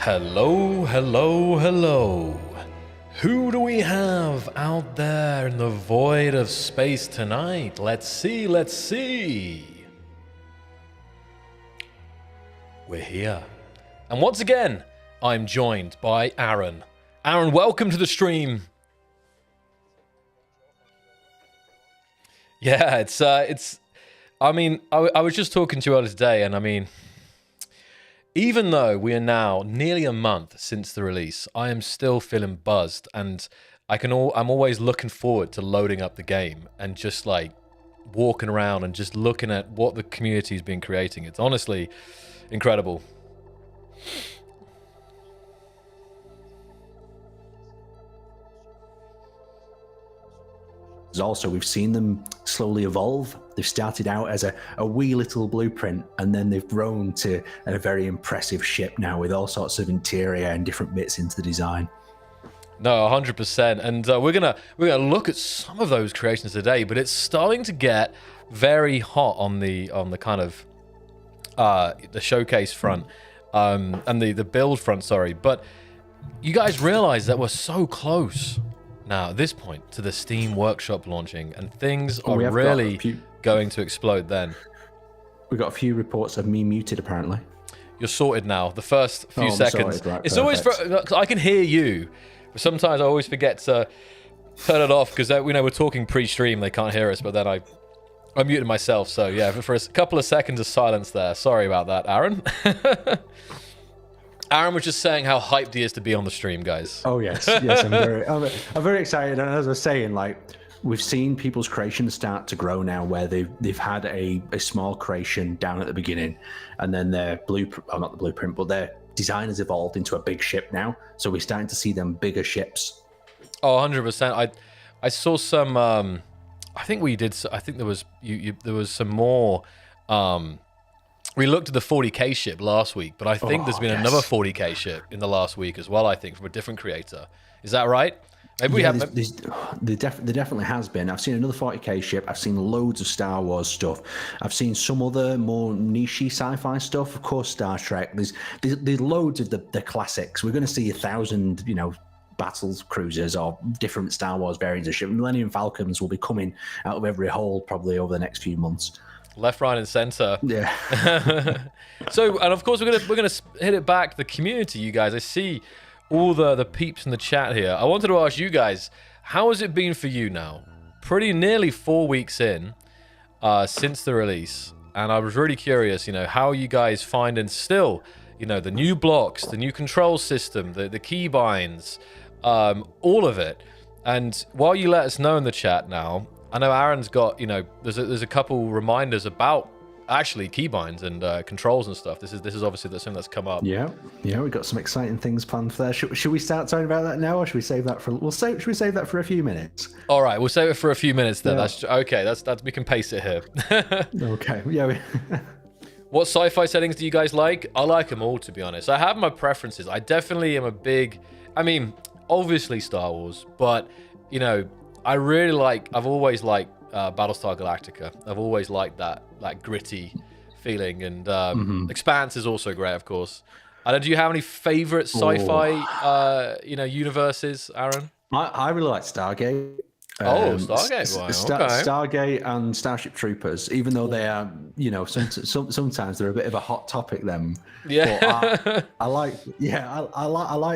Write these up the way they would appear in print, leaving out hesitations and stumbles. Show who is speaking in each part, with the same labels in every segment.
Speaker 1: Hello, hello, hello. Who do we have out there in the void of space tonight? Let's see, let's see. We're here. And once again, I'm joined by Aaron. Aaron, welcome to the stream. Yeah, I was just talking to you earlier today, and I mean, even though we are now nearly a month since the release, I am still feeling buzzed, and I'm always looking forward to loading up the game and just like walking around and just looking at what the community's been creating. It's honestly incredible.
Speaker 2: Also, we've seen them slowly evolve. They've started out as a wee little blueprint, and then they've grown to a very impressive ship now with all sorts of interior and different bits into the design.
Speaker 1: No, 100%. And we're gonna look at some of those creations today, but it's starting to get very hot on the kind of the showcase front and the build front. Sorry, but you guys realize that we're so close now at this point to the Steam Workshop launching, and things are really going to explode then.
Speaker 2: We've got a few reports of me muted, apparently.
Speaker 1: You're sorted now. The first few seconds.
Speaker 2: Sorted, right,
Speaker 1: it's
Speaker 2: perfect.
Speaker 1: always I can hear you, but sometimes I always forget to turn it off because we're talking pre-stream. They can't hear us, but then I muted myself. So yeah, for a couple of seconds of silence there. Sorry about that, Aaron. Aaron was just saying how hyped he is to be on the stream, guys.
Speaker 2: Oh yes, yes, I'm very excited. And as I was saying, like, we've seen people's creations start to grow now, where they've had a small creation down at the beginning, and then their blueprint, well, not the blueprint, but their design has evolved into a big ship now. So we're starting to see them bigger ships.
Speaker 1: Oh, 100%. I saw some. I think there was there was some more. We looked at the 40k ship last week, but I think there's been another 40k ship in the last week as well, I think, from a different creator. Is that right? Maybe we have.
Speaker 2: There definitely has been. I've seen another 40k ship. I've seen loads of Star Wars stuff. I've seen some other more niche sci-fi stuff. Of course, Star Trek. There's loads of the classics. We're going to see 1,000, battles cruisers or different Star Wars variants of ship. Millennium Falcons will be coming out of every hole probably over the next few months.
Speaker 1: Left, right, and center.
Speaker 2: Yeah.
Speaker 1: So, and of course, we're gonna hit it back. The community, you guys. I see all the peeps in the chat here. I wanted to ask you guys, how has it been for you now? Pretty nearly 4 weeks in since the release, and I was really curious. How are you guys finding still? The new blocks, the new control system, the keybinds, all of it. And while you let us know in the chat now, I know Aaron's got, there's a couple reminders about actually keybinds and controls and stuff. This is obviously something that's come up.
Speaker 2: Yeah, we've got some exciting things planned for there. Should we start talking about that now, or should we save that for? Should we save that for a few minutes?
Speaker 1: All right, we'll save it for a few minutes then.
Speaker 2: Yeah.
Speaker 1: That's okay. That's we can pace it here.
Speaker 2: Okay. Yeah.
Speaker 1: What sci-fi settings do you guys like? I like them all, to be honest. I have my preferences. I definitely am a big. Obviously Star Wars, but I've always liked Battlestar Galactica. I've always liked that gritty feeling, and Expanse is also great, of course. Do you have any favorite sci-fi, universes, Aaron?
Speaker 2: I really like Stargate.
Speaker 1: Stargate. Wow, okay.
Speaker 2: Stargate and Starship Troopers, even though they are, sometimes they're a bit of a hot topic. Them,
Speaker 1: yeah.
Speaker 2: But I like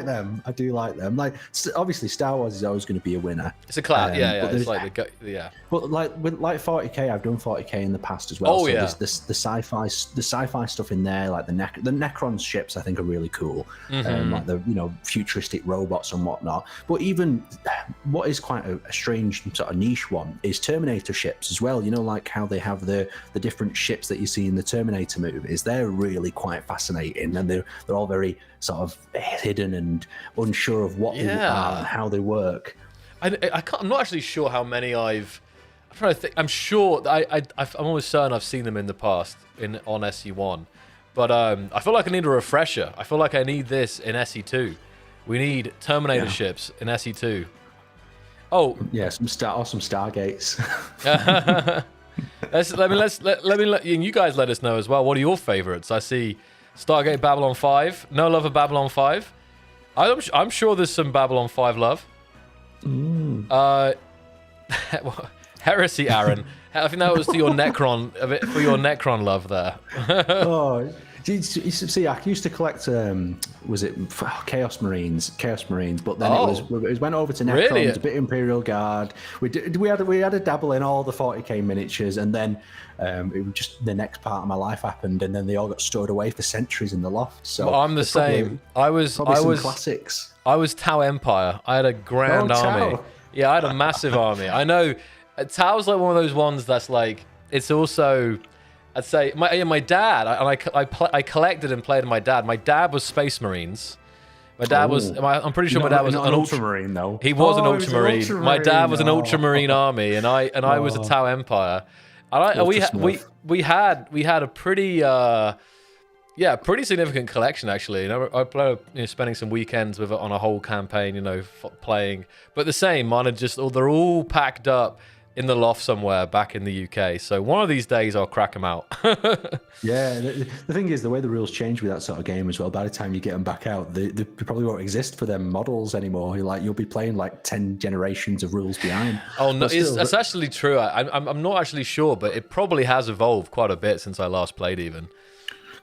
Speaker 2: them. I do like them. Like, obviously, Star Wars is always going to be a winner.
Speaker 1: It's a class, yeah. It's like
Speaker 2: But with 40k, I've done 40k in the past as well.
Speaker 1: Oh,
Speaker 2: so
Speaker 1: yeah.
Speaker 2: The sci-fi stuff in there, like the Necron ships, I think are really cool. Like the futuristic robots and whatnot. But even what is quite a strange sort of niche one is Terminator ships as well. Like how they have the different ships that you see in the Terminator movies. They're really quite fascinating, and they're all very sort of hidden and unsure of what they are and how they work.
Speaker 1: I'm not actually sure how many I'm trying to think. I'm sure I'm almost certain I've seen them in the past on SE1, but I feel like I need a refresher. I feel like I need this in SE2. We need Terminator ships in SE2. Oh
Speaker 2: yeah, some Stargates.
Speaker 1: let you guys let us know as well. What are your favorites? I see Stargate Babylon 5. No love of Babylon 5. I'm sure there's some Babylon 5 love. Heresy, Aaron. I think that was to your Necron, a bit for your Necron love there.
Speaker 2: Oh, see, I used to collect, was it Chaos Marines? But then it went over to Necrons,
Speaker 1: Really?
Speaker 2: a bit Imperial Guard. We had a dabble in all the 40k miniatures, and then it was just the next part of my life happened, and then they all got stored away for centuries in the loft. So
Speaker 1: well, I'm the same. I was
Speaker 2: classics.
Speaker 1: I was Tau Empire. I had a grand army.
Speaker 2: Tau.
Speaker 1: Yeah, I had a massive army. I know Tau's like one of those ones that's like, it's also, I'd say my dad, I collected and played with my dad. My dad was Space Marines. My dad was, I'm pretty sure my dad was an Ultramarine
Speaker 2: though.
Speaker 1: He was an Ultramarine. My dad was an Ultramarine army, and I was a Tau Empire. And we had a pretty pretty significant collection actually. I play, spending some weekends with it on a whole campaign, playing. But the same, mine are just they're all packed up in the loft somewhere back in the UK. So one of these days I'll crack them out.
Speaker 2: Yeah, the thing is, the way the rules change with that sort of game as well, by the time you get them back out, they probably won't exist for them models anymore. You'll be playing like 10 generations of rules behind.
Speaker 1: Oh, no, it's actually true. I'm not actually sure, but it probably has evolved quite a bit since I last played even.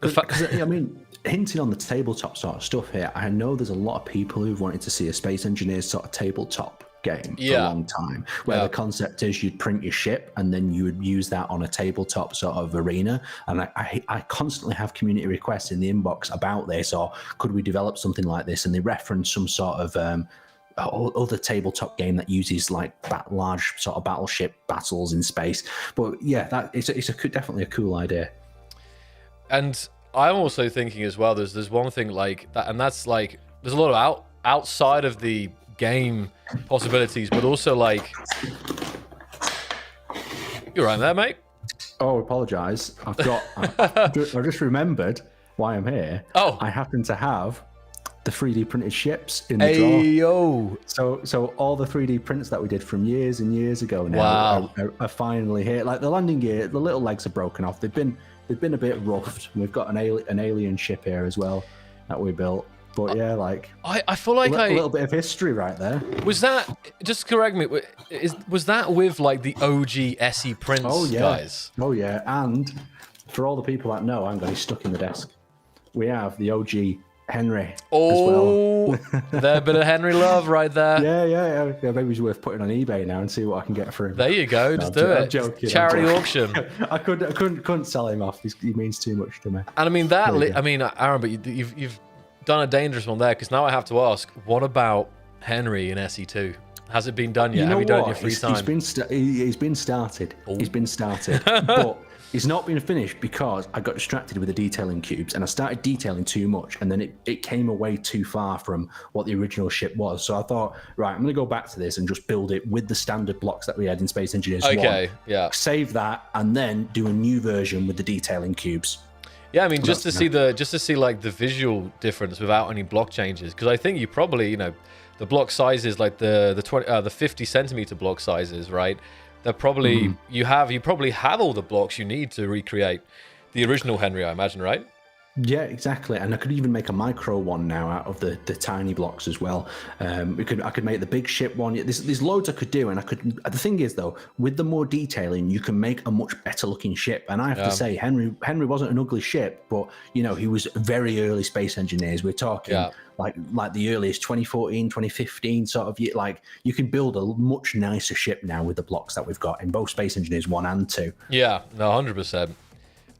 Speaker 2: I mean, hinting on the tabletop sort of stuff here, I know there's a lot of people who've wanted to see a Space Engineers sort of tabletop game for a long time, where the concept is you'd print your ship and then you would use that on a tabletop sort of arena. And I constantly have community requests in the inbox about this, or could we develop something like this? And they reference some sort of other tabletop game that uses like that large sort of battleship battles in space. But yeah, it's definitely a cool idea.
Speaker 1: And I'm also thinking as well, there's one thing like that, and that's like, there's a lot of outside of the game possibilities, but also like, you're right there, mate.
Speaker 2: Oh, apologize. I just remembered why I'm here.
Speaker 1: Oh,
Speaker 2: I happen to have the 3D printed ships in the
Speaker 1: drawer.
Speaker 2: So all the 3D prints that we did from years and years ago now are finally here. Like the landing gear, the little legs are broken off. They've been a bit roughed. We've got an alien ship here as well that we built. But yeah, like
Speaker 1: I feel like
Speaker 2: a little bit of history right there.
Speaker 1: Was that, just correct me, was that with like the OG SE prints guys?
Speaker 2: Oh yeah, and for all the people that know, I'm going to be stuck in the desk. We have the OG Henry as well.
Speaker 1: There, bit of Henry love right there.
Speaker 2: Yeah. Maybe it's worth putting on eBay now and see what I can get for him.
Speaker 1: There you go, just do it.
Speaker 2: I'm joking.
Speaker 1: Charity auction.
Speaker 2: I couldn't sell him off. He means too much to me.
Speaker 1: And I mean Aaron, but you've done a dangerous one there, because now I have to ask, what about Henry in SE2? Has it been done yet? Have you done it in your free time?
Speaker 2: He's been started. He's been started, but it's not been finished because I got distracted with the detailing cubes and I started detailing too much, and then it came away too far from what the original ship was. So I thought, right, I'm going to go back to this and just build it with the standard blocks that we had in Space Engineers 1.
Speaker 1: Yeah.
Speaker 2: Save that and then do a new version with the detailing cubes.
Speaker 1: Yeah, I mean, just to see like the visual difference without any block changes, because I think you probably, the block sizes, like the 50 centimeter block sizes, right? They're probably you probably have all the blocks you need to recreate the original Henry, I imagine, right?
Speaker 2: Yeah, exactly. And I could even make a micro one now out of the tiny blocks as well. I could make the big ship one. There's loads I could do, and the thing is though, with the more detailing, you can make a much better looking ship. And I have to say, Henry wasn't an ugly ship, but he was very early Space Engineers. We're talking like the earliest 2014, 2015 sort of year. Like you can build a much nicer ship now with the blocks that we've got in both Space Engineers 1 and 2.
Speaker 1: Yeah, no, 100%.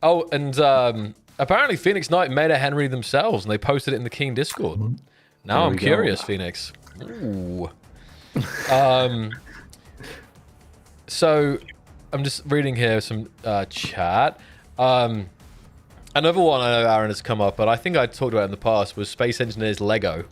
Speaker 1: Oh, and apparently Phoenix Knight made a Henry themselves, and they posted it in the Keen Discord. Now I'm curious, Phoenix. Ooh. So I'm just reading here some chat. Another one I know Aaron has come up, but I think I talked about it in the past, was Space Engineers Lego.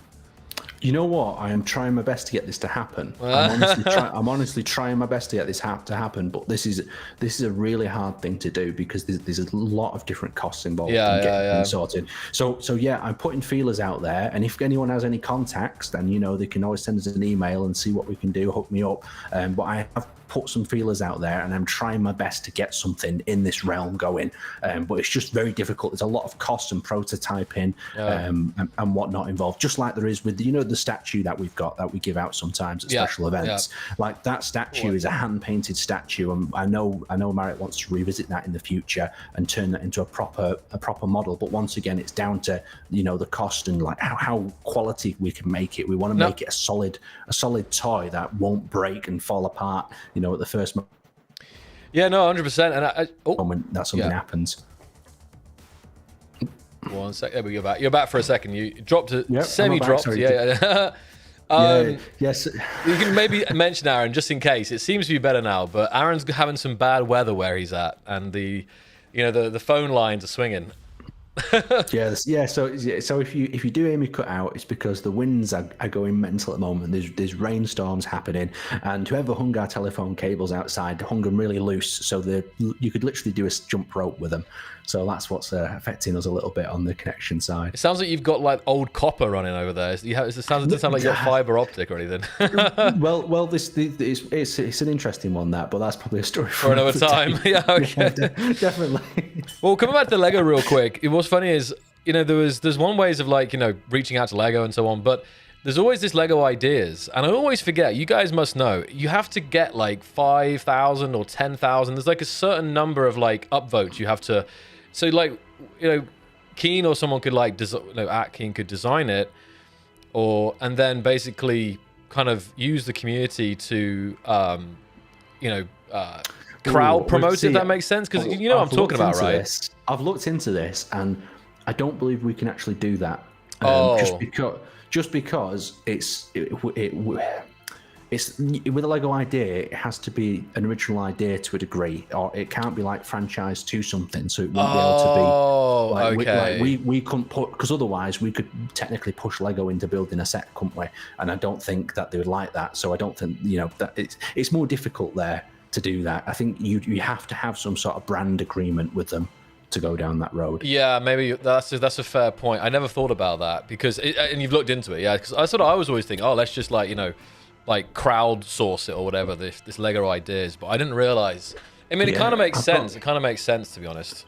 Speaker 2: You know what? I am trying my best to get this to happen. I'm honestly trying my best to get this to happen, but this is a really hard thing to do because there's a lot of different costs involved in getting things sorted. So yeah, I'm putting feelers out there, and if anyone has any contacts, then they can always send us an email and see what we can do. Hook me up. But I have put some feelers out there, and I'm trying my best to get something in this realm going. But it's just very difficult. There's a lot of cost and prototyping and whatnot involved, just like there is with the statue that we've got that we give out sometimes at special events. Like that statue is a hand-painted statue, and I know Marek wants to revisit that in the future and turn that into a proper model. But once again, it's down to the cost and like how quality we can make it. We want to make it a solid toy that won't break and fall apart at the first moment.
Speaker 1: Yeah, no, 100%. And
Speaker 2: moment that something happens.
Speaker 1: 1 sec. There we go. Back. You're back for a second. You dropped it, semi-dropped.
Speaker 2: Yes.
Speaker 1: You can maybe mention Aaron just in case. It seems to be better now, but Aaron's having some bad weather where he's at, and the phone lines are swinging. So if you do hear me cut out, it's because the winds are going mental at the moment. There's rainstorms happening, and whoever hung our telephone cables outside hung them really loose, so you could literally do a jump rope with them. So that's what's affecting us a little bit on the connection side. It sounds like you've got like old copper running over there. It doesn't sound like you've got fiber optic or anything.
Speaker 2: well, it's an interesting one, but that's probably a story
Speaker 1: for another time. Yeah, okay.
Speaker 2: Yeah, definitely.
Speaker 1: Well, coming back to Lego real quick, what's funny is there's one ways of like reaching out to Lego and so on, but there's always this Lego ideas, and I always forget. You guys must know. You have to get like 5,000 or 10,000. There's like a certain number of like upvotes you have to. So like Keen or someone could like at Keen could design it, and then basically kind of use the community to crowd promote it, if that makes sense, because what I'm talking about, right?
Speaker 2: I've looked into this, and I don't believe we can actually do that. Just because it's with a Lego idea, it has to be an original idea to a degree, or it can't be like franchised to something, so it won't be able to be. We couldn't put, because otherwise we could technically push Lego into building a set, couldn't we? And I don't think that they would like that. So I don't think that it's more difficult there to do that. I think you have to have some sort of brand agreement with them to go down that road. Yeah,
Speaker 1: maybe that's a fair point. I never thought about that because and you've looked into it, because I was always thinking, let's just like crowdsource it or whatever, this Lego ideas, but I didn't realize. I mean, it kind of makes sense. It kind of makes sense, to be honest.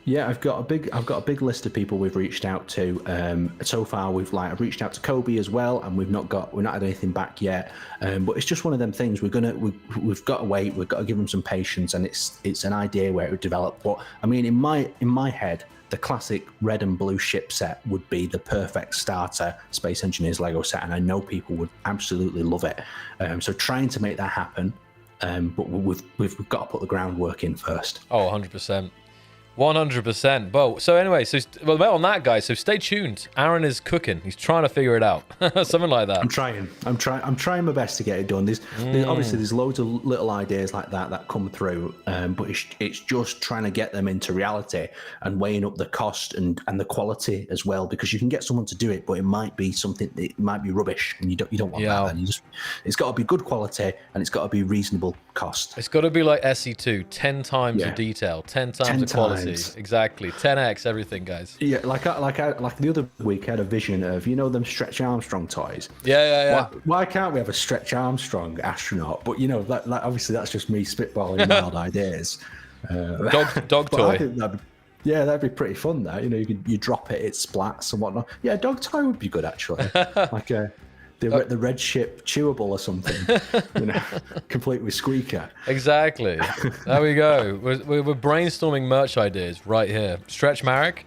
Speaker 2: Yeah, I've got a big list of people we've reached out to. So far, I've reached out to Kobe as well, and we've not had anything back yet. But it's just one of them things. We've got to wait. We've got to give them some patience, and it's an idea where it would develop. But I mean, in my head, the classic red and blue ship set would be the perfect starter Space Engineers Lego set, and I know people would absolutely love it. So trying to make that happen, but we've got to put the groundwork in first.
Speaker 1: 100%. 100%. Well, so anyway, on that, guys, so stay tuned. Aaron is cooking. He's trying to figure it out. Something like that.
Speaker 2: I'm trying my best to get it done. There's obviously there's loads of little ideas like that come through, but it's just trying to get them into reality and weighing up the cost and the quality as well, because you can get someone to do it, but it might be something that might be rubbish, and you don't want that. And it's got to be good quality, and it's got to be the cost.
Speaker 1: It's got to be like SE2, 10 times the detail, 10 times the quality. Exactly, 10x everything, guys.
Speaker 2: Yeah, like the other week, I had a vision of them Stretch Armstrong toys.
Speaker 1: Yeah.
Speaker 2: Why can't we have a Stretch Armstrong astronaut? But obviously that's just me spitballing wild ideas.
Speaker 1: Dog toy.
Speaker 2: I think that'd be pretty fun. That you drop it, it splats and whatnot. Yeah, dog toy would be good actually. Like the red ship chewable or something, complete with squeaker.
Speaker 1: Exactly. There we go. We're brainstorming merch ideas right here. Stretch Marek.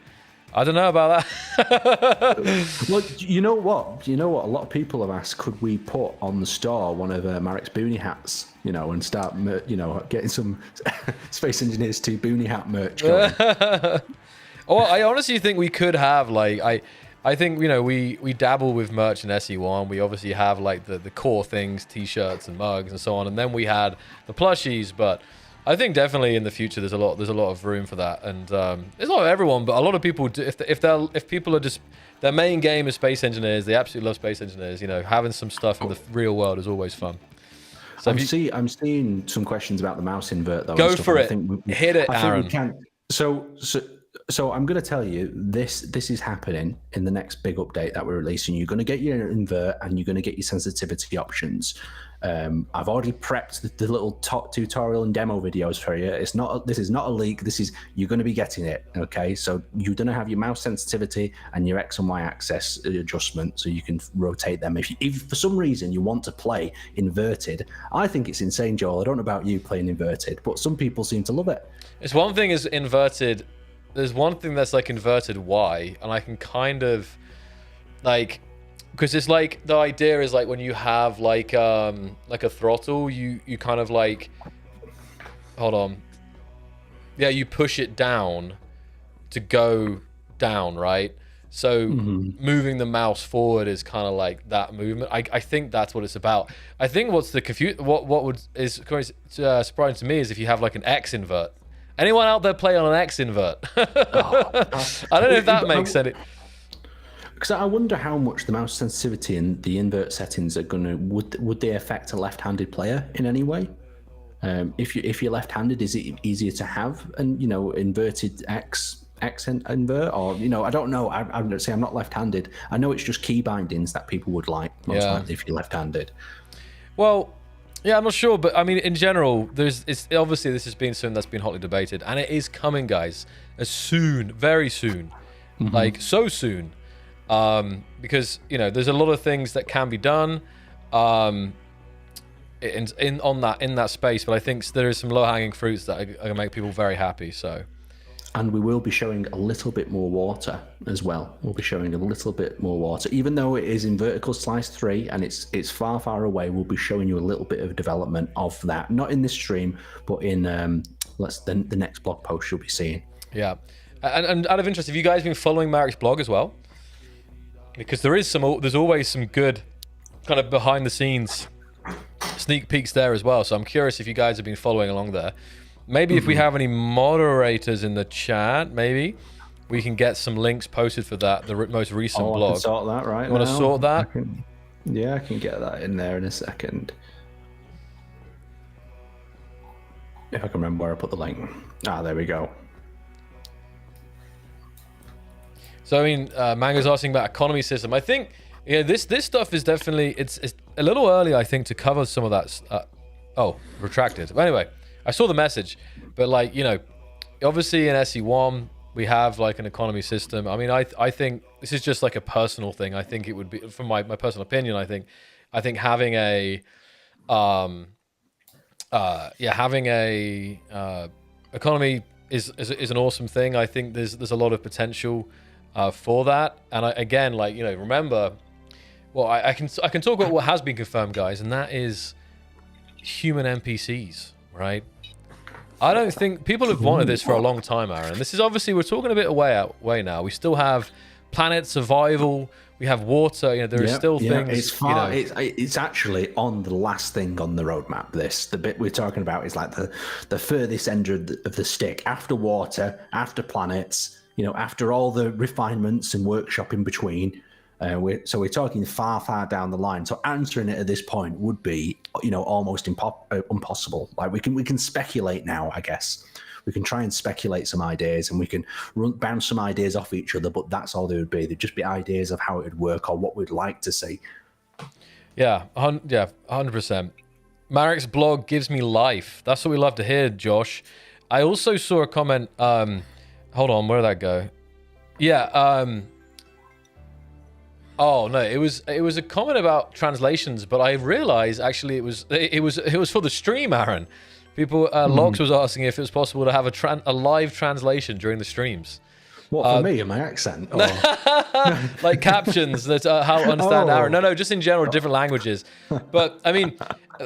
Speaker 1: I don't know about that.
Speaker 2: Well, you know what? A lot of people have asked, could we put on the store one of Marek's boonie hats, and start, getting some Space Engineers 2 boonie hat merch going.
Speaker 1: I honestly think we could have I think we dabble with merch in SE1. We obviously have like the core things, t-shirts and mugs and so on, and then we had the plushies. But I think definitely in the future there's a lot of room for that, and it's not everyone, but a lot of people do, if people are just, their main game is Space Engineers, they absolutely love Space Engineers. Having some stuff in the real world is always fun. So
Speaker 2: I'm seeing some questions about the mouse invert though.
Speaker 1: Go for it. Hit it, Aaron.
Speaker 2: So So I'm going to tell you this is happening in the next big update that we're releasing. You're going to get your invert and you're going to get your sensitivity options. I've already prepped the little tutorial and demo videos for you. This is not a leak. You're going to be getting it. Okay, so you're going to have your mouse sensitivity and your X and Y axis adjustment, so you can rotate them. If for some reason you want to play inverted, I think it's insane, Joel. I don't know about you playing inverted, but some people seem to love it.
Speaker 1: It's one thing is inverted. There's one thing that's like inverted Y, and I can kind of like, because it's like the idea is like when you have like a throttle, you kind of like, hold on, yeah, you push it down to go down, right? So moving the mouse forward is kind of like that movement. I think that's what it's about. I think what's the what is surprising to me is if you have like an X invert. Anyone out there play on an X invert? I don't know if that makes sense.
Speaker 2: Because I wonder how much the mouse sensitivity and the invert settings are would they affect a left-handed player in any way? If you're left-handed, is it easier to have an inverted X invert, or I don't know. I'm say I'm not left-handed. I know it's just key bindings that people would like most likely if you're left-handed.
Speaker 1: Well, yeah, I'm not sure, but I mean, in general, obviously this has been something that's been hotly debated, and it is coming, guys, very soon, like so soon, because there's a lot of things that can be done, in that space, but I think there is some low-hanging fruits that are going to make people very happy. So.
Speaker 2: And we will be showing a little bit more water as well. We'll be showing a little bit more water, even though it is in vertical slice 3 and it's far, far away. We'll be showing you a little bit of development of that, not in this stream, but in the next blog post you'll be seeing.
Speaker 1: Yeah, and out of interest, have you guys been following Marek's blog as well? Because there's always some good kind of behind the scenes sneak peeks there as well. So I'm curious if you guys have been following along there. Maybe if we have any moderators in the chat, maybe we can get some links posted for that, the most recent blog.
Speaker 2: I can sort that right now.
Speaker 1: You want to sort that?
Speaker 2: I can get that in there in a second. If I can remember where I put the link. There we go.
Speaker 1: So, I mean, Mango's asking about economy system. I think, this stuff is definitely, it's a little early, I think, to cover some of that. Retracted. But anyway. I saw the message, but obviously in SE1 we have like an economy system. I mean, I think this is just like a personal thing. I think it would be, from my personal opinion, I think having a economy is an awesome thing. I think there's a lot of potential for that. And remember, well, I can talk about what has been confirmed, guys, and that is human NPCs, right? I don't think people have wanted this for a long time, Aaron. This is obviously, we're talking a bit away now. We still have planet survival. We have water. There are still things.
Speaker 2: It's actually on the last thing on the roadmap. The bit we're talking about is like the furthest end of the stick. After water, after planets. After all the refinements and workshop in between. We're talking far, far down the line. So answering it at this point would be, almost impossible. Like we can speculate now, I guess. We can try and speculate some ideas, and we can bounce some ideas off each other. But that's all they would be. They'd just be ideas of how it would work or what we'd like to see.
Speaker 1: Yeah, 100%. Marek's blog gives me life. That's what we love to hear, Josh. I also saw a comment. Hold on, where did that go? Yeah. Oh no, it was a comment about translations, but I realized actually it was for the stream, Aaron. People, Lox was asking if it was possible to have a live translation during the streams.
Speaker 2: What, for me and my accent? Or...
Speaker 1: like captions that how to understand Aaron. No, just in general, different languages. But I mean,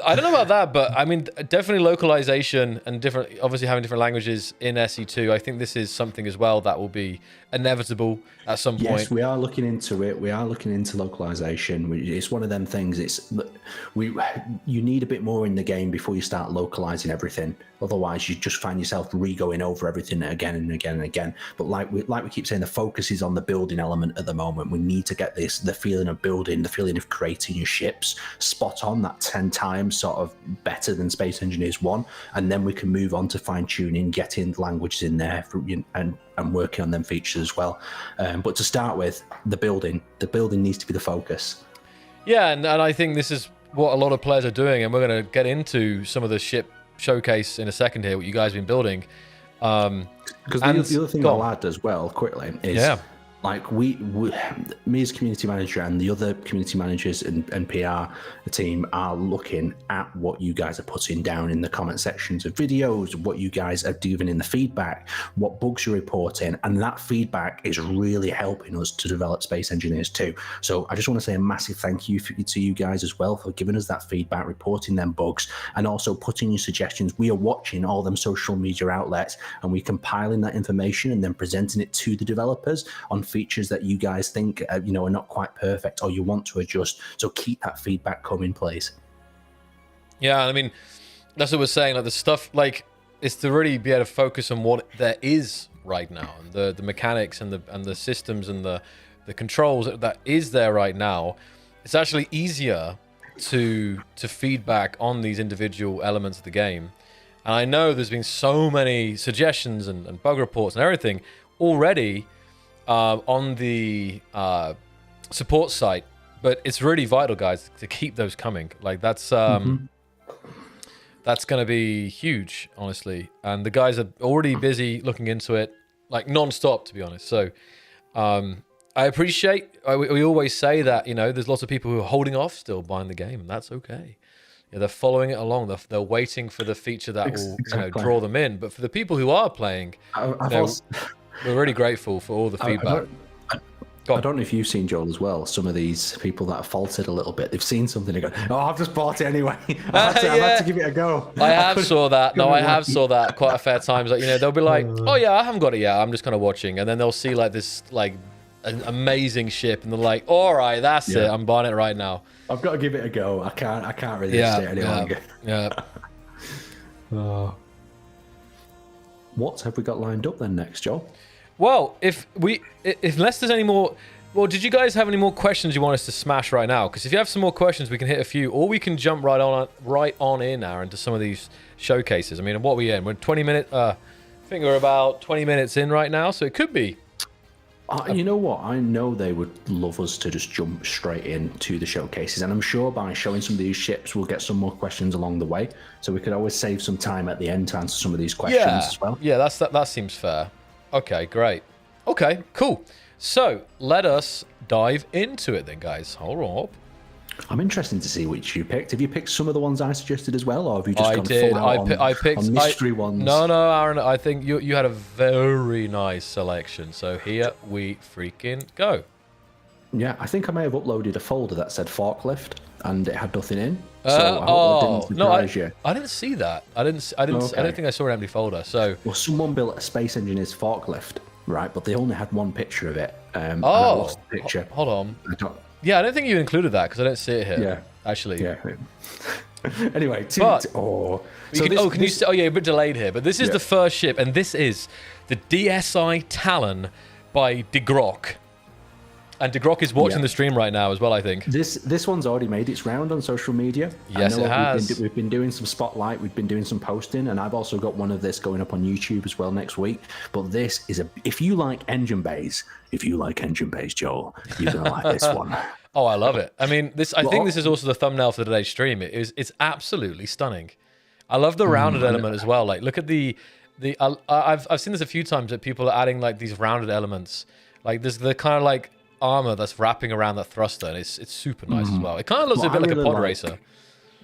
Speaker 1: I don't know about that, but I mean, definitely localization and obviously having different languages in SE2. I think this is something as well that will be inevitable at some point.
Speaker 2: Yes, we are looking into it. We are looking into localization. It's one of them things. You need a bit more in the game before you start localizing everything. Otherwise, you just find yourself re-going over everything again and again and again. But like we keep saying, the focus is on the building element at the moment. We need to get the feeling of building, the feeling of creating your ships spot on, that 10 times sort of better than Space Engineers 1, and then we can move on to fine tuning, getting languages in there and and working on them features as well. But to start with, the building needs to be the focus.
Speaker 1: Yeah, and I think this is what a lot of players are doing, and we're going to get into some of the ship showcase in a second here, what you guys have been building.
Speaker 2: Because the other thing I'll add as well, quickly, is like me as community manager and the other community managers and PR team are looking at what you guys are putting down in the comment sections of videos, what you guys are doing in the feedback, what bugs you're reporting, and that feedback is really helping us to develop Space Engineers too. So I just want to say a massive thank you to you guys as well for giving us that feedback, reporting them bugs, and also putting your suggestions. We are watching all them social media outlets, and we're compiling that information and then presenting it to the developers on features that you guys think are not quite perfect or you want to adjust. So keep that feedback coming, please.
Speaker 1: Yeah, I mean, that's what we're saying. Like the stuff, like it's to really be able to focus on what there is right now, and the mechanics and the systems and the controls that is there right now. It's actually easier to feedback on these individual elements of the game. And I know there's been so many suggestions and bug reports and everything already on the support site, but it's really vital, guys, to keep those coming. Like that's going to be huge, honestly. And the guys are already busy looking into it, like non-stop, to be honest. So I appreciate. We always say that there's lots of people who are holding off still buying the game, and that's okay. Yeah, they're following it along. They're waiting for the feature that will draw them in. But for the people who are playing, we're really grateful for all the feedback.
Speaker 2: I don't know if you've seen, Joel, as well. Some of these people that have faulted a little bit, they've seen something and go, "Oh, I've just bought it anyway. I've had to give it a go."
Speaker 1: I have saw that. No, I have saw that quite a fair times. Like they'll be like, "Oh yeah, I haven't got it yet. I'm just kind of watching," and then they'll see like this an amazing ship, and they're like, "All right, that's it. I'm buying it right now.
Speaker 2: I've got to give it a go. I can't resist it any longer."
Speaker 1: Yeah.
Speaker 2: What have we got lined up then next, Joel?
Speaker 1: Well, unless there's any more, did you guys have any more questions you want us to smash right now? Because if you have some more questions, we can hit a few, or we can jump right on in now into some of these showcases. I mean, what are we in? We're 20 minutes. I think we're about 20 minutes in right now, so it could be.
Speaker 2: You know what? I know they would love us to just jump straight into the showcases, and I'm sure by showing some of these ships, we'll get some more questions along the way. So we could always save some time at the end to answer some of these questions as well.
Speaker 1: Yeah, that seems fair. Okay, great. Okay, cool. So let us dive into it then, guys. Hold up.
Speaker 2: I'm interested to see which you picked. Have you picked some of the ones I suggested as well, or have you just gone
Speaker 1: full
Speaker 2: out
Speaker 1: I picked
Speaker 2: on mystery ones?
Speaker 1: No, Aaron. I think you had a very nice selection. So here we freaking go.
Speaker 2: Yeah, I think I may have uploaded a folder that said forklift, and it had nothing in. So I hope that didn't surprise you.
Speaker 1: I didn't see that. I don't think I saw an empty folder. So
Speaker 2: someone built a Space Engineers forklift, right? But they only had one picture of it. And I lost the picture.
Speaker 1: Hold on. I don't think you included that because I don't see it here.
Speaker 2: Yeah,
Speaker 1: actually.
Speaker 2: Yeah. Anyway,
Speaker 1: a bit delayed here, but this is the first ship, and this is the DSI Talon by DeGrock. And DeGrock is watching the stream right now as well, I think.
Speaker 2: This one's already made its round on social media.
Speaker 1: Yes, it has.
Speaker 2: We've been doing some spotlight, we've been doing some posting, and I've also got one of this going up on YouTube as well next week. But this is if you like engine bays, Joel, you're going to like this one.
Speaker 1: Oh, I love it. I mean, I think this is also the thumbnail for today's stream. It's absolutely stunning. I love the rounded element as well. Like, look at I've seen this a few times that people are adding like these rounded elements. Like there's the kind of like armor that's wrapping around that thruster, and it's super nice as well. It kind of looks a bit like a pod racer.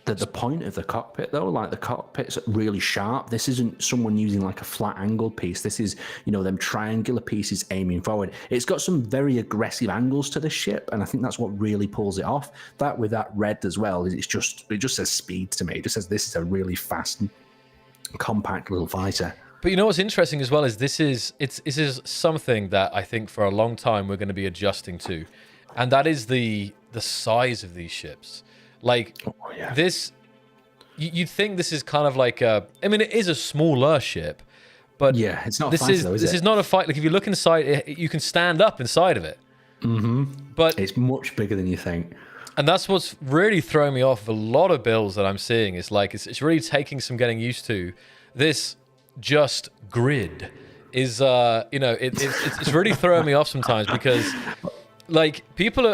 Speaker 2: The point of the cockpit though, like the cockpit's really sharp. This isn't someone using like a flat angled piece. This is them triangular pieces aiming forward. It's got some very aggressive angles to this ship, and I think that's what really pulls it off. That with that red as well, it just says speed to me. It just says this is a really fast, compact little fighter.
Speaker 1: But you know what's interesting as well is this is something that I think for a long time we're going to be adjusting to, and that is the size of these ships. Like this, you'd think this is kind of like I mean, it is a smaller ship, but
Speaker 2: it's not.
Speaker 1: This is not a fight. Like if you look inside, you can stand up inside of it. But
Speaker 2: it's much bigger than you think.
Speaker 1: And that's what's really throwing me off. A lot of builds that I'm seeing is like it's really taking some getting used to. This just grid is you know, it's really throwing me off sometimes because like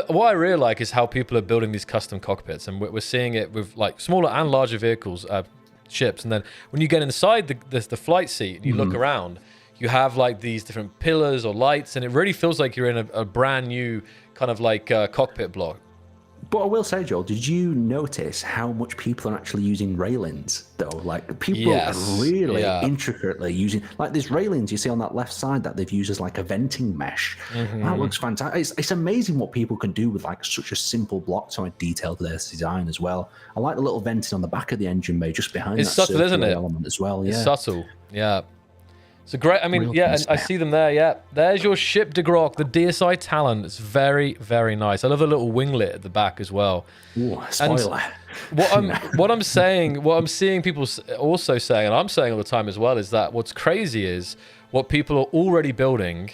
Speaker 1: what I really like is how people are building these custom cockpits, and we're seeing it with like smaller and larger vehicles, ships, and then when you get inside the flight seat and you look around, you have like these different pillars or lights, and it really feels like you're in a brand new kind of like cockpit block.
Speaker 2: But I will say, Joel, did you notice how much people are actually using railings, though? Like, people are really intricately using... Like, there's railings you see on that left side that they've used as, like, a venting mesh. That looks fantastic. It's amazing what people can do with, like, such a simple block to add detail to their design as well. I like the little venting on the back of the engine bay just behind
Speaker 1: it's
Speaker 2: that
Speaker 1: subtle, isn't it?
Speaker 2: element as well.
Speaker 1: It's subtle, yeah. So great. I mean, yeah, and I see them there. Yeah, there's your ship de Grok, the DSI Talon. It's very, very nice. I love the little winglet at the back as well.
Speaker 2: Ooh, spoiler.
Speaker 1: And what I'm seeing people also saying, and I'm saying all the time as well, is that what's crazy is what people are already building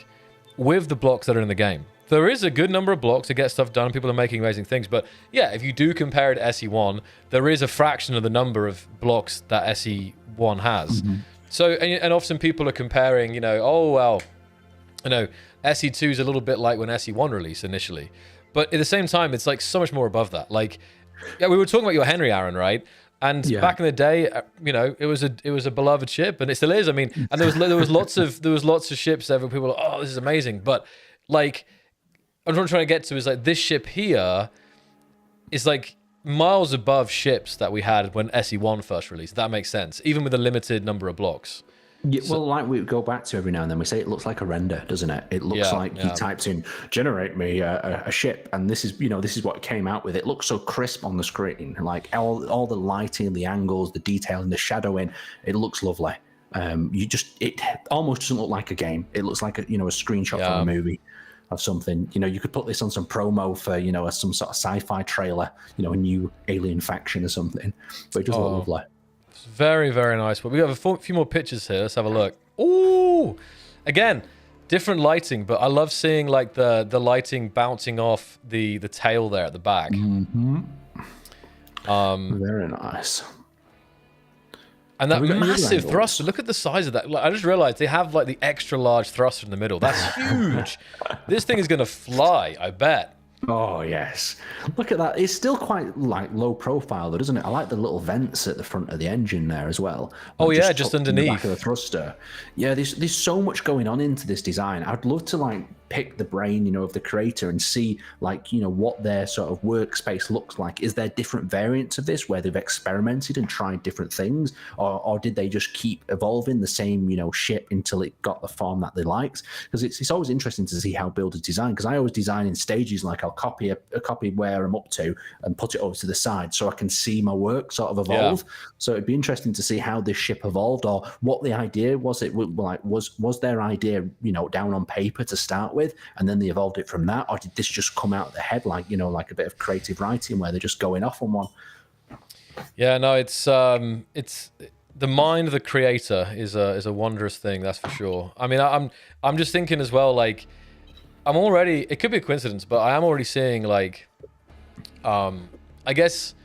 Speaker 1: with the blocks that are in the game. There is a good number of blocks to get stuff done. People are making amazing things, but yeah, if you do compare it to SE1, there is a fraction of the number of blocks that SE1 has. So, and often people are comparing, you know, oh, well, you know, SE2 is a little bit like when SE1 released initially. But at the same time, it's like so much more above that. Like, yeah, we were talking about your Henry, Aaron, right? And back in the day, you know, it was a beloved ship, and it still is. I mean, and there was lots of ships there where people were like, oh, this is amazing. But like, what I'm trying to get to is like this ship here is like miles above ships that we had when SE1 first released. That makes sense, even with a limited number of blocks.
Speaker 2: Yeah, well, like we go back to every now and then, we say it looks like a render, doesn't it? It looks like he types in, generate me a ship, and this is what it came out with. It looks so crisp on the screen, like all the lighting, the angles, the detailing, the shadowing. It looks lovely. It almost doesn't look like a game. It looks like a screenshot from a movie of something. You know, you could put this on some promo for, some sort of sci-fi trailer, a new alien faction or something. But it does look lovely.
Speaker 1: It's very, very nice. But we have a few more pictures here. Let's have a look. Ooh! Again, different lighting, but I love seeing like the lighting bouncing off the tail there at the back.
Speaker 2: Very nice.
Speaker 1: And that massive thruster, look at the size of that. Like, I just realized they have like the extra large thruster in the middle. That's huge. This thing is going to fly, I bet.
Speaker 2: Oh, yes. Look at that. It's still quite like low profile, though, doesn't it? I like the little vents at the front of the engine there as well.
Speaker 1: Oh, yeah, just underneath.
Speaker 2: The back of the thruster. Yeah, there's so much going on into this design. I'd love to like pick the brain, of the creator and see like, what their sort of workspace looks like. Is there different variants of this where they've experimented and tried different things? Or did they just keep evolving the same, ship until it got the form that they liked? Because it's always interesting to see how builders design, because I always design in stages. Like I'll copy a copy where I'm up to and put it over to the side so I can see my work sort of evolve. Yeah. So it'd be interesting to see how this ship evolved, or what the idea was. It like was their idea, down on paper to start with, and then they evolved it from that, or did this just come out of the head like like a bit of creative writing where they're just going off on one?
Speaker 1: Yeah, no, it's the mind of the creator is a wondrous thing, that's for sure. I mean, I'm just thinking as well, like it could be a coincidence, but I am already seeing like I guess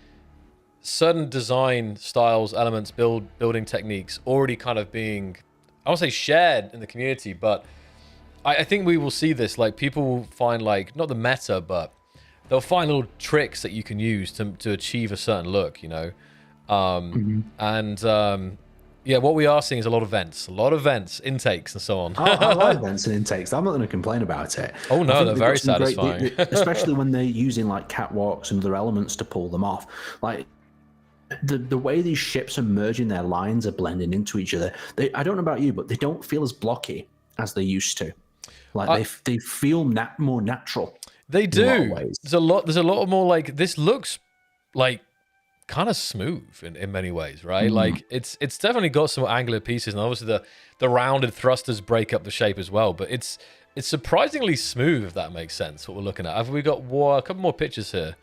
Speaker 1: certain design styles, elements, building techniques already kind of being, I won't say shared in the community, but I think we will see this. Like people will find like, not the meta, but they'll find little tricks that you can use to achieve a certain look, yeah, what we are seeing is a lot of vents, intakes, and so on.
Speaker 2: I like vents and intakes. I'm not going to complain about it.
Speaker 1: Oh no, they're very satisfying.
Speaker 2: Especially when they're using like catwalks and other elements to pull them off. Like the way these ships are merging, their lines are blending into each other. I don't know about you, but they don't feel as blocky as they used to. Like they feel more natural.
Speaker 1: They do. There's a lot more like, this looks like kind of smooth in many ways, right? Like it's definitely got some angular pieces, and obviously the rounded thrusters break up the shape as well, but it's surprisingly smooth, if that makes sense, what we're looking at. Have we got a couple more pictures here?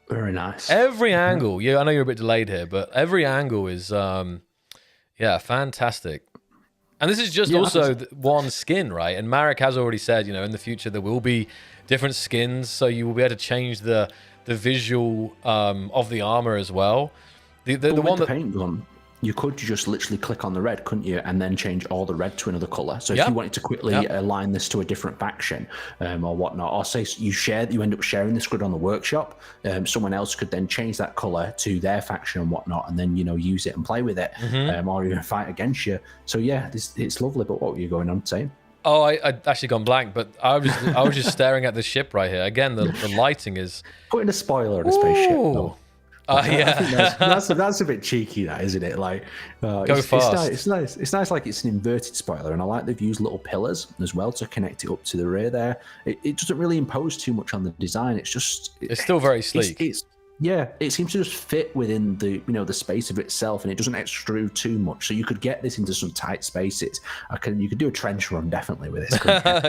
Speaker 2: Very nice.
Speaker 1: Every angle, yeah, I know you're a bit delayed here, but every angle is fantastic. And this is just also one skin, right? And Marek has already said, in the future there will be different skins, so you will be able to change the visual of the armor as well. The one that
Speaker 2: paint gun. you could just literally click on the red, couldn't you, and then change all the red to another color. So if you wanted to quickly align this to a different faction or whatnot, or say you end up sharing this grid on the workshop, someone else could then change that color to their faction and whatnot, and then use it and play with it, or even fight against you. So yeah, it's lovely. But what were you going on saying?
Speaker 1: Oh, I'd actually gone blank, but I was just staring at this ship right here. Again, the lighting is
Speaker 2: putting a spoiler on a spaceship. Though.
Speaker 1: Yeah,
Speaker 2: I think that's a bit cheeky, that isn't it? Like,
Speaker 1: go fast.
Speaker 2: It's nice. It's nice, like it's an inverted spoiler, and I like they've used little pillars as well to connect it up to the rear there. It doesn't really impose too much on the design. It's
Speaker 1: still very sleek.
Speaker 2: It seems to just fit within the the space of itself, and it doesn't extrude too much. So you could get this into some tight spaces. You could do a trench run definitely with this.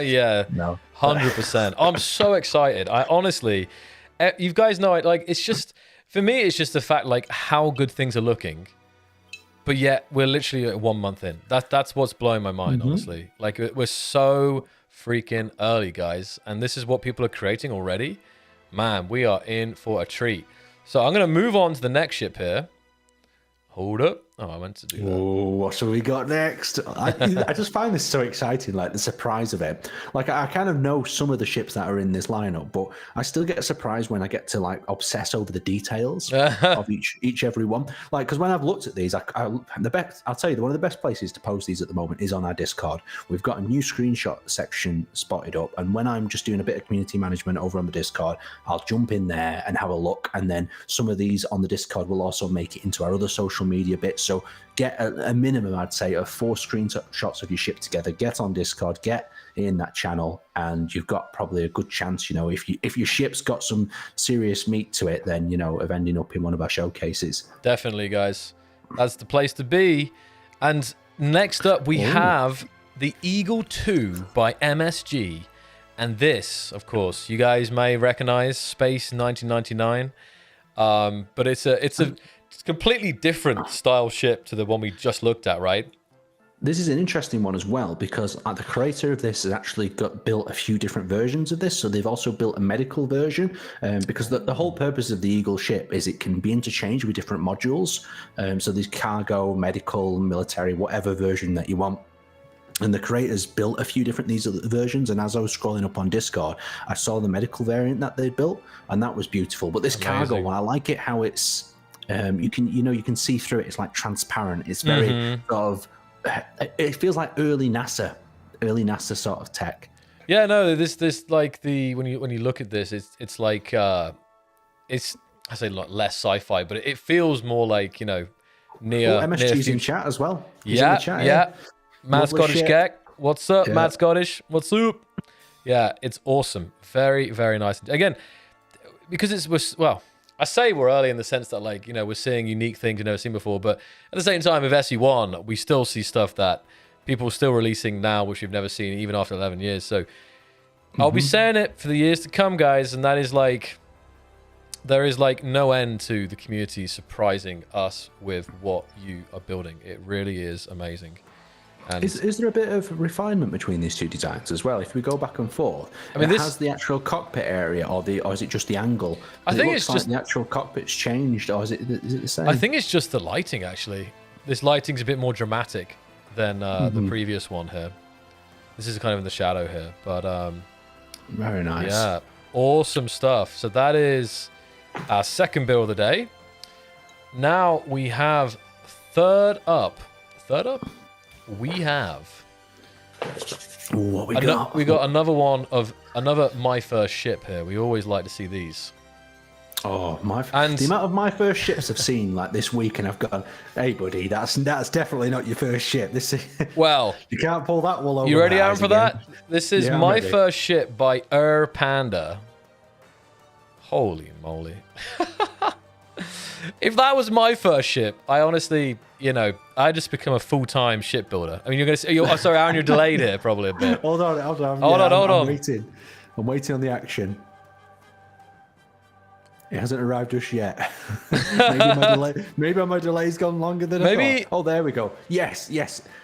Speaker 1: Yeah, no, 100%. I'm so excited. I honestly, you guys know, it's just. For me, it's just the fact how good things are looking, but yet we're literally 1 month in. That's what's blowing my mind, honestly. We're so freaking early, guys, and this is what people are creating already. Man, we are in for a treat. So I'm going to move on to the next ship here. Hold up. Oh, I meant to do that.
Speaker 2: Oh, what have we got next? I just find this so exciting, the surprise of it. I kind of know some of the ships that are in this lineup, but I still get surprised when I get to obsess over the details of every one. Because when I've looked at these, I'll tell you, one of the best places to post these at the moment is on our Discord. We've got a new screenshot section spotted up, and when I'm just doing a bit of community management over on the Discord, I'll jump in there and have a look, and then some of these on the Discord will also make it into our other social media bits. So get a minimum, I'd say, of 4 screenshots of your ship together. Get on Discord, get in that channel, and you've got probably a good chance, if your ship's got some serious meat to it, then, of ending up in one of our showcases.
Speaker 1: Definitely, guys. That's the place to be. And next up, we have the Eagle 2 by MSG. And this, of course, you guys may recognize Space 1999. But it's a completely different style ship to the one we just looked at, right?
Speaker 2: This is an interesting one as well, because the creator of this has actually built a few different versions of this. So they've also built a medical version, because the whole purpose of the Eagle ship is it can be interchanged with different modules. So there's cargo, medical, military, whatever version that you want. And the creators built a few different these other versions, and as I was scrolling up on Discord, I saw the medical variant that they built, and that was beautiful. But this cargo one, I like it how it's you can see through it. It's transparent. It's very sort of. It feels like early NASA sort of tech.
Speaker 1: Yeah, no, this when you look at this, it's it's I say less sci-fi, but it feels more near.
Speaker 2: MSG's in chat as well. He's in the chat,
Speaker 1: yeah. Mad Scottish Gek, what's up? Yeah. Mad Scottish, what's up? Yeah, it's awesome. Very, very nice. Again, because I say we're early in the sense that we're seeing unique things we've never seen before, but at the same time with SE1, we still see stuff that people are still releasing now, which we've never seen even after 11 years. So I'll be saying it for the years to come, guys, and that is there is no end to the community surprising us with what you are building. It really is amazing. And
Speaker 2: is there a bit of refinement between these two designs as well? If we go back and forth, this has the actual cockpit area, or is it just the angle?
Speaker 1: I think it's just
Speaker 2: the actual cockpit's changed, or is it the same?
Speaker 1: I think it's just the lighting. Actually, this lighting's a bit more dramatic than the previous one here. This is kind of in the shadow here, but
Speaker 2: very nice.
Speaker 1: Yeah, awesome stuff. So that is our second build of the day. Now we have third up. We have
Speaker 2: what we got.
Speaker 1: We got another one of another my first ship here. We always like to see these.
Speaker 2: Oh, the amount of my first ships I've seen this week, and I've gone, hey buddy, that's definitely not your first ship. This is
Speaker 1: well,
Speaker 2: you can't pull that wool over.
Speaker 1: You ready, Aaron, for that? This is my first ship by Panda. Holy moly! If that was my first ship, I honestly, I just become a full-time shipbuilder. I mean, you're going to say, sorry, Aaron, you're delayed here probably a bit.
Speaker 2: Hold on. I'm waiting on the action. It hasn't arrived just yet. maybe my delay's gone longer than I thought. Oh, there we go. Yes.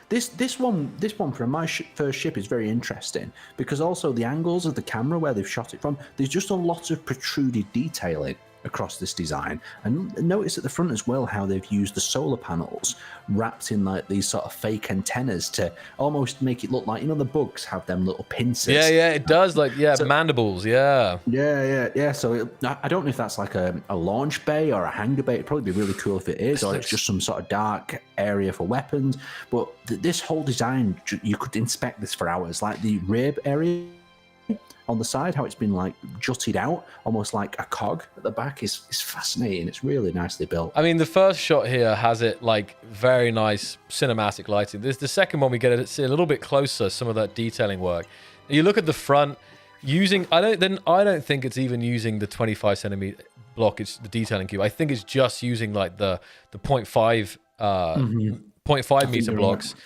Speaker 2: This one from my first ship is very interesting, because also the angles of the camera where they've shot it from, there's just a lot of protruded detailing across this design. And notice at the front as well how they've used the solar panels wrapped in like these sort of fake antennas to almost make it look like, you know, the bugs have them little pincers.
Speaker 1: Yeah, it does. Like, so, mandibles, yeah.
Speaker 2: So I don't know if that's like a launch bay or a hangar bay. It'd probably be really cool if it is, or it's just some sort of dark area for weapons. But this whole design, you could inspect this for hours. Like the rib area on the side, how it's been like jutted out, almost like a cog at the back, is fascinating. It's really nicely built.
Speaker 1: I mean, the first shot here has it like very nice cinematic lighting. The second one, we get to see a little bit closer some of that detailing work. You look at the front, using I don't think it's even using the 25 centimeter block. It's the detailing cube. I think it's just using like the 0.5 0.5 meter blocks.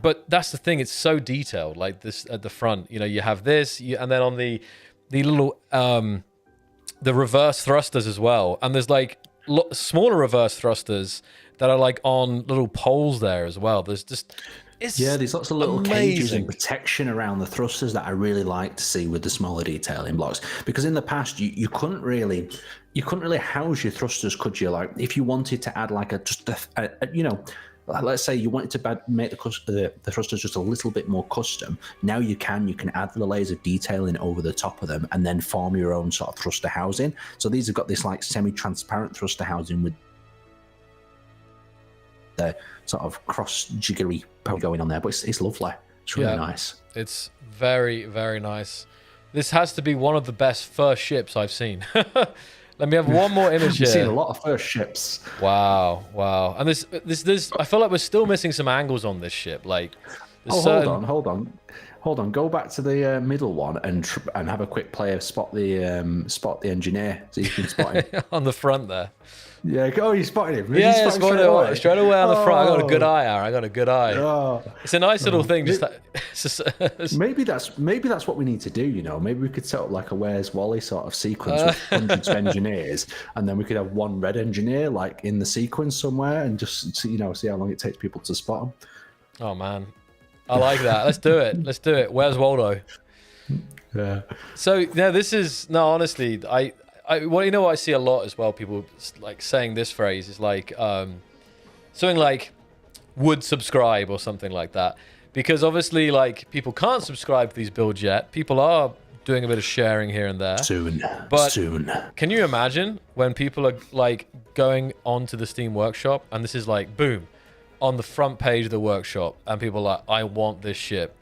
Speaker 1: But that's the thing, it's so detailed, like this at the front, you know, you have this, and then on the little, the reverse thrusters as well. And there's like smaller reverse thrusters that are like on little poles there as well. There's just,
Speaker 2: there's lots of little cages and protection around the thrusters that I really like to see with the smaller detailing blocks. Because in the past, you couldn't really house your thrusters, could you? Like if you wanted to add like you know, let's say you wanted to make the thrusters just a little bit more custom. Now you can add the layers of detailing over the top of them and then form your own sort of thruster housing. So these have got this like semi-transparent thruster housing with the sort of cross jiggery going on there, but it's lovely. It's really nice.
Speaker 1: It's very, very nice. This has to be one of the best first ships I've seen. Let me have one more image here.
Speaker 2: I've seen a lot of first ships.
Speaker 1: Wow. And this, I feel like we're still missing some angles on this ship. Like,
Speaker 2: hold on. Go back to the middle one and have a quick play of spot the engineer, so you can spot him
Speaker 1: on the front there.
Speaker 2: Yeah, you spotted him.
Speaker 1: Yeah, straight away on the front. I got a good eye, Aaron. I got a good eye. Oh. It's a nice little thing.
Speaker 2: Maybe that's what we need to do. You know, maybe we could set up like a Where's Wally sort of sequence with hundreds of engineers, and then we could have one red engineer like in the sequence somewhere, and just see how long it takes people to spot him.
Speaker 1: Oh man, I like that. Let's do it. Where's Waldo?
Speaker 2: Yeah.
Speaker 1: So honestly, well, you know what I see a lot as well, people like saying this phrase is like something like would subscribe or something like that, because obviously like people can't subscribe to these builds yet. People are doing a bit of sharing here and there soon. Can you imagine when people are like going onto the Steam Workshop and this is like boom on the front page of the workshop and people are like, I want this ship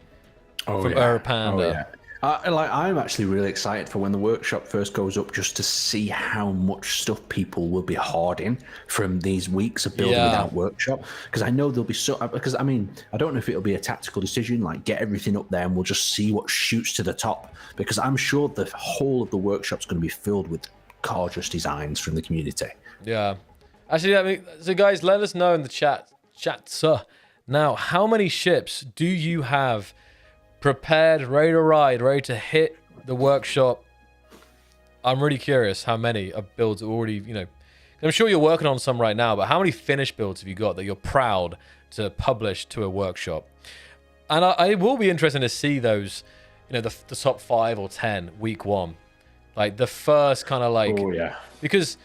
Speaker 1: from Panda.
Speaker 2: I'm actually really excited for when the workshop first goes up, just to see how much stuff people will be hoarding from these weeks of building without workshop. Because I know there'll be because I mean, I don't know if it'll be a tactical decision, like get everything up there and we'll just see what shoots to the top. Because I'm sure the whole of the workshop's going to be filled with gorgeous designs from the community.
Speaker 1: Yeah. Actually, I mean, so guys, let us know in the chat, now, how many ships do you have prepared, ready to ride, ready to hit the workshop? I'm really curious how many builds are already, you know, I'm sure you're working on some right now, but how many finished builds have you got that you're proud to publish to a workshop? And I will be interested to see those, you know, the top 5 or 10 week 1. Like the first kind of like, because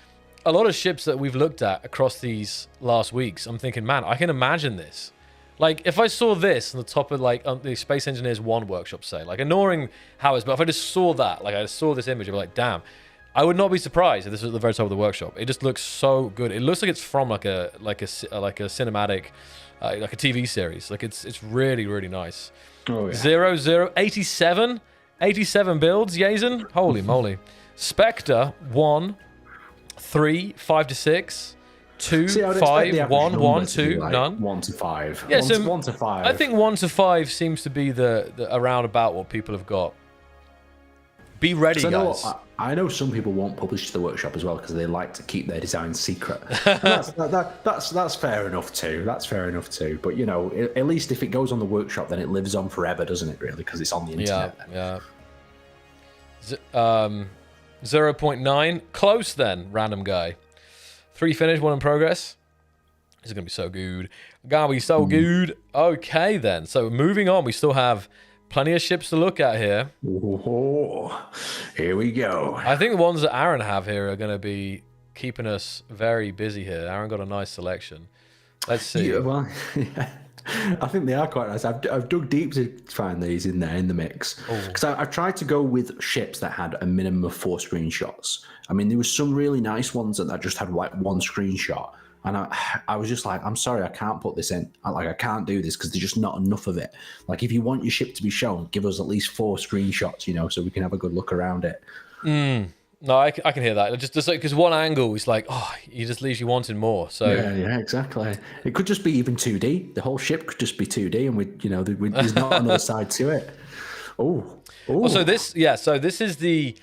Speaker 1: a lot of ships that we've looked at across these last weeks, I'm thinking, man, I can imagine this. Like, if I saw this on the top of, like, the Space Engineers 1 workshop, say, like, ignoring how it's, but if I just saw that, like, I saw this image, I'd be like, damn, I would not be surprised if this was at the very top of the workshop. It just looks so good. It looks like it's from, like a cinematic, like a TV series. Like, it's really, really nice. 87 builds, Yazen? Holy moly. Spectre, 1, 3, 5 to 6. 2, 5, 1, 1, 2,
Speaker 2: like
Speaker 1: none.
Speaker 2: 1 to 5.
Speaker 1: Yeah,
Speaker 2: 1 to 5.
Speaker 1: I think 1 to 5 seems to be the around about what people have got. Be ready, guys.
Speaker 2: I know some people won't publish to the workshop as well because they like to keep their designs secret. That's fair enough too. That's fair enough too. But you know, at least if it goes on the workshop, then it lives on forever, doesn't it? Really, because it's on the internet.
Speaker 1: Yeah. 0.9, close then. Random guy. 3 finished, 1 in progress. This is going to be so good. Gonna be so good. Okay, then. So moving on, we still have plenty of ships to look at here.
Speaker 2: Oh, here we go.
Speaker 1: I think the ones that Aaron have here are going to be keeping us very busy here. Aaron got a nice selection. Let's see.
Speaker 2: Yeah, well, yeah. I think they are quite nice. I've dug deep to find these in there in the mix because I've tried to go with ships that had a minimum of 4 screenshots. I mean, there was some really nice ones that just had like 1 screenshot, and I was just like, I'm sorry, I can't put this in. I can't do this because there's just not enough of it. Like, if you want your ship to be shown, give us at least 4 screenshots, so we can have a good look around it.
Speaker 1: No, I can hear that. Just like, because one angle is like, it just leaves you wanting more. So
Speaker 2: yeah, exactly. It could just be even 2D. The whole ship could just be 2D, and there's not another side to it.
Speaker 1: So this is the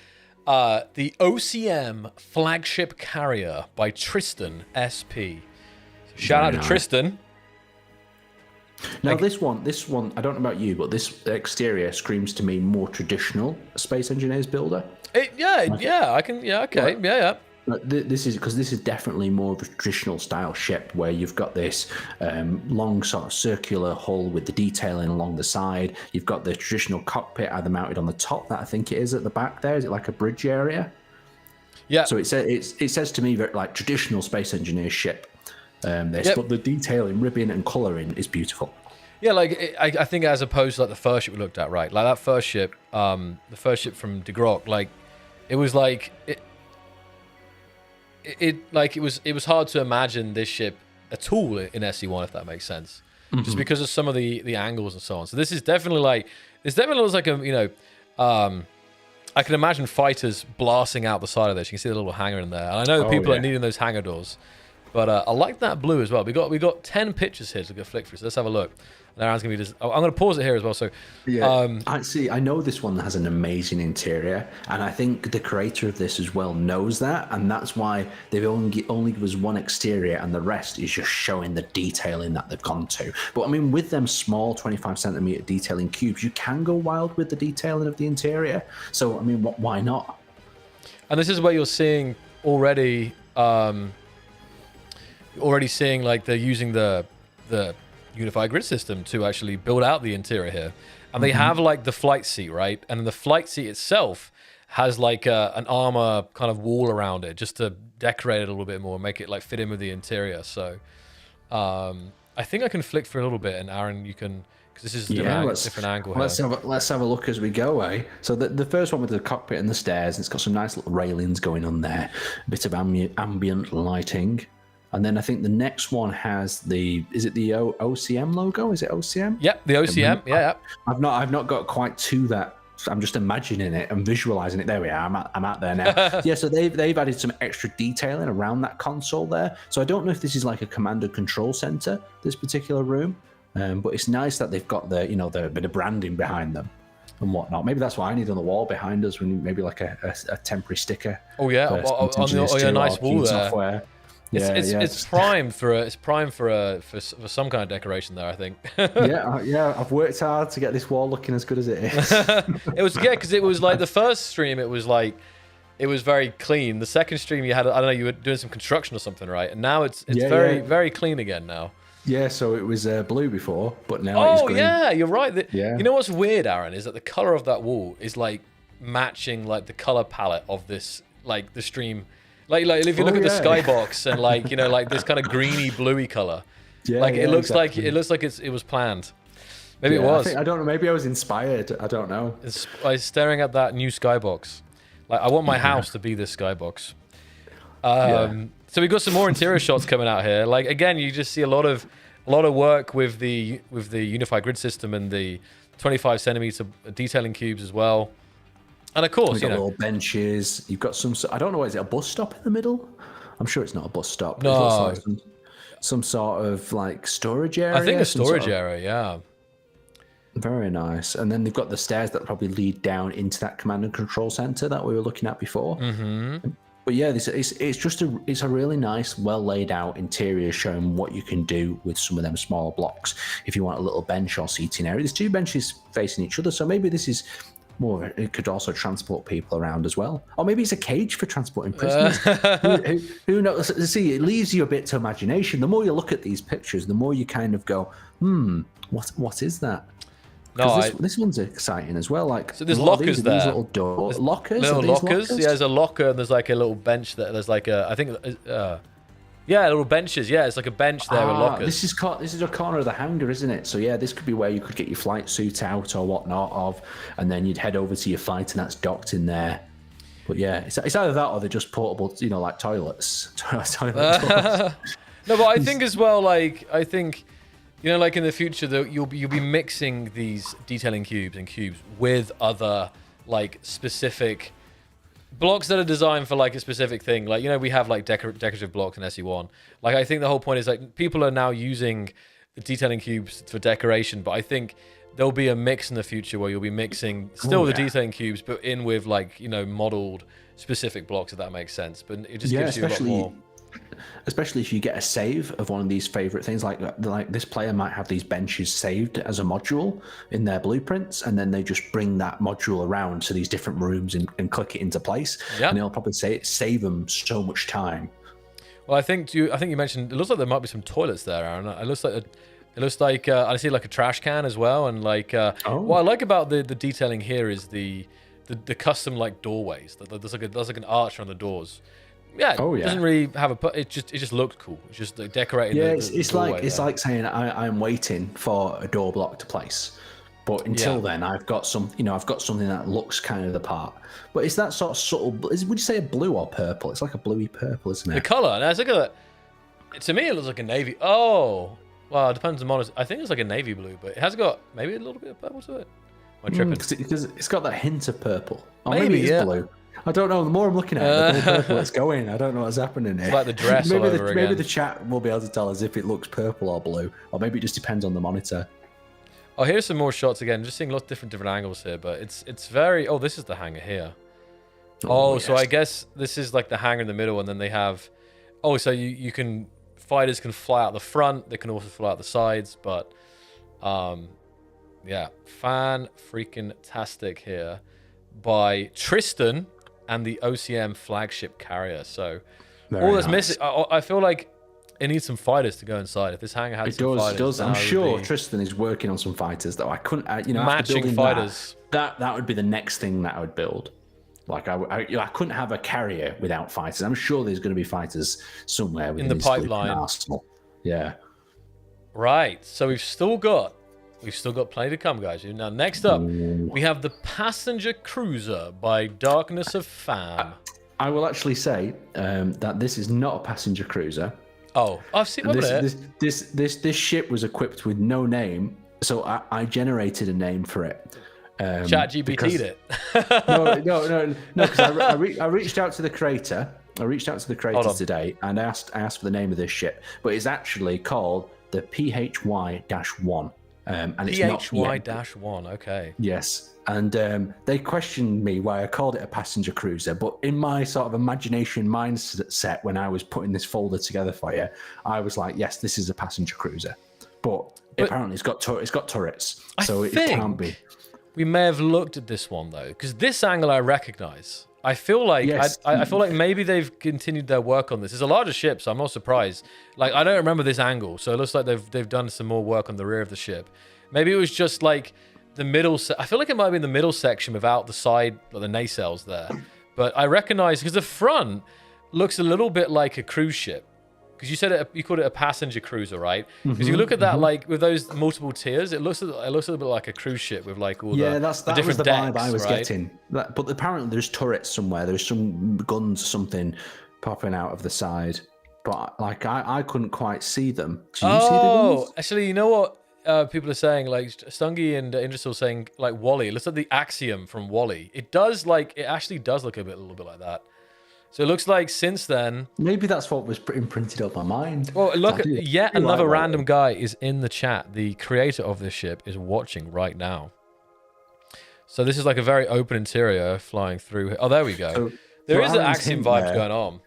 Speaker 1: OCM flagship carrier by Tristan SP. Shout out to Tristan.
Speaker 2: Now this one, I don't know about you, but this exterior screams to me more traditional Space Engineers builder.
Speaker 1: Okay.
Speaker 2: This is definitely more of a traditional style ship where you've got this long sort of circular hull with the detailing along the side. You've got the traditional cockpit either mounted on the top, that I think it is at the back there. Is it like a bridge area?
Speaker 1: Yeah.
Speaker 2: So it says to me like traditional Space Engineer ship. But the detailing, ribbing, and colouring is beautiful.
Speaker 1: Yeah, like I think as opposed to like the first ship we looked at, right? Like that first ship, the first ship from De Groot, like it was like it was hard to imagine this ship at all in SE1, if that makes sense, just because of some of the angles and so on. So this is definitely like looks like I can imagine fighters blasting out the side of this. You can see the little hangar in there, and I know that people are needing those hangar doors. But I like that blue as well. We got 10 pictures here to go flick through. So let's have a look. And Aaron's gonna be just. I'm gonna pause it here as well. So
Speaker 2: I know this one has an amazing interior, and I think the creator of this as well knows that, and that's why they've only give us one exterior, and the rest is just showing the detailing that they've gone to. But I mean, with them small 25 centimeter detailing cubes, you can go wild with the detailing of the interior. So I mean, why not?
Speaker 1: And this is where you're seeing already. Already seeing like they're using the unified grid system to actually build out the interior here, and they have like the flight seat, right? And the flight seat itself has like an armor kind of wall around it just to decorate it a little bit more, make it like fit in with the interior. So I think I can flick through a little bit, and Aaron, you can, because this is a different angle here.
Speaker 2: Let's have a look as we go, eh? So the first one with the cockpit and the stairs, it's got some nice little railings going on there, a bit of ambient lighting. And then I think the next one has is it the OCM logo? Is it OCM?
Speaker 1: Yep, the OCM. Yeah.
Speaker 2: I've not got quite to that. I'm just imagining it and visualizing it. There we are. I'm out there now. Yeah. So they've added some extra detailing around that console there. So I don't know if this is like a command and control center, this particular room, but it's nice that they've got the bit of branding behind them and whatnot. Maybe that's what I need on the wall behind us. We need maybe like a temporary sticker.
Speaker 1: Oh yeah, on your nice wall there. Software. It's primed for some kind of decoration there, I think.
Speaker 2: yeah. I've worked hard to get this wall looking as good as it is.
Speaker 1: Because it was like the first stream, it was very clean. The second stream, you had, I don't know, you were doing some construction or something, right? And now it's very clean again now.
Speaker 2: Yeah, so it was blue before, but now it's green.
Speaker 1: Yeah, you're right. You know what's weird, Aaron, is that the color of that wall is like matching like the color palette of this, like the stream. Like if you look at the skybox and like this kind of greeny bluey color, it looks like it was planned. Maybe it was.
Speaker 2: I don't know. Maybe I was inspired. I don't know.
Speaker 1: I was staring at that new skybox. Like I want my house to be this skybox. So we've got some more interior shots coming out here. Like again, you just see a lot of work with the unified grid system and the 25 centimeter detailing cubes as well. And of course,
Speaker 2: you've got little benches. You've got some. I don't know. Is it a bus stop in the middle? I'm sure it's not a bus stop.
Speaker 1: No.
Speaker 2: Like some sort of like storage area.
Speaker 1: I think a storage area. Yeah.
Speaker 2: Very nice. And then they've got the stairs that probably lead down into that command and control center that we were looking at before. But yeah, it's a really nice, well laid out interior showing what you can do with some of them smaller blocks. If you want a little bench or seating area, there's 2 benches facing each other, so maybe this is more. It could also transport people around as well, or maybe it's a cage for transporting prisoners. Who knows? See, it leaves you a bit to imagination. The more you look at these pictures, the more you kind of go, what is that?
Speaker 1: No,
Speaker 2: this one's exciting as well. Like,
Speaker 1: so there's lockers there.
Speaker 2: These little door lockers.
Speaker 1: Little lockers. Yeah, there's a locker and there's like a little bench there. There's like a, I think, yeah, little benches. Yeah, it's like a bench there with lockers.
Speaker 2: This is a corner of the hangar, isn't it? So yeah, this could be where you could get your flight suit out or whatnot of, and then you'd head over to your flight and that's docked in there. But yeah, it's either that or they're just portable, like toilets.
Speaker 1: No, but I think as well, like, I think, like in the future, that you'll be mixing these detailing cubes with other, like, specific blocks that are designed for, like, a specific thing. Like, we have, like, decorative blocks in SE1. Like, I think the whole point is, like, people are now using the detailing cubes for decoration, but I think there'll be a mix in the future where you'll be mixing the detailing cubes, but in with, like, modeled specific blocks, if that makes sense. But it just gives you a lot more.
Speaker 2: Especially if you get a save of one of these favorite things, like this player might have these benches saved as a module in their blueprints, and then they just bring that module around to these different rooms and click it into place. Yep. And it'll probably save them so much time. Well,
Speaker 1: I think you mentioned, it looks like there might be some toilets there, Aaron. It looks like I see like a trash can as well, and like what I like about the detailing here is the custom like doorways. There's like an arch on the doors. Yeah, it doesn't really have it just looked cool. It's just like decorating.
Speaker 2: Yeah, it's like saying I'm waiting for a door block to place, but until then I've got something that looks kind of the part. But it's that sort of subtle. Would you say a blue or purple? It's like a bluey purple, isn't it?
Speaker 1: The color. Now, look at that. To me, it looks like a navy. Oh. Well, it depends on models. I think it's like a navy blue, but it has got maybe a little bit of purple to it. Am I tripping?
Speaker 2: Because it's got that hint of purple. Or maybe it's blue. I don't know. The more I'm looking at it, the more purple it's going. I don't know what's happening here.
Speaker 1: It's like the dress all over again.
Speaker 2: Maybe the chat will be able to tell us if it looks purple or blue, or maybe it just depends on the monitor.
Speaker 1: Oh, here's some more shots again. Just seeing lots of different angles here, but it's very. Oh, this is the hangar here. Yes. So I guess this is like the hangar in the middle, and then they have. Oh, so you can. Fighters can fly out the front. They can also fly out the sides. But, yeah, fan-freaking-tastic here by Tristan and the OCM flagship carrier. So all that's missing, I feel like it needs some fighters to go inside. If this hangar had some fighters,
Speaker 2: it does. I'm sure Tristan is working on some fighters, though. I couldn't,
Speaker 1: matching fighters.
Speaker 2: That would be the next thing that I would build. Like I couldn't have a carrier without fighters. I'm sure there's going to be fighters somewhere within
Speaker 1: in the pipeline.
Speaker 2: Arsenal. Yeah.
Speaker 1: Right. So we've still got plenty to come, guys. Now, next up, we have the passenger cruiser by Darkness of Fam.
Speaker 2: I will actually say that this is not a passenger cruiser.
Speaker 1: Oh, I've seen
Speaker 2: this ship was equipped with no name, so I generated a name for it.
Speaker 1: ChatGPT'd it.
Speaker 2: No. Because I reached out to the creator. Today and asked for the name of this ship, but it's actually called the PHY-1, and it's not
Speaker 1: PHY-1. Okay.
Speaker 2: Yes, and they questioned me why I called it a passenger cruiser, but in my sort of imagination mindset when I was putting this folder together for you, I was like, yes, this is a passenger cruiser, but apparently it's got turrets, so it can't be.
Speaker 1: We may have looked at this one though, because this angle I recognize. I feel like I feel like maybe they've continued their work on this. It's a larger ship, so I'm not surprised. Like I don't remember this angle, so it looks like they've done some more work on the rear of the ship. Maybe it was just like the middle. I feel like it might be in the middle section without the side, or the nacelles there. But I recognize because the front looks a little bit like a cruise ship. Because you said you called it a passenger cruiser, right? Because you look at that, like with those multiple tiers, it looks a little bit like a cruise ship with like all the different decks.
Speaker 2: That was the vibe I was getting. But apparently there's turrets somewhere. There's some guns, something popping out of the side. But like I couldn't quite see them. Do you see the guns?
Speaker 1: Actually, you know what people are saying? Like Stungy and Indra saying like WALL-E. It looks like the Axiom from WALL-E. It actually does look a little bit like that. So it looks like since then...
Speaker 2: Maybe that's what was imprinted on my mind.
Speaker 1: Well, look, yet another random guy is in the chat. The creator of this ship is watching right now. So this is like a very open interior flying through. Oh, there we go. So, there is an Axiom vibes going on.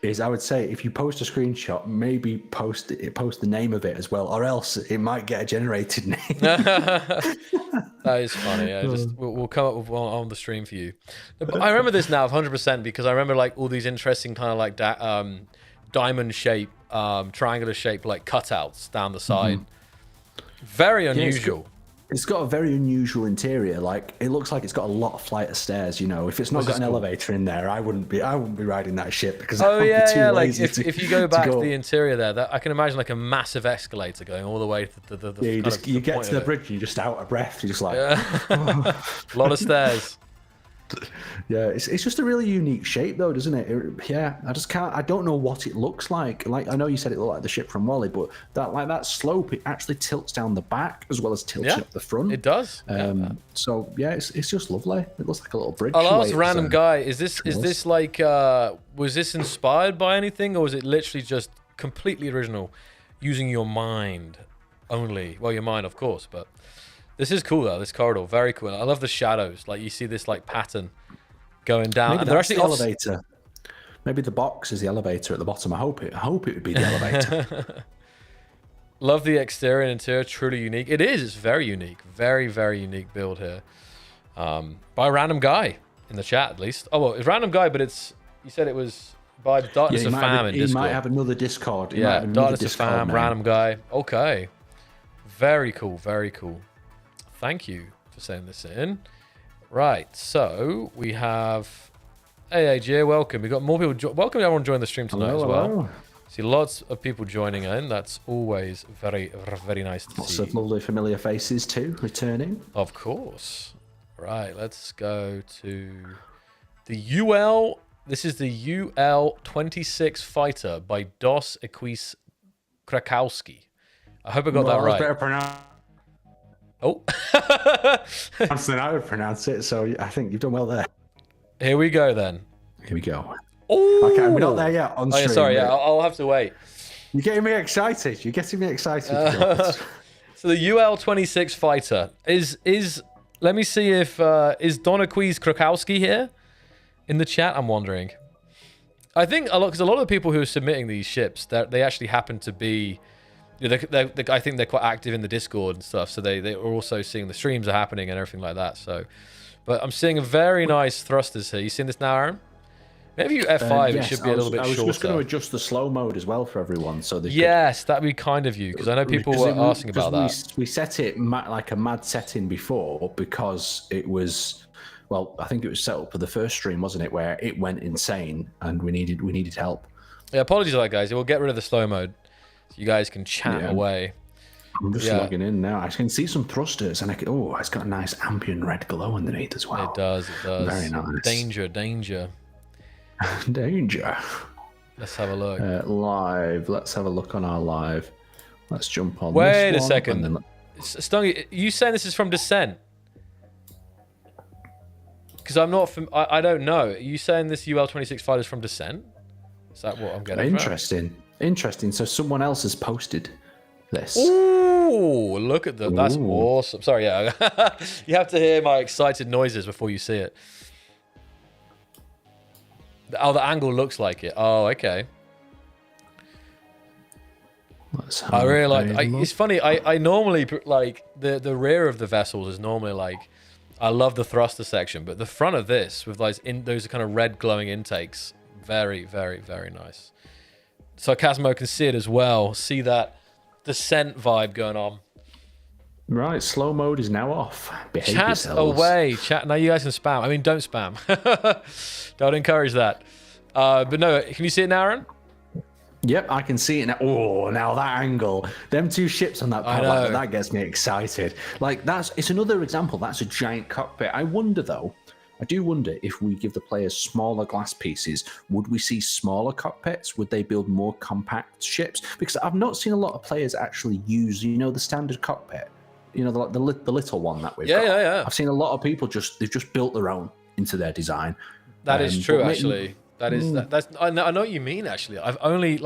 Speaker 2: I would say if you post a screenshot, maybe post the name of it as well, or else it might get a generated name.
Speaker 1: That is funny. Yeah, we'll come up with one on the stream for you. I remember this now 100% because I remember like all these interesting kind of like diamond shape, triangular shape like cutouts down the side. Very unusual.
Speaker 2: It's got a very unusual interior. Like, it looks like it's got a lot of flight of stairs. You know, if it's not got an elevator in there, I wouldn't be riding that ship because
Speaker 1: oh
Speaker 2: I'd be too
Speaker 1: yeah, like
Speaker 2: lazy
Speaker 1: if you go back to the interior there, that I can imagine like a massive escalator going all the way to the
Speaker 2: yeah, you get to the bridge and you're just out of breath. You're just like,
Speaker 1: a lot of stairs.
Speaker 2: Yeah, it's just a really unique shape though, doesn't it? Yeah, I don't know what it looks like. Like, I know you said it looked like the ship from Wall-E, but that slope, it actually tilts down the back as well as tilts up the front.
Speaker 1: It does.
Speaker 2: So yeah, it's just lovely. It looks like a little bridge.
Speaker 1: I'll ask random guy, is this like was this inspired by anything, or was it literally just completely original, using your mind only? Well, your mind of course, but this is cool though, this corridor, very cool. I love the shadows. Like, you see this like pattern going down.
Speaker 2: Maybe
Speaker 1: and they're actually
Speaker 2: the elevator. Maybe the box is the elevator at the bottom. I hope it would be the elevator.
Speaker 1: Love the exterior and interior, truly unique. It is, it's very unique. Very, very unique build here. By a random guy in the chat, at least. Oh, well, it's random guy, but you said it was by Darkness of Fam in Discord.
Speaker 2: He might have another Discord.
Speaker 1: Yeah, Darkness of Fam, random guy. Okay. Very cool, very cool. Thank you for sending this in. Right, so we have AAG, welcome. We've got more people. Welcome everyone joining the stream tonight as well.
Speaker 2: Hello.
Speaker 1: See lots of people joining in. That's always very, very nice to see.
Speaker 2: Lots of lovely familiar faces too, returning.
Speaker 1: Of course. Right, let's go to the UL. This is the UL-26 fighter by Dos Equis Krakowski. I hope I got that right.
Speaker 2: Better pronounce.
Speaker 1: Oh.
Speaker 2: Than I would pronounce it, so I think you've done well there.
Speaker 1: Here we go then.
Speaker 2: Here we go.
Speaker 1: Oh,
Speaker 2: okay, we're not there yet on stream.
Speaker 1: Yeah, sorry, yeah, I'll have to wait.
Speaker 2: You're getting me excited. You're getting me excited.
Speaker 1: So the UL-26 fighter is. Let me see if is Donaquis Krakowski here in the chat. I'm wondering. I think because a lot of the people who are submitting these ships, they actually happen to be. I think they're quite active in the Discord and stuff, so they are also seeing the streams are happening and everything like that. So, but I'm seeing a very nice thrusters here. You seeing this now, Aaron? Maybe you F5,
Speaker 2: yes,
Speaker 1: it should be a little bit shorter. I was just
Speaker 2: going to adjust the slow mode as well for everyone, so
Speaker 1: yes, that'd be kind of you, because I know people were asking about that.
Speaker 2: We set it like a mad setting before because it was, well, I think it was set up for the first stream, wasn't it, where it went insane and we needed help. Yeah,
Speaker 1: apologies for that, guys. We'll get rid of the slow mode. So you guys can chat away.
Speaker 2: I'm just logging in now. I can see some thrusters, and it's got a nice ambient red glow underneath as well.
Speaker 1: It does.
Speaker 2: Very nice.
Speaker 1: Danger.
Speaker 2: Danger.
Speaker 1: Let's have a look.
Speaker 2: Live. Let's have a look on our live. Let's jump on.
Speaker 1: Wait a second. Stungy, you saying this is from Descent? Because I'm not. I don't know. Are you saying this UL-26 fighter is from Descent? Is that what I'm getting?
Speaker 2: Interesting. So someone else has posted this.
Speaker 1: Ooh, look at them. That's awesome. Sorry, yeah. You have to hear my excited noises before you see it. Oh, the angle looks like it. Oh, okay. I really like. It's funny. I normally like the rear of the vessels is normally like. I love the thruster section, but the front of this with those kind of red glowing intakes, very, very, very nice. Sarcasmo can see it as well. See that Descent vibe going on.
Speaker 2: Right, slow mode is now off. Behave
Speaker 1: Chat
Speaker 2: yourselves.
Speaker 1: Away. Chat. Now you guys can spam. I mean, don't spam. Don't encourage that. But no, can you see it now, Aaron?
Speaker 2: Yep, I can see it now. Oh, now that angle. Them two ships on that padlock, that gets me excited. Like, it's another example. That's a giant cockpit. I do wonder if we give the players smaller glass pieces, would we see smaller cockpits? Would they build more compact ships? Because I've not seen a lot of players actually use, the standard cockpit. The little one that we've got.
Speaker 1: Yeah.
Speaker 2: I've seen a lot of people they've just built their own into their design.
Speaker 1: That is true, actually. I know what you mean, actually. I've only,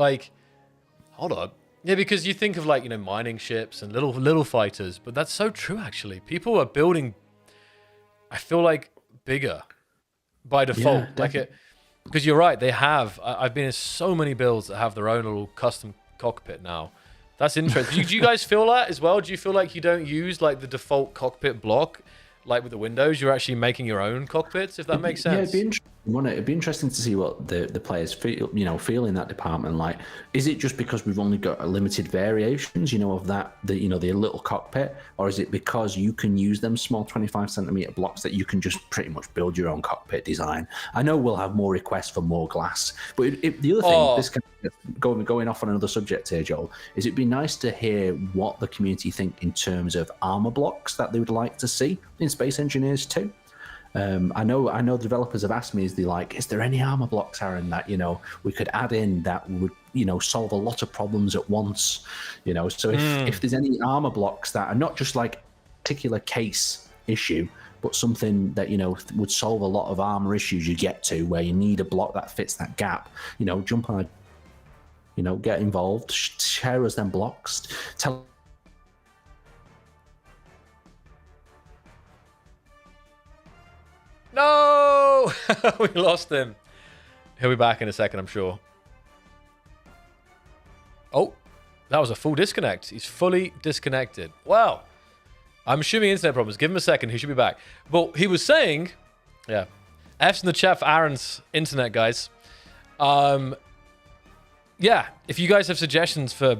Speaker 1: hold on. Yeah, because you think of, mining ships and little fighters, but that's so true, actually. People are building, I feel like, bigger by default.
Speaker 2: Yeah,
Speaker 1: because you're right, they have. I've been in so many builds that have their own little custom cockpit now. That's interesting. Do you guys feel that as well? Do you feel like you don't use, the default cockpit block, with the windows? You're actually making your own cockpits, if that makes sense?
Speaker 2: Yeah, It'd be interesting to see what the players feel, feel in that department. Like, is it just because we've only got limited variations, of the little cockpit, or is it because you can use them small 25 centimeter blocks that you can just pretty much build your own cockpit design? I know we'll have more requests for more glass, but the other thing, this kind of going off on another subject here, Joel, is it'd be nice to hear what the community think in terms of armor blocks that they would like to see in Space Engineers 2. I know the developers have asked me, is there any armor blocks, Aaron, that we could add in that would solve a lot of problems at once, so if there's any armor blocks that are not just like a particular case issue, but something that would solve a lot of armor issues you get to where you need a block that fits that gap, jump on get involved, share us them blocks, tell.
Speaker 1: No! We lost him. He'll be back in a second, I'm sure. Oh, that was a full disconnect. He's fully disconnected. Wow. I'm assuming internet problems. Give him a second. He should be back. But he was saying, yeah, F's in the chat for Aaron's internet, guys. Yeah, if you guys have suggestions for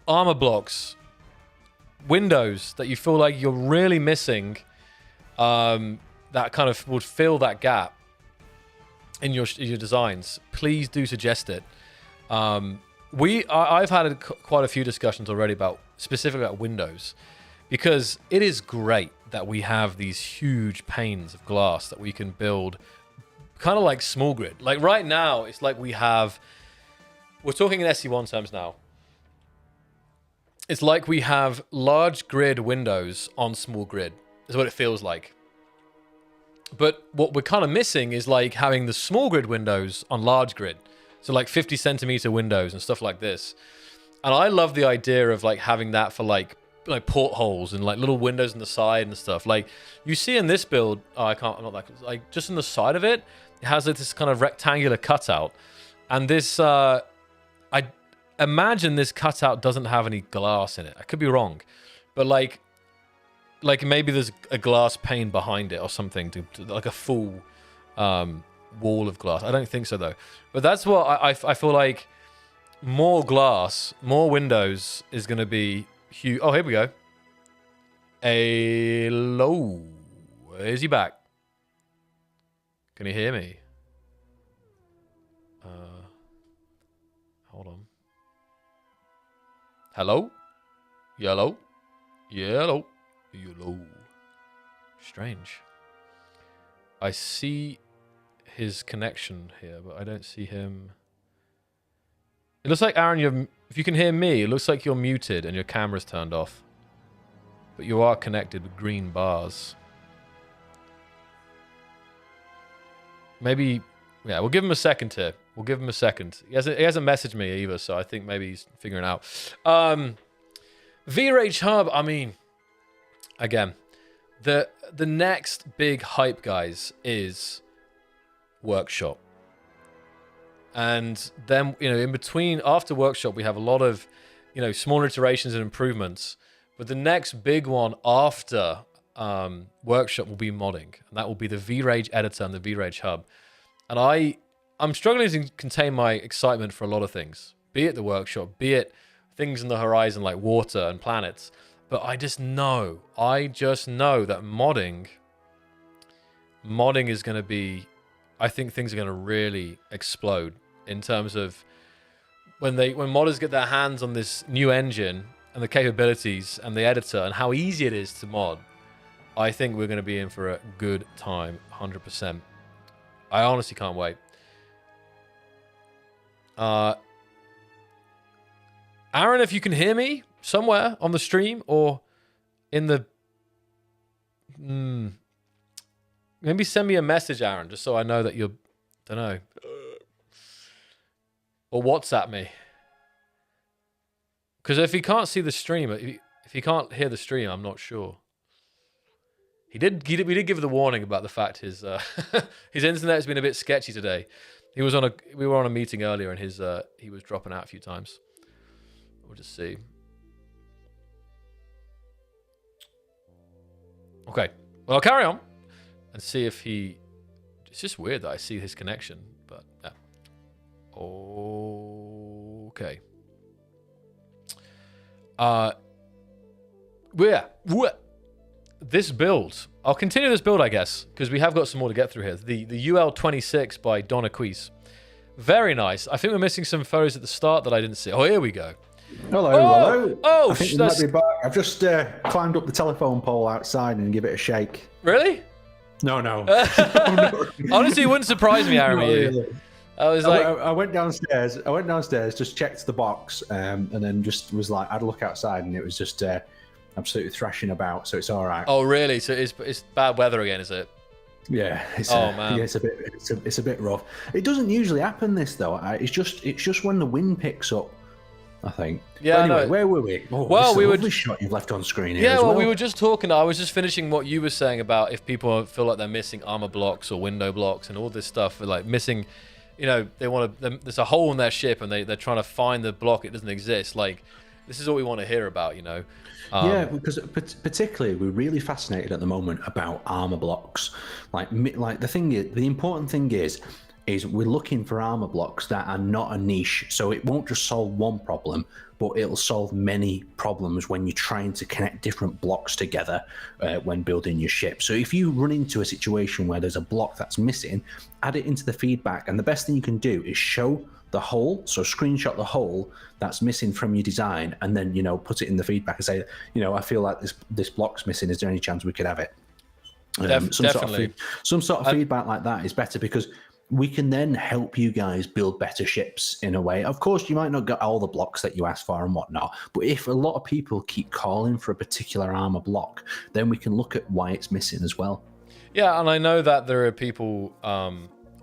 Speaker 1: armor blocks, windows that you feel like you're really missing, that kind of would fill that gap in your designs, please do suggest it. I've had quite a few discussions already specifically about windows, because it is great that we have these huge panes of glass that we can build kind of like small grid. Like right now, it's like we're talking in SC1 terms now. It's like we have large grid windows on small grid, is what it feels like. But what we're kind of missing is like having the small grid windows on large grid. So like 50 centimeter windows and stuff like this. And I love the idea of like having that for like portholes and like little windows on the side and stuff. Like you see in this build, like just on the side of it, it has like this kind of rectangular cutout. And this, I imagine this cutout doesn't have any glass in it. I could be wrong. But like maybe there's a glass pane behind it or something, to like a full wall of glass. I don't think so though. But that's what I feel like. More glass, more windows is going to be huge. Oh, here we go. Hello. Is he back? Can you hear me? Hold on. Hello? Yellow? Yellow? Yellow. Strange. I see his connection here, but I don't see him. It looks like, Aaron, if you can hear me, it looks like you're muted and your camera's turned off. But you are connected with green bars. Maybe, yeah, we'll give him a second here. We'll give him a second. He hasn't messaged me either, so I think maybe he's figuring it out. V-Rage Hub, I mean, again, the next big hype, guys, is Workshop. And then, in between, after Workshop, we have a lot of, smaller iterations and improvements. But the next big one after Workshop will be modding. And that will be the V-Rage editor and the V-Rage hub. And I'm struggling to contain my excitement for a lot of things. Be it the Workshop, be it things in the horizon like water and planets. But I just know that modding is going to be, I think things are going to really explode in terms of when modders get their hands on this new engine and the capabilities and the editor and how easy it is to mod. I think we're going to be in for a good time, 100%. I honestly can't wait. Aaron, if you can hear me somewhere on the stream or in the... Maybe send me a message, Aaron, just so I know that you're... don't know. Or WhatsApp me. Because if he can't see the stream, if he can't hear the stream, I'm not sure. We did give the warning about the fact his his internet has been a bit sketchy today. We were on a meeting earlier and he was dropping out a few times. We'll just see. Okay. Well, I'll carry on and see if he It's just weird that I see his connection, but yeah. Okay. This build, I'll continue this build, I guess, because we have got some more to get through here. The UL-26 by Donna Queese. Very nice. I think we're missing some photos at the start that I didn't see. Oh, here we go.
Speaker 2: Hello, hello.
Speaker 1: Oh,
Speaker 2: I think you might be back. I've just climbed up the telephone pole outside and give it a shake.
Speaker 1: Really?
Speaker 2: No.
Speaker 1: Honestly, it wouldn't surprise me, Aaron.
Speaker 2: Really.
Speaker 1: I was like,
Speaker 2: I went downstairs, just checked the box, and then just was like, I had a look outside, and it was just absolutely thrashing about. So it's all right.
Speaker 1: Oh, really? So it's bad weather again, is it?
Speaker 2: Yeah.
Speaker 1: Man.
Speaker 2: Yeah, it's a bit rough. It doesn't usually happen this though. It's just when the wind picks up, I think.
Speaker 1: Yeah.
Speaker 2: But anyway, where were we? Oh,
Speaker 1: well, we were
Speaker 2: shot you've left on screen here.
Speaker 1: Yeah,
Speaker 2: as well.
Speaker 1: we were just talking. I was just finishing what you were saying about if people feel like they're missing armor blocks or window blocks and all this stuff, like missing. You know, they want to. There's a hole in their ship, and they're trying to find the block. It doesn't exist. Like, this is what we want to hear about. You know.
Speaker 2: Yeah, because particularly we're really fascinated at the moment about armor blocks. Like the important thing is we're looking for armor blocks that are not a niche. So it won't just solve one problem, but it'll solve many problems when you're trying to connect different blocks together when building your ship. So if you run into a situation where there's a block that's missing, add it into the feedback. And the best thing you can do is show the hole, so screenshot the hole that's missing from your design, and then put it in the feedback and say, I feel like this block's missing. Is there any chance we could have it?
Speaker 1: Definitely.
Speaker 2: Some sort of feedback like that is better because we can then help you guys build better ships in a way. Of course, you might not get all the blocks that you ask for and whatnot, but if a lot of people keep calling for a particular armor block, then we can look at why it's missing as well.
Speaker 1: Yeah, and I know that there are people.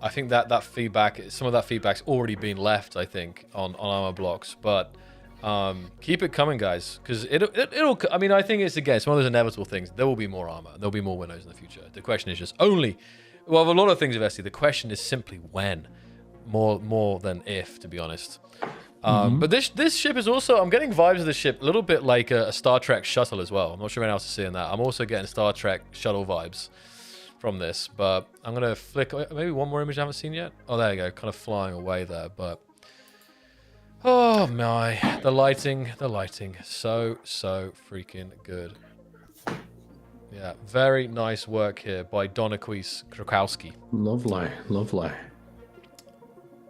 Speaker 1: I think that feedback, some of that feedback's already been left, I think, on armor blocks. But keep it coming, guys, because it'll. I mean, I think it's again, it's one of those inevitable things. There will be more armor. There'll be more windows in the future. The question is just only. Well, a lot of things, Vesti. The question is simply when, more than if, to be honest. But this ship is also. I'm getting vibes of the ship a little bit like a Star Trek shuttle as well. I'm not sure anyone else is seeing that. I'm also getting Star Trek shuttle vibes from this, but I'm gonna flick maybe one more image I haven't seen yet. Oh, there you go, kind of flying away there. But oh my, the lighting, so freaking good. Yeah, very nice work here by Donna Queese Krakowski.
Speaker 2: Lovely.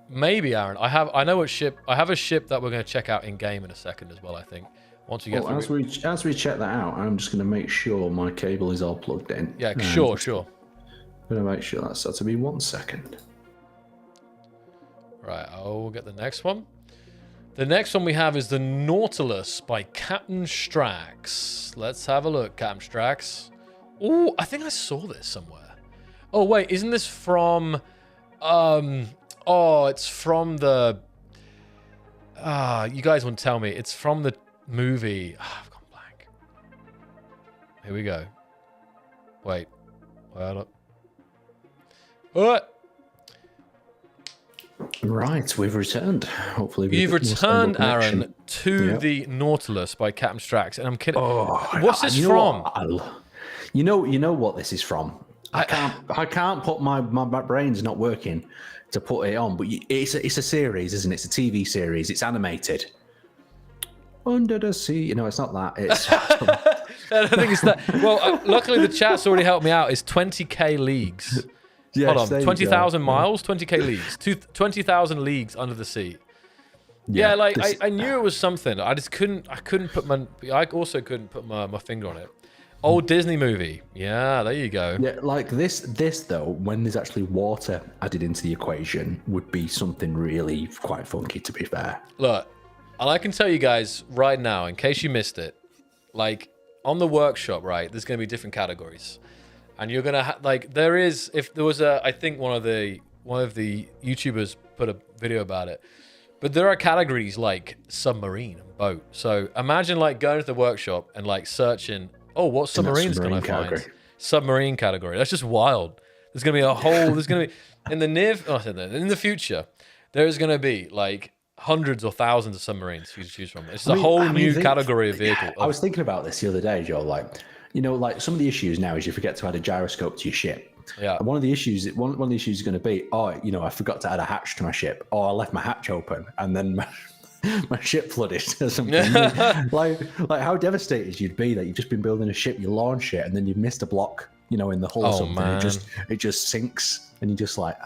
Speaker 1: Maybe Aaron, I have a ship that we're gonna check out in game in a second as well. I think once we get through.
Speaker 2: As we check that out, I'm just gonna make sure my cable is all plugged in.
Speaker 1: Yeah, sure.
Speaker 2: I'm going to make sure that's to be 1 second.
Speaker 1: Right, I'll get the next one. The next one we have is the Nautilus by Captain Strax. Let's have a look, Captain Strax. Oh, I think I saw this somewhere. Oh, wait, isn't this from... it's from the... you guys won't tell me. It's from the movie... I've gone blank. Here we go. Wait. What?
Speaker 2: Right, we've returned. Hopefully,
Speaker 1: you've returned, Aaron, to the Nautilus by Captain Strax, and I'm kidding.
Speaker 2: Oh,
Speaker 1: what's this from?
Speaker 2: You know what this is from. I can't put my brain's not working to put it on, but it's a series, isn't it? It's a TV series. It's animated. Under the sea. It's not that. It's.
Speaker 1: I don't think it's that. Well, luckily the chat's already helped me out. It's 20k leagues.
Speaker 2: Yes,
Speaker 1: hold on, 20,000 miles, 20k leagues, 20,000 leagues under the sea. Yeah, like I knew it was something. I couldn't put my finger on it. Old Disney movie. Yeah, there you go.
Speaker 2: Yeah, like this though, when there's actually water added into the equation, would be something really quite funky, to be fair.
Speaker 1: Look, and I can tell you guys right now, in case you missed it, like on the workshop, right, there's going to be different categories. And you're gonna if there was I think one of the YouTubers put a video about it, but there are categories like submarine and boat. So imagine like going to the workshop and like searching, what submarines can I find? Submarine category. That's just wild. There's gonna be a whole. There's gonna be in the future, there is gonna be like hundreds or thousands of submarines for you to choose from. It's a whole new category of vehicle.
Speaker 2: I was thinking about this the other day, Joe. Like some of the issues now is you forget to add a gyroscope to your ship.
Speaker 1: Yeah.
Speaker 2: And one of the issues is going to be, oh, you know, I forgot to add a hatch to my ship, or I left my hatch open, and then my ship flooded or something. like how devastated you'd be that you've just been building a ship, you launch it, and then you've missed a block, you know, in the hull or something.
Speaker 1: Man.
Speaker 2: It just sinks, and you're just like,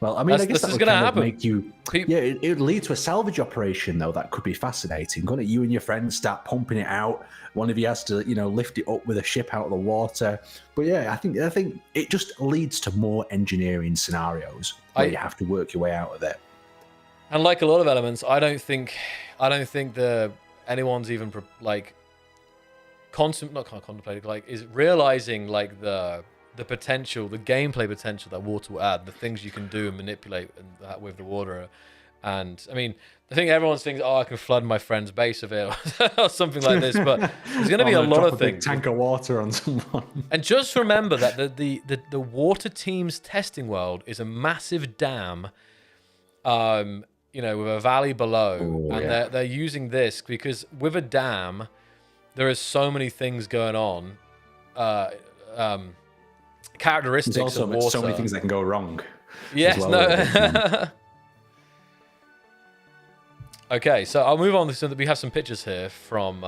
Speaker 2: Well, I mean, I guess
Speaker 1: this
Speaker 2: that
Speaker 1: is
Speaker 2: would
Speaker 1: gonna
Speaker 2: kind of
Speaker 1: happen.
Speaker 2: make you. Yeah, it would lead to a salvage operation, though. That could be fascinating. Couldn't it? You and your friends start pumping it out. One of you has to, you know, lift it up with a ship out of the water. But yeah, I think it just leads to more engineering scenarios where you have to work your way out of it.
Speaker 1: And like a lot of elements, I don't think anyone's even like contemplating, like is realizing like the potential, the gameplay potential that water will add, the things you can do and manipulate with the water. And I mean, I think everyone's thinking, oh, I can flood my friend's base of it or something like this, but there's going to be a lot of things.
Speaker 2: Tank of water on someone.
Speaker 1: And just remember that the water team's testing world is a massive dam, you know, with a valley below. They're using this because with a dam, there is so many things going on. Characteristics
Speaker 2: There's also
Speaker 1: of water.
Speaker 2: so many things that can go wrong.
Speaker 1: Yes, no. Okay, so I'll move on so that we have some pictures here from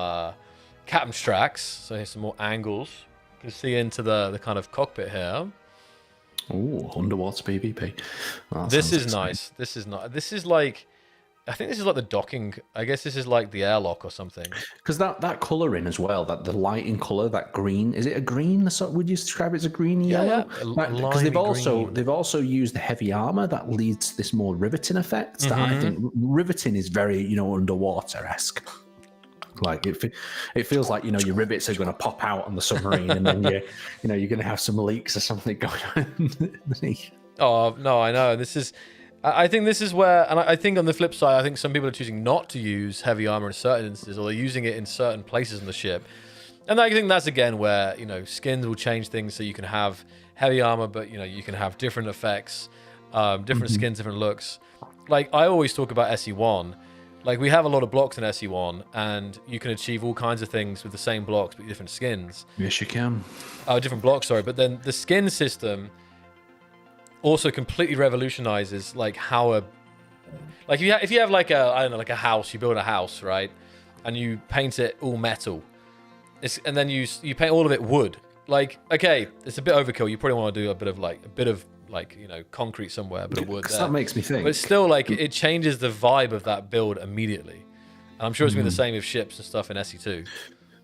Speaker 1: Captain Strax. So here's some more angles. You can see into the kind of cockpit here.
Speaker 2: Oh, underwater PvP.
Speaker 1: This is nice. This is not. This is like, I think this is like the docking. I guess this is like the airlock or something.
Speaker 2: Because that colouring as well, that the lighting colour, that green, is it a green? Would you describe it as a green yellow? Because they've also used the heavy armour that leads to this more riveting effect. That I think riveting is very, you know, underwater-esque. Like it feels like, you know, your rivets are going to pop out on the submarine, and then you're going to have some leaks or something going on.
Speaker 1: Oh no, I know. I think this is where, and I think on the flip side, I think some people are choosing not to use heavy armor in certain instances, or they're using it in certain places on the ship. And I think that's again where, you know, skins will change things so you can have heavy armor, but you know, you can have different effects, different skins, different looks. Like I always talk about SE1. Like we have a lot of blocks in SE1, and you can achieve all kinds of things with the same blocks but different skins.
Speaker 2: Yes, you can.
Speaker 1: Different blocks, sorry. But then the skin system also completely revolutionizes like how if you have like a house, you build a house, right, and you paint it all metal, and then you paint all of it wood. Like, okay, it's a bit overkill. You probably want to do a bit of you know, concrete somewhere, a bit of wood there.
Speaker 2: That makes me think.
Speaker 1: But still, like, it changes the vibe of that build immediately. And I'm sure it's been the same with ships and stuff in SE2.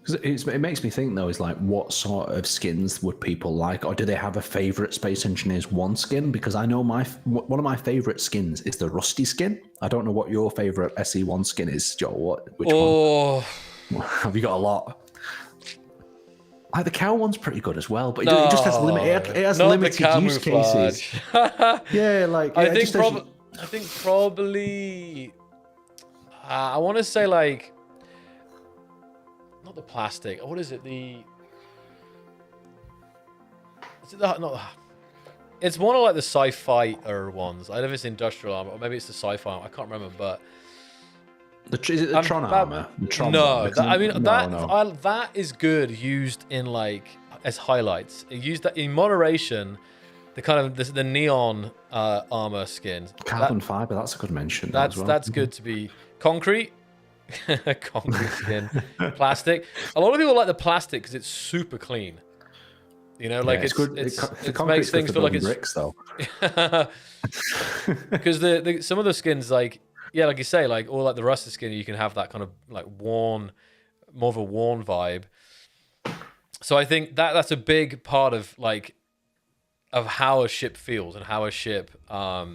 Speaker 2: Because it makes me think, though, is like, what sort of skins would people like? Or do they have a favourite Space Engineers 1 skin? Because I know one of my favourite skins is the Rusty skin. I don't know what your favourite SE1 skin is, Joel. Which one? Have you got a lot? Like the cow one's pretty good as well, but it just has limited use cases. Yeah, like
Speaker 1: I think probably I want to say like not the plastic. What is it? It's one of like the sci-fi ones. I don't know if it's industrial armor or maybe it's the sci-fi armor. I can't remember, but.
Speaker 2: Is it the Tron armor?
Speaker 1: That is good used in like as highlights. It used that in moderation. The kind of the neon armor skin.
Speaker 2: Carbon fiber. That's a good mention.
Speaker 1: That's good to be concrete. Concrete skin, plastic. A lot of people like the plastic because it's super clean. You know, like
Speaker 2: it's good.
Speaker 1: It makes things feel like it's
Speaker 2: bricks though.
Speaker 1: Because some of the skins like. Yeah, like you say, like all like the rusted skin, you can have that kind of like worn, more of a worn vibe. So I think that's a big part of how a ship feels and how a ship, how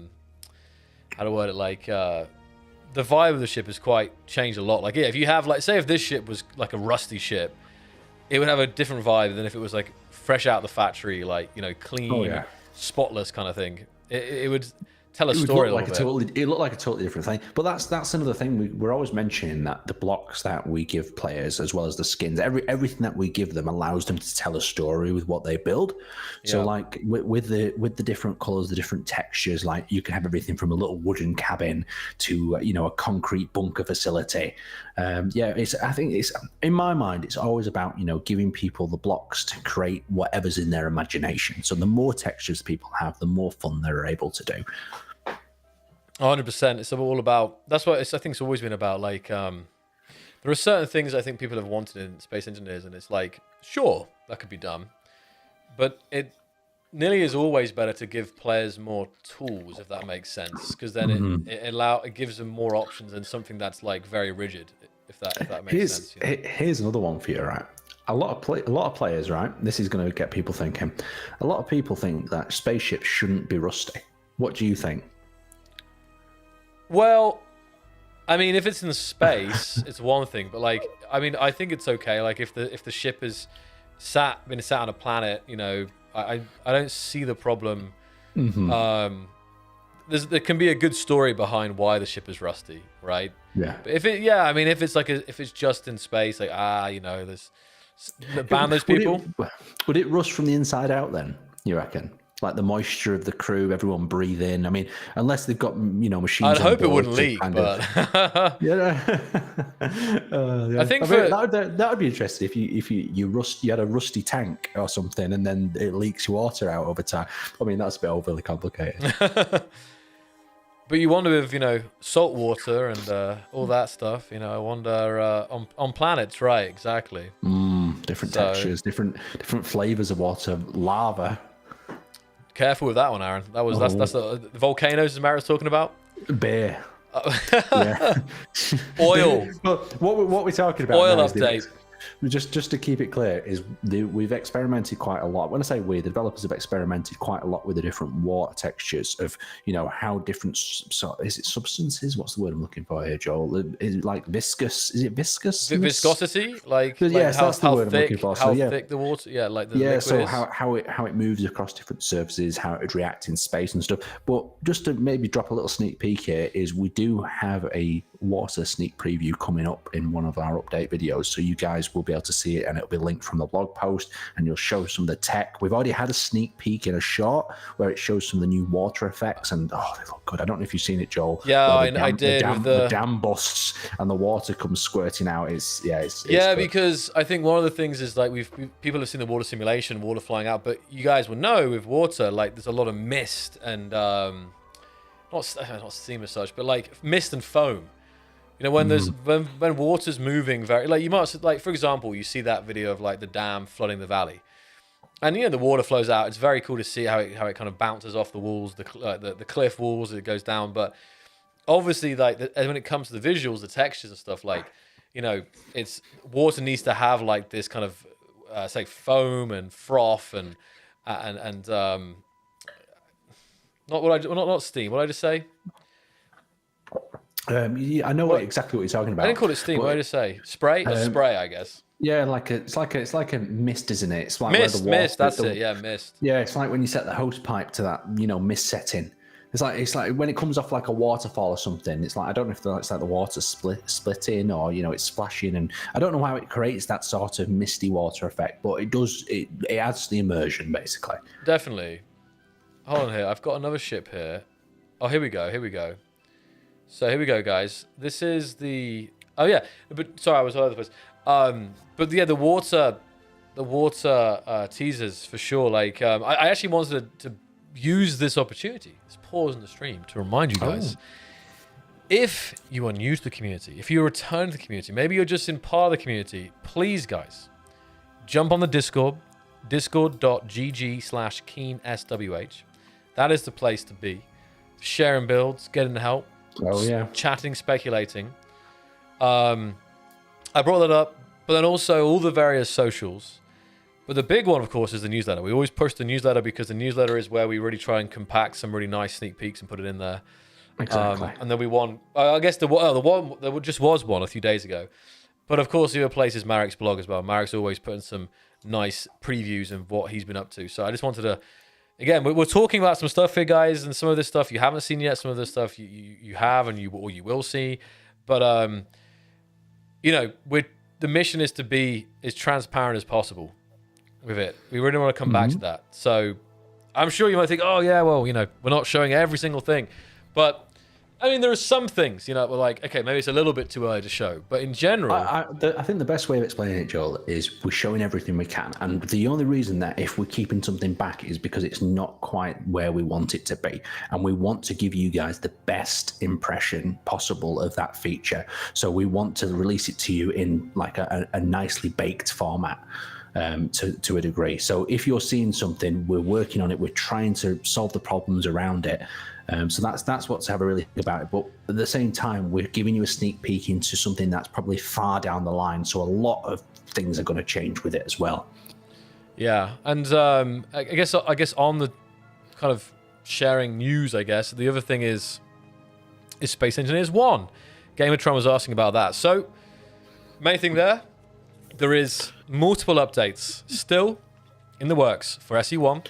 Speaker 1: to word it, like the vibe of the ship has quite changed a lot. Like yeah, if you have like say if this ship was like a rusty ship, it would have a different vibe than if it was like fresh out of the factory, like you know clean, spotless kind of thing. It would. tell a story a little bit.
Speaker 2: It looked like a totally different thing. But that's another thing. We're always mentioning that the blocks that we give players, as well as the skins, everything that we give them allows them to tell a story with what they build. So like with the different colors, the different textures, like you can have everything from a little wooden cabin to a concrete bunker facility. I think it's, in my mind, it's always about giving people the blocks to create whatever's in their imagination. So the more textures people have, the more fun they're able to do.
Speaker 1: 100%. It's all about. That's what I think it's always been about. Like, there are certain things I think people have wanted in Space Engineers, and it's like, sure, that could be done, but it nearly is always better to give players more tools, if that makes sense, because then it gives them more options than something that's like very rigid. If that makes sense.
Speaker 2: Here's another one for you, right? A lot of players, right? This is going to get people thinking. A lot of people think that spaceships shouldn't be rusty. What do you think?
Speaker 1: Well, I mean, if it's in space, it's one thing. But like, I mean, I think it's okay. Like, if the ship is been sat on a planet, I don't see the problem. There can be a good story behind why the ship is rusty, right?
Speaker 2: Yeah.
Speaker 1: But if it's just in space, like there's ban those people.
Speaker 2: Would it rust from the inside out then? You reckon? Like the moisture of the crew, everyone breathe in. I mean, unless they've got machines.
Speaker 1: I'd hope it wouldn't leak, but
Speaker 2: yeah.
Speaker 1: I think
Speaker 2: that would be interesting if you had a rusty tank or something, and then it leaks water out over time. I mean, that's a bit overly complicated.
Speaker 1: But you wonder if salt water and all that stuff. I wonder on planets, right? Exactly.
Speaker 2: Different textures, different flavors of water, lava.
Speaker 1: Careful with that one, Aaron. That's the volcanoes as Marit's talking about.
Speaker 2: Bear. Yeah.
Speaker 1: Oil.
Speaker 2: But what we're talking about
Speaker 1: oil
Speaker 2: now
Speaker 1: update.
Speaker 2: Just to keep it clear, is we've experimented quite a lot. When I say we, the developers have experimented quite a lot with the different water textures of, how different. So is it substances? What's the word I'm looking for here, Joel? Is it like viscous? Is it viscous?
Speaker 1: Viscosity,
Speaker 2: yes, that's the word I'm looking for.
Speaker 1: How thick the water? Yeah, like the liquid
Speaker 2: so
Speaker 1: is.
Speaker 2: how it moves across different surfaces, how it would react in space and stuff. But just to maybe drop a little sneak peek here, is we do have a water sneak preview coming up in one of our update videos, so you guys will be able to see it, and it'll be linked from the blog post, and you'll show some of the tech. We've already had a sneak peek in a short where it shows some of the new water effects, and they look good. I don't know if you've seen it, Joel.
Speaker 1: Yeah, I did.
Speaker 2: The dam busts and the water comes squirting out. It's
Speaker 1: because I think one of the things is like people have seen the water simulation, water flying out, but you guys will know with water, like there's a lot of mist and not steam as such, but like mist and foam. When there's when water's moving very, like you might, like for example, you see that video of like the dam flooding the valley, and the water flows out. It's very cool to see how it kind of bounces off the walls, the cliff walls as it goes down. But obviously, like when it comes to the visuals, the textures and stuff, like it's water needs to have like this kind of say foam and froth and not steam. What did I just say?
Speaker 2: I know exactly what you're talking about.
Speaker 1: I didn't call it steam. What did I just say? Spray? Spray, I guess.
Speaker 2: Yeah, it's like a mist, isn't it? It's like
Speaker 1: mist. That's it. Yeah, mist.
Speaker 2: Yeah, it's like when you set the hose pipe to that, mist setting. It's like when it comes off like a waterfall or something. It's like I don't know if it's like the water splitting or it's splashing, and I don't know how it creates that sort of misty water effect, but it does. It adds to the immersion basically.
Speaker 1: Definitely. Hold on here. I've got another ship here. Oh, here we go. So here we go, guys. This is the. Oh yeah, but sorry, I was all over the place. But yeah, the water teasers for sure. Like, I actually wanted to use this opportunity, this pause in the stream, to remind you guys. If you are new to the community, if you return to the community, maybe you're just in part of the community, please, guys, jump on the Discord, discord.gg/KeenSWH. That is the place to be. Sharing builds, getting help.
Speaker 2: Oh yeah,
Speaker 1: chatting, speculating. I brought that up, but then also all the various socials. But the big one, of course, is the newsletter. We always push the newsletter because the newsletter is where we really try and compact some really nice sneak peeks and put it in there.
Speaker 2: Exactly.
Speaker 1: And then we won. I guess the one there just was one a few days ago. But of course, the other place is Marek's blog as well. Marek's always putting some nice previews of what he's been up to. So I just wanted to again, we're talking about some stuff here, guys, and some of this stuff you haven't seen yet. Some of this stuff you have and you will see. But you know, the mission is to be as transparent as possible with it. We really want to come back to that. So I'm sure you might think, oh yeah, well, you know, we're not showing every single thing, but I mean, there are some things, you know, we're like, okay, maybe it's a little bit too early to show, but in general,
Speaker 2: I think the best way of explaining it, Joel, is we're showing everything we can, and the only reason that if we're keeping something back is because it's not quite where we want it to be, and we want to give you guys the best impression possible of that feature. So we want to release it to you in like a nicely baked format. To a degree. So if you're seeing something, we're working on it, we're trying to solve the problems around it. So that's what's have a really think about it. But at the same time, we're giving you a sneak peek into something that's probably far down the line. So a lot of things are going to change with it as well. Yeah,
Speaker 1: and I guess on the kind of sharing news, I guess the other thing is Space Engineers 1. Gamertron was asking about that. So main thing there is multiple updates still in the works for SE1.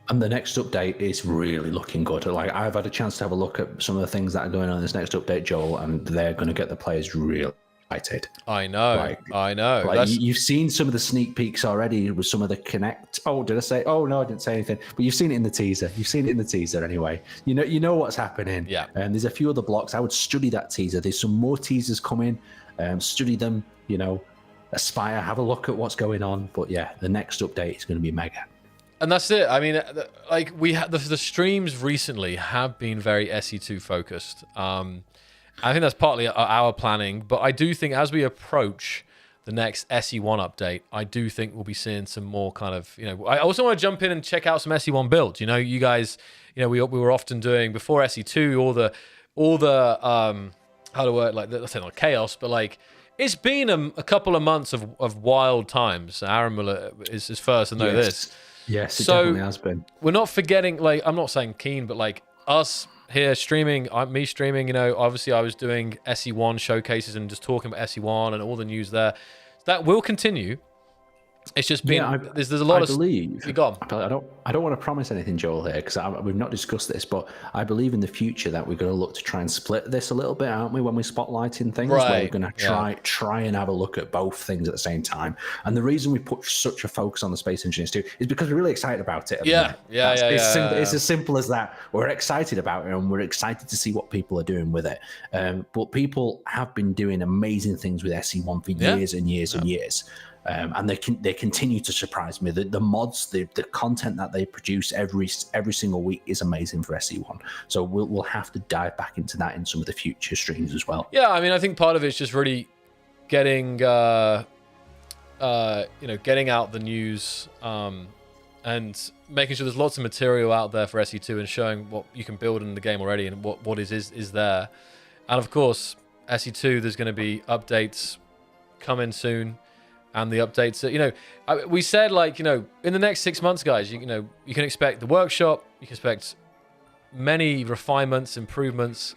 Speaker 2: And the next update is really looking good. Like, I've had a chance to have a look at some of the things that are going on in this next update, Joel, and they're going to get the players real excited.
Speaker 1: I know.
Speaker 2: Like, you've seen some of the sneak peeks already with some of the Connect. Oh, did I say? Oh no, I didn't say anything. But you've seen it in the teaser. You've seen it in the teaser anyway. You know what's happening.
Speaker 1: Yeah.
Speaker 2: And there's a few other blocks. I would study that teaser. There's some more teasers coming. Study them. You know, aspire. Have a look at what's going on. But yeah, the next update is going to be mega.
Speaker 1: And that's it. I mean, like we had the streams recently have been very SE2 focused. I think that's partly our planning, but I do think as we approach the next SE1 update, I do think we'll be seeing some more kind of, you know, I also want to jump in and check out some SE1 builds. You know, you guys, you know, we were often doing before SE2 all the how to work, like, let's say not chaos, but like it's been a couple of months of wild times. Aaron is first to know this.
Speaker 2: Yes, it definitely has been.
Speaker 1: We're not forgetting, like, I'm not saying keen, but like us here streaming, me streaming, you know, obviously I was doing SE1 showcases and just talking about SE1 and all the news there. That will continue. It's just been, there's a lot of...
Speaker 2: You got. I don't want to promise anything, Joel, here, because we've not discussed this, but I believe in the future that we're going to look to try and split this a little bit, aren't we, when we're spotlighting things?
Speaker 1: Right.
Speaker 2: Where we're going to try and have a look at both things at the same time. And the reason we put such a focus on the Space Engineers 2 is because we're really excited about it. It's as simple as that. We're excited about it, and we're excited to see what people are doing with it. But people have been doing amazing things with SE1 for years and years and years. And they continue to surprise me. The mods, the content that they produce every single week is amazing for SE1. So we'll have to dive back into that in some of the future streams as well.
Speaker 1: Yeah, I mean, I think part of it's just really getting getting out the news and making sure there's lots of material out there for SE2 and showing what you can build in the game already and what is there. And of course, SE2, there's going to be updates coming soon. And the updates, you know, we said, like, you know, in the next 6 months, guys, you know, you can expect the workshop, you can expect many refinements, improvements,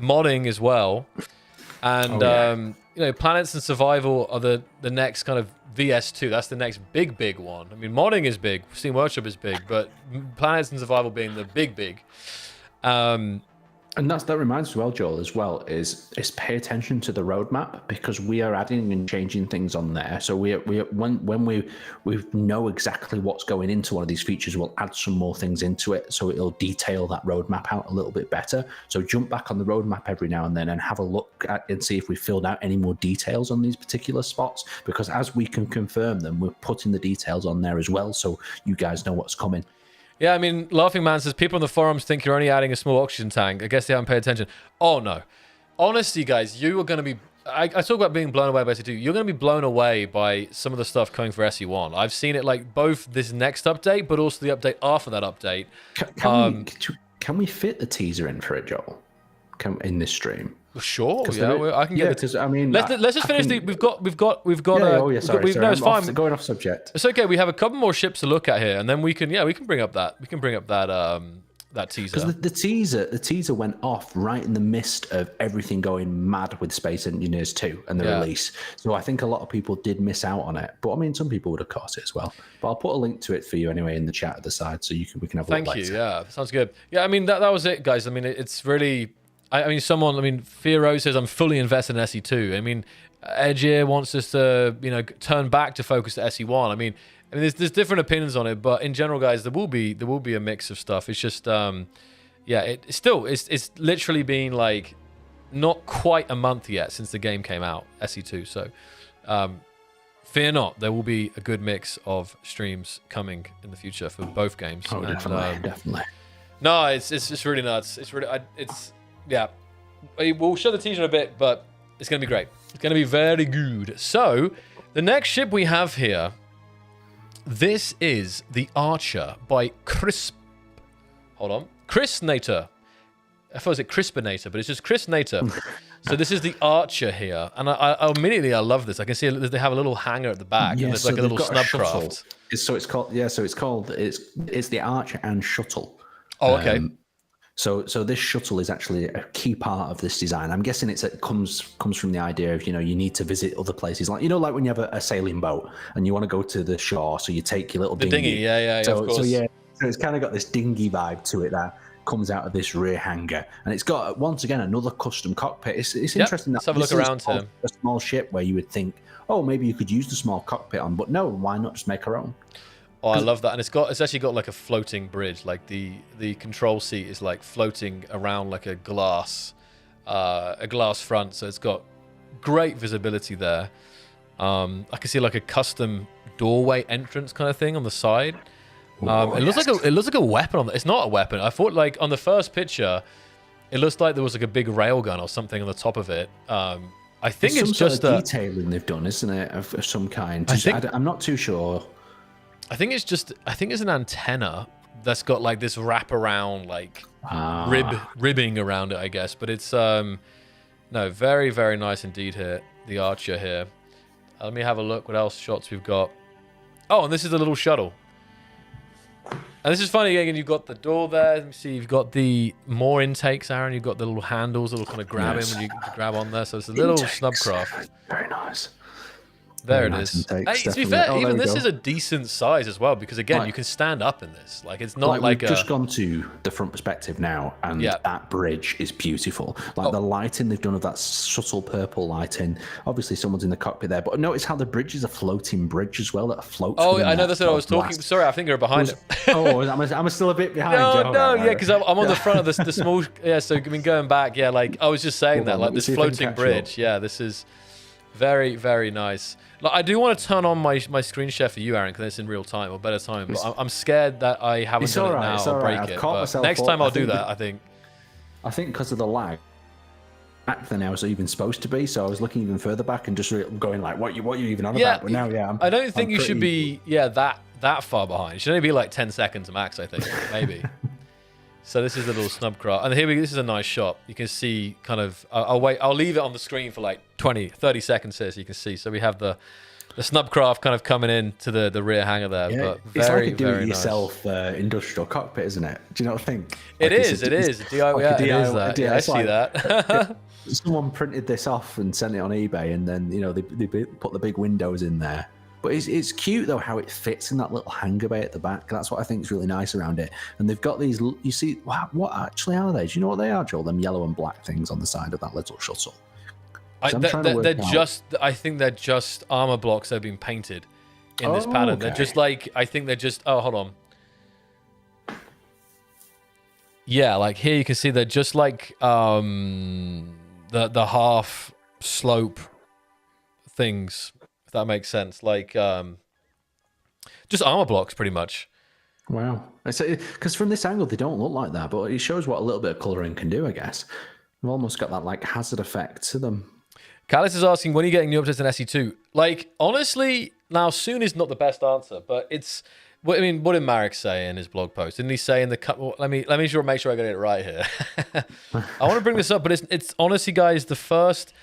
Speaker 1: modding as well. And, you know, planets and survival are the next kind of VS2. That's the next big one. I mean, modding is big, Steam Workshop is big, but planets and survival being the big.
Speaker 2: And that reminds me, Joel, as well, is pay attention to the roadmap, because we are adding and changing things on there. So when we know exactly what's going into one of these features, we'll add some more things into it, so it'll detail that roadmap out a little bit better. So jump back on the roadmap every now and then and have a look at and see if we filled out any more details on these particular spots, because as we can confirm them, we're putting the details on there as well, so you guys know what's coming.
Speaker 1: Yeah, I mean, Laughing Man says, people on the forums think you're only adding a small oxygen tank. I guess they haven't paid attention. Oh, no. Honestly, guys, you are going to be... I talk about being blown away by SE2. You're going to be blown away by some of the stuff coming for SE1. I've seen it, like, both this next update, but also the update after that update.
Speaker 2: Can we fit the teaser in for it, Joel? In this stream?
Speaker 1: Sure, yeah, I can get it.
Speaker 2: Because I mean,
Speaker 1: let's just finish. We've got.
Speaker 2: Sorry.
Speaker 1: No, it's fine.
Speaker 2: Going off subject.
Speaker 1: It's okay. We have a couple more ships to look at here, and then we can bring up that. that teaser.
Speaker 2: Because the teaser went off right in the midst of everything going mad with Space Engineers 2 and the release. So I think a lot of people did miss out on it. But I mean, some people would have caught it as well. But I'll put a link to it for you anyway in the chat at the side, so we can have a look.
Speaker 1: Thank you. Yeah, sounds good. Yeah, I mean that was it, guys. I mean it's really. I mean, Fiero says I'm fully invested in SE2. I mean, Edgear wants us to, turn back to focus to SE1. I mean, there's different opinions on it, but in general, guys, there will be a mix of stuff. It's just, it's literally been like not quite a month yet since the game came out, SE2. So, fear not, there will be a good mix of streams coming in the future for both games.
Speaker 2: Oh, definitely.
Speaker 1: No, it's really nuts. It's really yeah. We'll show the teaser in a bit, but it's gonna be great. It's gonna be very good. So, the next ship we have here. This is the Archer by Chris Nater. I thought it was Crispinator, but it's just Chris Nater. So this is the Archer here, and I immediately love this. I can see they have a little hangar at the back, and there's like a little snubcraft.
Speaker 2: It's the Archer and shuttle.
Speaker 1: Oh, okay.
Speaker 2: So this shuttle is actually a key part of this design. I'm guessing it comes from the idea of, you need to visit other places. Like, like when you have a sailing boat and you want to go to the shore, so you take your little dinghy.
Speaker 1: Yeah, of course.
Speaker 2: So it's kind of got this dinghy vibe to it that comes out of this rear hangar. And it's got, once again, another custom cockpit. It's interesting that
Speaker 1: let's have a look around here.
Speaker 2: A small ship where you would think, oh, maybe you could use the small cockpit on, but no, why not just make our own?
Speaker 1: Oh, I love that, and it's actually got like a floating bridge. Like the control seat is like floating around like a glass front, so it's got great visibility there. I can see like a custom doorway entrance kind of thing on the side. It looks like a weapon on. It's not a weapon. I thought like on the first picture, it looks like there was like a big railgun or something on the top of it. I think it's just
Speaker 2: sort of detailing they've done, isn't it, of some kind? I'm not too sure.
Speaker 1: I think it's an antenna that's got like this wraparound like ribbing around it, I guess. But it's no, very, very nice indeed here. The Archer here. Let me have a look what else shots we've got. Oh, and this is the little shuttle. And this is funny again. You've got the door there. Let me see. You've got the more intakes, Aaron. You've got the little handles that'll kind of grab in when you grab on there. So it's a little snubcraft.
Speaker 2: Very nice.
Speaker 1: There it is. Hey, to be fair, even this is a decent size as well, because again, you can stand up in this. Like, it's not like
Speaker 2: we've just gone to the front perspective now, and that bridge is beautiful. Like the lighting they've done of that subtle purple lighting. Obviously, someone's in the cockpit there, but notice how the bridge is a floating bridge as well that floats.
Speaker 1: Oh, I know, that's what I was talking. Sorry, I think you're behind it.
Speaker 2: I'm still a bit behind.
Speaker 1: Yeah, because I'm on the front of the small. Yeah, so I mean, going back, like I was just saying that, like this floating bridge. Yeah, this is very, very nice. Like, I do want to turn on my screen share for you, Aaron, because it's in real time or better time. But I'm scared that I haven't done it now. I'll break it. But next time I'll do that, I think.
Speaker 2: I think because of the lag, back than I was even supposed to be. So I was looking even further back and just going like, what you even on about? But now,
Speaker 1: I don't think you should be that far behind. It should only be like 10 seconds max, I think, maybe. So this is the little snubcraft, and this is a nice shot. You can see kind of. I'll leave it on the screen for like 30 seconds here, so you can see. So we have the snubcraft kind of coming in to the rear hangar there.
Speaker 2: Yeah,
Speaker 1: but
Speaker 2: it's like a do-it-yourself industrial cockpit, isn't it? Do you not think?
Speaker 1: It is. It is that. Yeah, I see that.
Speaker 2: Someone printed this off and sent it on eBay, and then they put the big windows in there. But it's cute though how it fits in that little hangar bay at the back. That's what I think is really nice around it. And they've got these. You see, what actually are they? Do you know what they are, Joel? Them yellow and black things on the side of that little shuttle.
Speaker 1: I think they're just armor blocks that have been painted in this pattern. Okay. They're just like, I think they're just. Oh, hold on. Yeah, like here you can see they're just like the half slope things. If that makes sense, like just armor blocks, pretty much.
Speaker 2: Wow, because from this angle they don't look like that, but it shows what a little bit of coloring can do, I guess. They've almost got that like hazard effect to them.
Speaker 1: Callis is asking, when are you getting new updates in SE2? Like, honestly, now soon is not the best answer, but it's. What did Marek say in his blog post? Didn't he say in the? Well, let me make sure I get it right here. I want to bring this up, but it's honestly, guys, the first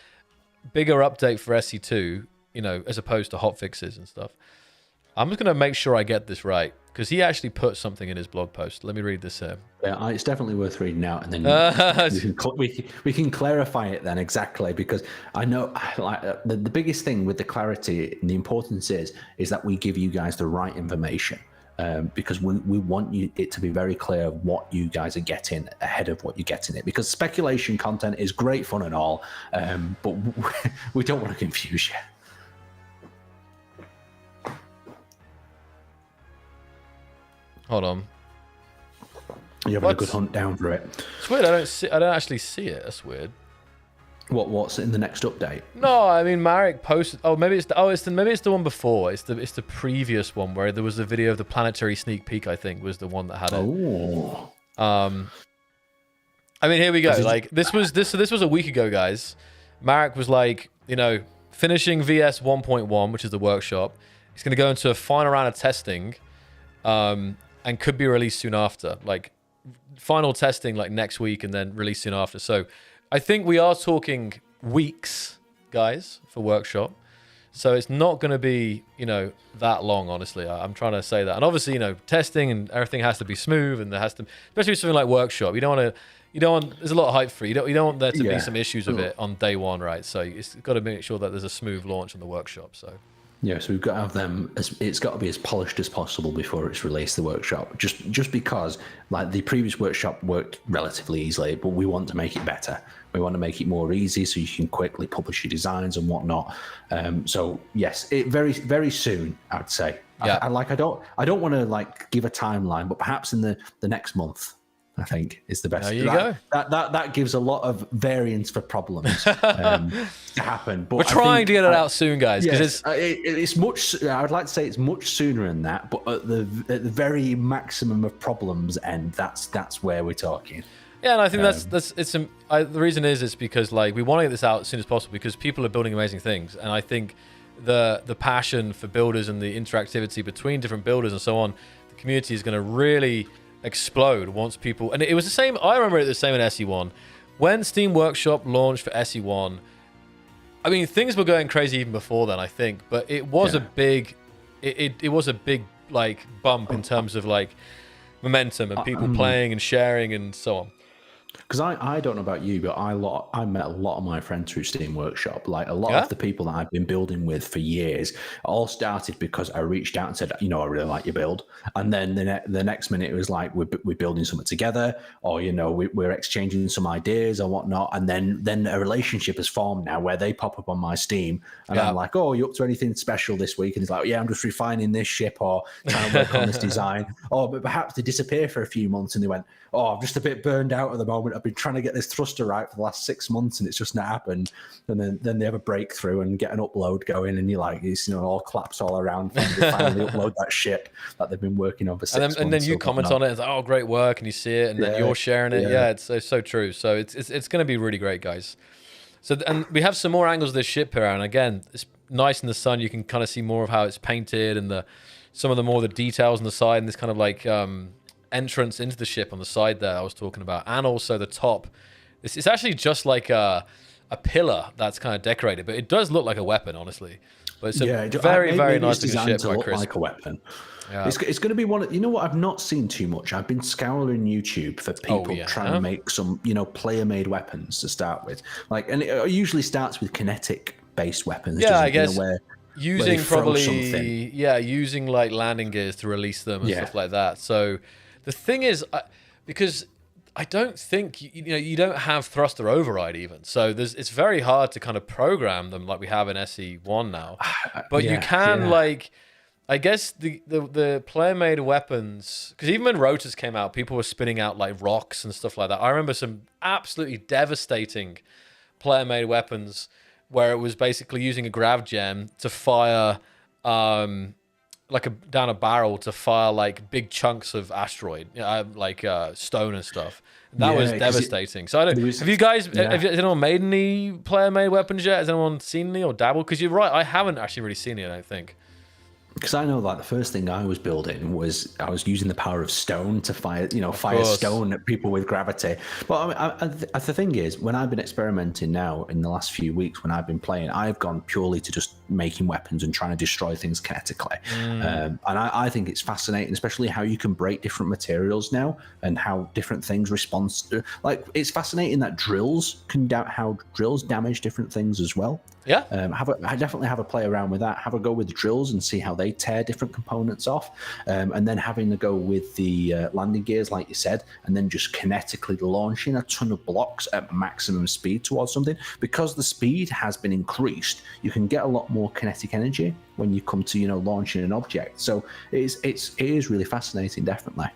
Speaker 1: bigger update for SE2. As opposed to hot fixes and stuff. I'm just going to make sure I get this right. because he actually put something in his blog post. Let me read this here.
Speaker 2: Yeah, it's definitely worth reading out, and then we can clarify it then exactly, because I know like the biggest thing with the clarity and the importance is that we give you guys the right information. Because we want it to be very clear what you guys are getting ahead of what you're getting it. Because speculation content is great fun and all, but we don't want to confuse you.
Speaker 1: Hold on.
Speaker 2: You're having a good hunt down for it.
Speaker 1: It's weird. I don't actually see it. That's weird.
Speaker 2: What's in the next update?
Speaker 1: No, I mean Marek posted. Oh, maybe it's the one before. It's the previous one where there was the video of the planetary sneak peek. I think was the one that had it.
Speaker 2: Oh.
Speaker 1: I mean, here we go. Like this was a week ago, guys. Marek was like, finishing VS 1.1, which is the workshop. He's going to go into a final round of testing, and could be released soon after. Like final testing like next week, and then released soon after. So I think we are talking weeks, guys, for workshop. So it's not going to be, that long, honestly. I'm trying to say that. And obviously, testing and everything has to be smooth, and there has to, especially something like workshop. You don't want, there's a lot of hype for it. You don't want there to be some issues with it on day one, right? So it's got to make sure that there's a smooth launch on the workshop. So.
Speaker 2: Yeah, so we've got to have them. It's got to be as polished as possible before it's released. The workshop, just because like the previous workshop worked relatively easily, but we want to make it better. We want to make it more easy so you can quickly publish your designs and whatnot. So yes, it very very soon, I'd say.
Speaker 1: Yeah.
Speaker 2: I don't want to like give a timeline, but perhaps in the next month, I think is the best.
Speaker 1: There you go.
Speaker 2: That gives a lot of variance for problems to happen. But
Speaker 1: we're trying to get it out soon, guys, because
Speaker 2: it's much. I would like to say it's much sooner than that, but at the very maximum of problems, and that's where we're talking.
Speaker 1: Yeah, and I think the reason is because like we want to get this out as soon as possible because people are building amazing things, and I think the passion for builders and the interactivity between different builders and so on, the community is going to really explode once people, and it was the same. I remember it the same in SE1 when Steam Workshop launched for SE1. I mean, things were going crazy even before then, I think, but it was a big, it was a big like bump in terms of like momentum and people playing and sharing and so on.
Speaker 2: Because I don't know about you, but I met a lot of my friends through Steam Workshop. Like a lot of the people that I've been building with for years all started because I reached out and said, I really like your build. And then the next minute it was like, we're building something together, or, we're exchanging some ideas or whatnot. And then a relationship has formed now where they pop up on my Steam and I'm like, oh, you up to anything special this week? And he's like, yeah, I'm just refining this ship or trying to work on this design. Or but perhaps they disappear for a few months and they went, oh, I'm just a bit burned out at the moment. I've been trying to get this thruster right for the last 6 months and it's just not happened. And then they have a breakthrough and get an upload going and you're like, it's all claps all around. They finally upload that shit that they've been working on for 6 months.
Speaker 1: And then you comment on it and say, oh, great work, and you see it and then you're sharing it. Yeah, it's so true. So it's going to be really great, guys. So, and we have some more angles of this ship here, and again, it's nice in the sun. You can kind of see more of how it's painted and some of the details on the side and this kind of like entrance into the ship on the side there I was talking about, and also the top. It's actually just like a pillar that's kind of decorated, but it does look like a weapon, honestly. But it's a very nice looking ship by Chris.
Speaker 2: Like a weapon. Yeah. It's going to be one of, what I've not seen too much. I've been scouring YouTube for people trying to make some, player-made weapons to start with. Like, and it usually starts with kinetic-based weapons.
Speaker 1: Yeah, I guess. Using using like landing gears to release them and stuff like that. So the thing is, because I don't think you don't have thruster override even, so it's very hard to kind of program them like we have in SE1 now. But you can like, I guess the player-made weapons, because even when rotors came out, people were spinning out like rocks and stuff like that. I remember some absolutely devastating player-made weapons where it was basically using a grav gem to fire down a barrel to fire like big chunks of asteroid, like stone and stuff. That was devastating. So have you guys, has anyone made any player-made weapons yet? Has anyone seen any or dabbled? Because you're right, I haven't actually really seen it, I don't think.
Speaker 2: Because I know, like, the first thing I was building was I was using the power of stone to fire, fire
Speaker 1: course.
Speaker 2: stone at people with gravity. But I mean, the thing is, when I've been experimenting now in the last few weeks, when I've been playing, I've gone purely to just making weapons and trying to destroy things kinetically. And I think it's fascinating, especially how you can break different materials now and how different things respond. Like, it's fascinating that drills damage different things as well.
Speaker 1: Yeah.
Speaker 2: I definitely have a play around with that. Have a go with the drills and see how they tear different components off, and then having to go with the landing gears, like you said, and then just kinetically launching a ton of blocks at maximum speed towards something. Because the speed has been increased, you can get a lot more kinetic energy when you come to launching an object. So it is really fascinating, definitely.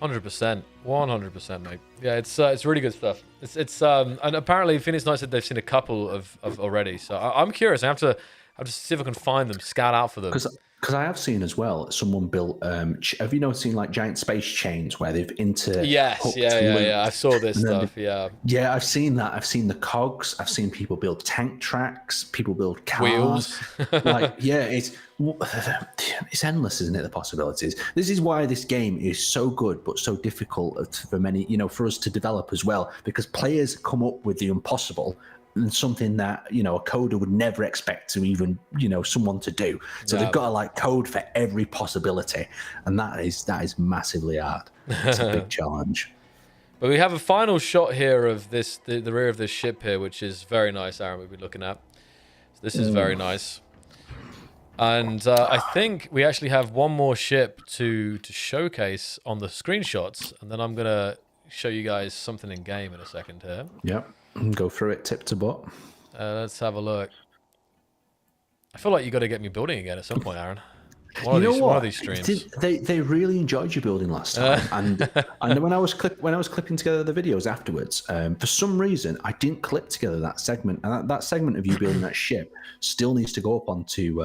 Speaker 1: 100%, 100%, mate. Yeah, it's really good stuff. It's and apparently Phoenix Knight said they've seen a couple of already. So I'm curious. I have to see if I can find them, scout out for them.
Speaker 2: Because I have seen as well, someone built. Have you seen like giant space chains where they've
Speaker 1: Yes, yeah. I saw this stuff.
Speaker 2: Yeah, I've seen that. I've seen the cogs. I've seen people build tank tracks. People build cars.
Speaker 1: Wheels.
Speaker 2: It's endless, isn't it? The possibilities. This is why this game is so good, but so difficult for many. For us to develop as well, because players come up with the impossible. And something that a coder would never expect to even someone to do. So they've got to like code for every possibility, and that is massively hard. It's a big challenge.
Speaker 1: But we have a final shot here of the rear of this ship here, which is very nice. Aaron, we'll be looking at. So this is very nice, and I think we actually have one more ship to showcase on the screenshots, and then I'm gonna show you guys something in game in a second here.
Speaker 2: Yep. Go through it tip to butt.
Speaker 1: Let's have a look. I feel like you got to get me building again at some point, Aaron. One of these streams.
Speaker 2: They really enjoyed your building last time, and when I was clipping together the videos afterwards, for some reason I didn't clip together that segment, and that segment of you building that ship still needs to go up onto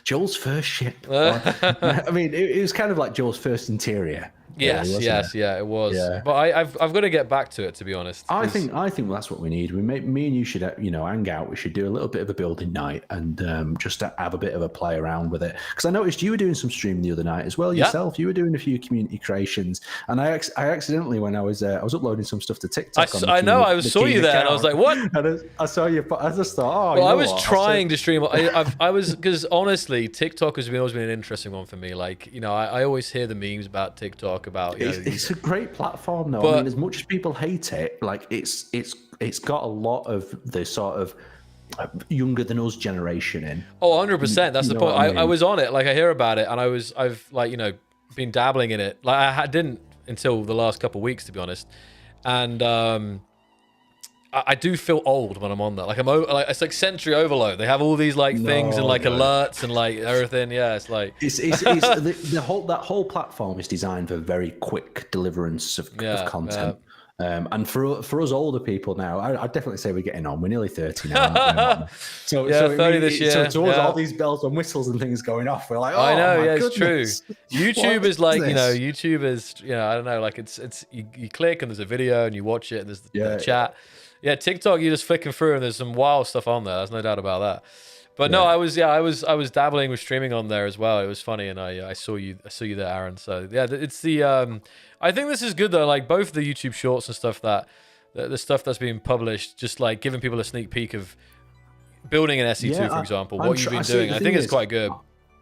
Speaker 2: Joel's first ship. I mean, it was kind of like Joel's first interior.
Speaker 1: Yes, it was. Yeah. But I've got to get back to it, to be honest.
Speaker 2: I think that's what we need. Me and you should hang out. We should do a little bit of a building night and just have a bit of a play around with it. Because I noticed you were doing some streaming the other night as well yourself. You were doing a few community creations, and I accidentally, when I was uploading some stuff to TikTok.
Speaker 1: I saw you there, and I was like, what?
Speaker 2: And I saw you. I just thought,
Speaker 1: well, I was trying to stream. I was, because honestly, TikTok has always been an interesting one for me. Like, I always hear the memes about TikTok. About
Speaker 2: it's a great platform though. I mean, as much as people hate it, like it's got a lot of the sort of younger than us generation in.
Speaker 1: Oh, 100%. That's the point. I was on it. Like, I hear about it, and I've like been dabbling in it. Like, I didn't until the last couple of weeks, to be honest. And I do feel old when I'm on that. Like, it's like sensory overload. They have all these things and alerts and everything. Yeah, it's like
Speaker 2: that whole platform is designed for very quick deliverance of content. And for us older people now, I'd definitely say we're getting on. We're nearly 30 now. So
Speaker 1: 30 this year.
Speaker 2: So towards all these bells and whistles and things going off, we're like, oh,
Speaker 1: I know,
Speaker 2: my
Speaker 1: it's
Speaker 2: goodness.
Speaker 1: true. YouTube is like, YouTube is, I don't know, like it's you click and there's a video and you watch it and there's the chat. Yeah, TikTok, you're just flicking through and there's some wild stuff on there. There's no doubt about that. But no, I was dabbling with streaming on there as well. It was funny, and I saw you there, Aaron. So yeah, it's the I think this is good though. Like, both the YouTube shorts and stuff the stuff that's being published, just like giving people a sneak peek of building an SE2, for example, what you've been doing. I think it's quite good.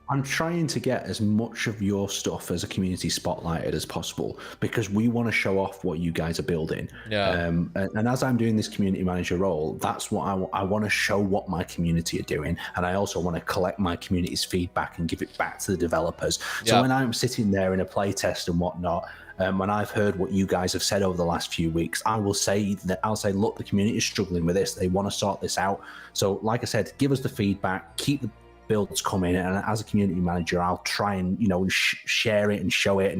Speaker 2: I'm trying to get as much of your stuff as a community spotlighted as possible, because we want to show off what you guys are building. Yeah. And as I'm doing this community manager role, that's what I want to show what my community are doing. And I also want to collect my community's feedback and give it back to the developers. So when I'm sitting there in a playtest and whatnot, when I've heard what you guys have said over the last few weeks, I'll say, look, the community is struggling with this. They want to sort this out. So like I said, give us the feedback, keep the builds come in, and as a community manager, I'll try and share it and show it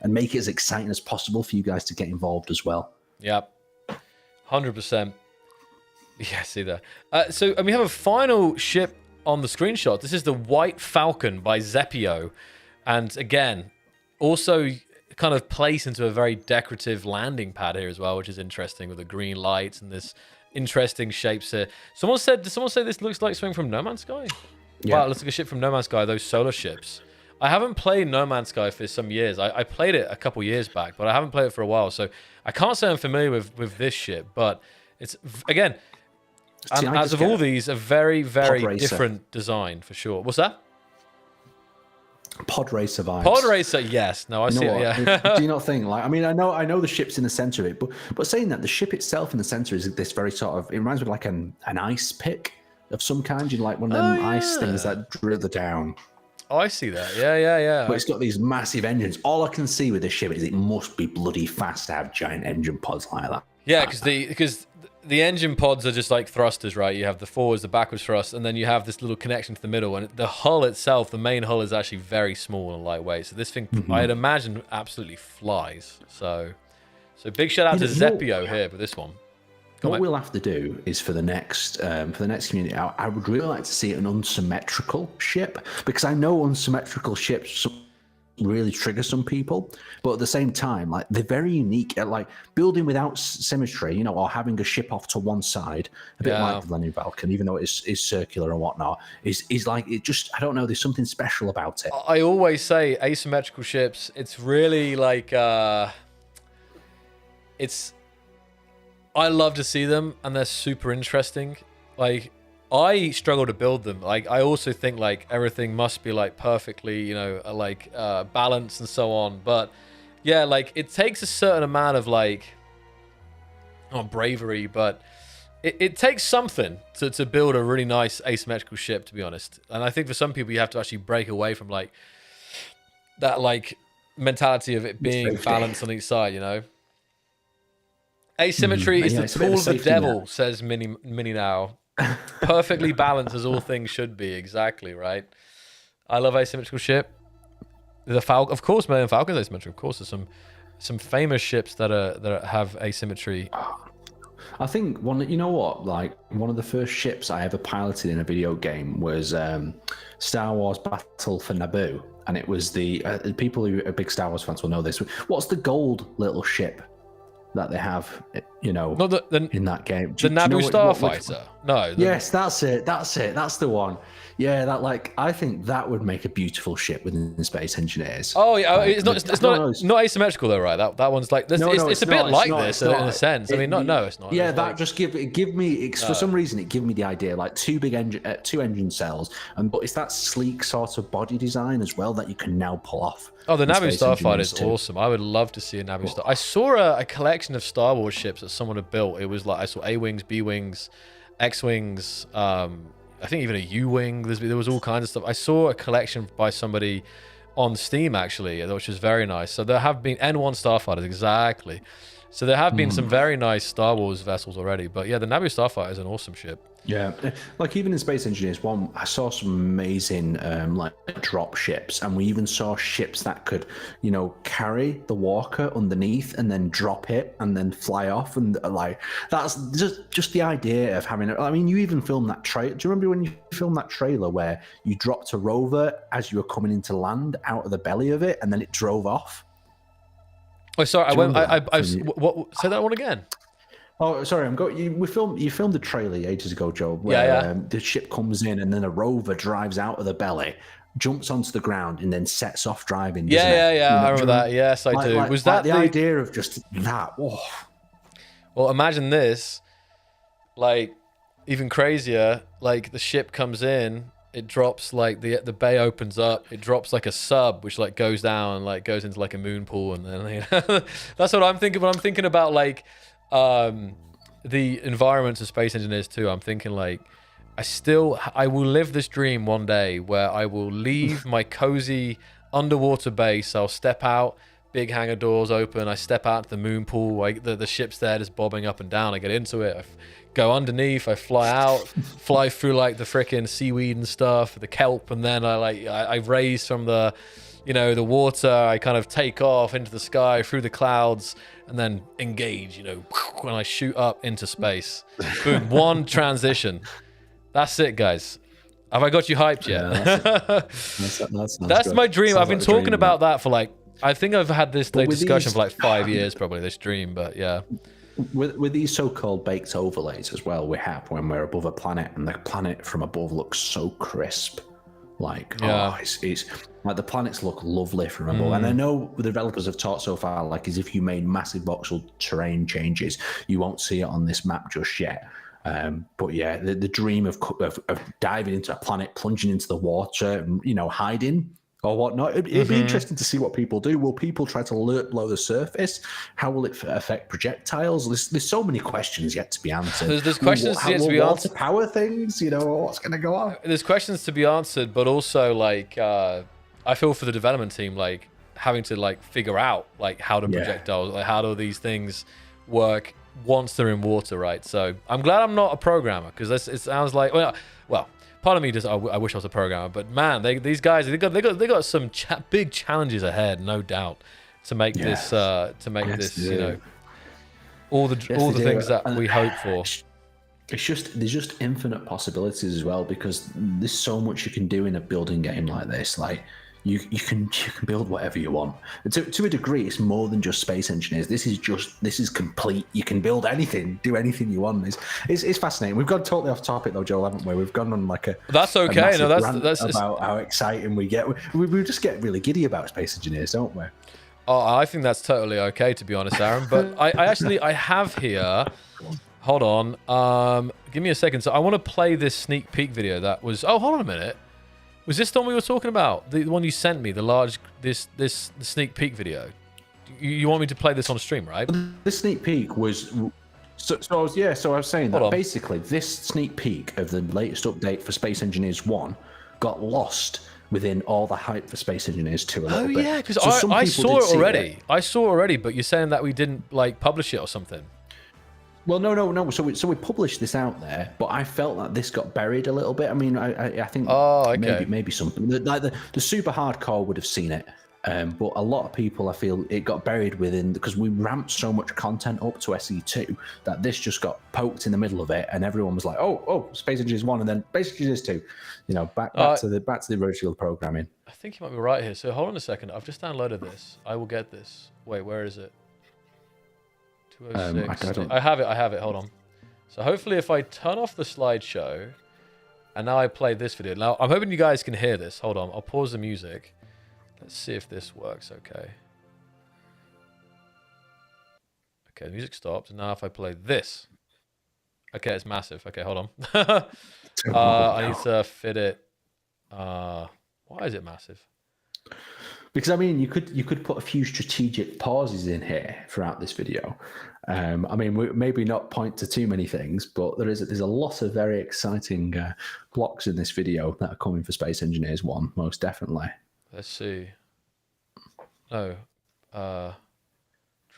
Speaker 2: and make it as exciting as possible for you guys to get involved as well.
Speaker 1: Yep, 100%. Yeah, see that. So and we have a final ship on the screenshot. This is the White Falcon by Zeppio, and again, also kind of placed into a very decorative landing pad here as well, which is interesting with the green lights and this interesting shapes here. Did someone say this looks like something from No Man's Sky? Wow, it looks like a ship from No Man's Sky, those solar ships. I haven't played No Man's Sky for some years. I played it a couple years back, but I haven't played it for a while. So I can't say I'm familiar with this ship, but it's, again, as of all these, a very, very different design for sure. What's that?
Speaker 2: Pod racer vibes.
Speaker 1: Pod racer, yes. No, I see it, yeah.
Speaker 2: Do you not think, like, I mean, I know the ship's in the center of it, but saying that, the ship itself in the center is this very sort of, it reminds me of like an ice pick of some kind, you know, like one of them ice things that dribble down.
Speaker 1: Oh, I see that. Yeah.
Speaker 2: But it's got these massive engines. All I can see with this ship is it must be bloody fast to have giant engine pods like that.
Speaker 1: Yeah, because the engine pods are just like thrusters, right? You have the forwards, the backwards thrust, and then you have this little connection to the middle. And the hull itself, the main hull, is actually very small and lightweight. So this thing, I'd imagine, absolutely flies. So big shout out to Zepio here for this one.
Speaker 2: What we'll have to do is for the next community, I would really like to see an unsymmetrical ship, because I know unsymmetrical ships really trigger some people, but at the same time, like, they're very unique at, like, building without symmetry, you know, or having a ship off to one side, a bit like the Millennium Falcon, even though it's circular and whatnot, is like, it just, I don't know, there's something special about it.
Speaker 1: I always say asymmetrical ships, it's really like I love to see them, and they're super interesting. Like, I struggle to build them. Like, I also think like everything must be like perfectly, you know, like balanced and so on. But yeah, like, it takes a certain amount of like, not bravery, but it takes something to build a really nice asymmetrical ship, to be honest. And I think for some people, you have to actually break away from like that like mentality of it being balanced on each side, you know. Asymmetry is the tool of the devil, says Mini now. Perfectly balanced as all things should be. Exactly, right? I love asymmetrical ship. The Falcon, of course, Millennium Falcon is asymmetrical. Of course, there's some famous ships that have asymmetry.
Speaker 2: I think you know what? Like, one of the first ships I ever piloted in a video game was Star Wars Battle for Naboo, and it was the people who are big Star Wars fans will know this. What's the gold little ship that they have, you know, in that game?
Speaker 1: The Naboo Starfighter? No.
Speaker 2: Yes, that's it. That's the one. Yeah, that, like, I think that would make a beautiful ship within the Space Engineers.
Speaker 1: Oh, yeah, like, it's not asymmetrical though, right? That one's like this. It's a bit like this in a sense. I mean, no, it's not.
Speaker 2: Yeah,
Speaker 1: it's
Speaker 2: that just give me for some reason it gave me the idea, like, two engine cells, but it's that sleek sort of body design as well that you can now pull off.
Speaker 1: Oh, the Naboo Starfighter is awesome. I would love to see a Naboo Star. I saw a collection of Star Wars ships that someone had built. It was like, I saw A-Wings, B-Wings, X-Wings, I think even a U-Wing. There was all kinds of stuff. I saw a collection by somebody on Steam, actually, which was very nice. So there have been N1 Starfighters, exactly. So there have been some very nice Star Wars vessels already. But yeah, the Naboo Starfighter is an awesome ship.
Speaker 2: Yeah, like, even in Space Engineers 1, I saw some amazing like drop ships, and we even saw ships that could, you know, carry the walker underneath and then drop it and then fly off, and like, that's just the idea of having it. I mean, you even filmed that trailer. Do you remember when you filmed that trailer where you dropped a rover as you were coming into land out of the belly of it, and then it drove off?
Speaker 1: Oh, sorry, say that one again.
Speaker 2: Oh, sorry, you filmed a trailer ages ago, Joe, where the ship comes in and then a rover drives out of the belly, jumps onto the ground, and then sets off driving.
Speaker 1: Yeah, you know, I remember that. Yes, I do.
Speaker 2: Was that the idea of just that? Oh.
Speaker 1: Well, imagine this, like, even crazier. Like, the ship comes in, it drops, like, the bay opens up, it drops like a sub, which like goes down, like goes into like a moon pool, and then, you know, that's what I'm thinking. But I'm thinking about like the environments of Space Engineers too. I'm thinking like, I will live this dream one day where I will leave my cozy underwater base. I'll step out, big hangar doors open, I step out to the moon pool, the ship's there just bobbing up and down, I get into it, I go underneath, I fly out, fly through like the frickin' seaweed and stuff, the kelp, and then I raise from the, you know, the water, I kind of take off into the sky through the clouds, and then engage, you know, when I shoot up into space. Boom, one transition. That's it, guys. Have I got you hyped yet? That's my dream. I've been talking about that for like, I think I've had this discussion for like 5 years, probably, this dream, but yeah.
Speaker 2: With these so-called baked overlays as well, we have when we're above a planet, and the planet from above looks so crisp. Like,
Speaker 1: Yeah.
Speaker 2: oh, it's like the planets look lovely from above. And I know the developers have talked so far, like, as if you made massive voxel terrain changes, you won't see it on this map just yet. But yeah, the dream of diving into a planet, plunging into the water, you know, hiding or whatnot. It'd be interesting to see what people do. Will people try to lurk below the surface? How will it affect projectiles? There's so many questions yet to be answered.
Speaker 1: There's questions yet to be answered.
Speaker 2: Power things, you know, what's going to go on?
Speaker 1: There's questions to be answered, but also like I feel for the development team, like having to like figure out like how to projectiles, like how do these things work once they're in water, right? So I'm glad I'm not a programmer, because it sounds like well. Part of me just I wish I was a programmer, but man, these guys they got some big challenges ahead, no doubt, to make this you know, all the things that we hope for.
Speaker 2: There's just infinite possibilities as well, because there's so much you can do in a building game like this. Like you can build whatever you want. To a degree, it's more than just Space Engineers. This is complete. You can build anything, do anything you want. It's fascinating. We've gone totally off topic though, Joel, haven't we? We've gone on like a
Speaker 1: that's okay.
Speaker 2: A
Speaker 1: no, that's
Speaker 2: about how exciting we get. We just get really giddy about Space Engineers, don't we?
Speaker 1: Oh, I think that's totally okay, to be honest, Aaron. But I have here. Hold on. Give me a second. So I want to play this sneak peek video that was. Oh, hold on a minute. Was this the one we were talking about? The one you sent me, the sneak peek video. You want me to play this on stream, right?
Speaker 2: The sneak peek was. So I was saying that basically this sneak peek of the latest update for Space Engineers 1 got lost within all the hype for Space Engineers 2 a little bit.
Speaker 1: Oh yeah, because I saw it already. I saw it already, but you're saying that we didn't like publish it or something.
Speaker 2: Well, no. So we published this out there, but I felt that this got buried a little bit. I mean, I think maybe something like the super hardcore would have seen it, but a lot of people, I feel, it got buried within, because we ramped so much content up to SE2 that this just got poked in the middle of it, and everyone was like, "Oh, Space Engineers 1, and then Space Engineers 2." You know, back to the original programming.
Speaker 1: I think you might be right here. So hold on a second. I've just downloaded this. I will get this. Wait, where is it? 206. I have it. Hold on. So hopefully if I turn off the slideshow and now I play this video. Now I'm hoping you guys can hear this. Hold on. I'll pause the music. Let's see if this works okay. Okay, the music stopped. And now if I play this. Okay, it's massive. Okay, hold on. I need to fit it. Why is it massive?
Speaker 2: Because I mean, you could put a few strategic pauses in here throughout this video. I mean, we maybe not point to too many things, but there's a lot of very exciting blocks in this video that are coming for Space Engineers 1, most definitely.
Speaker 1: Let's see. No,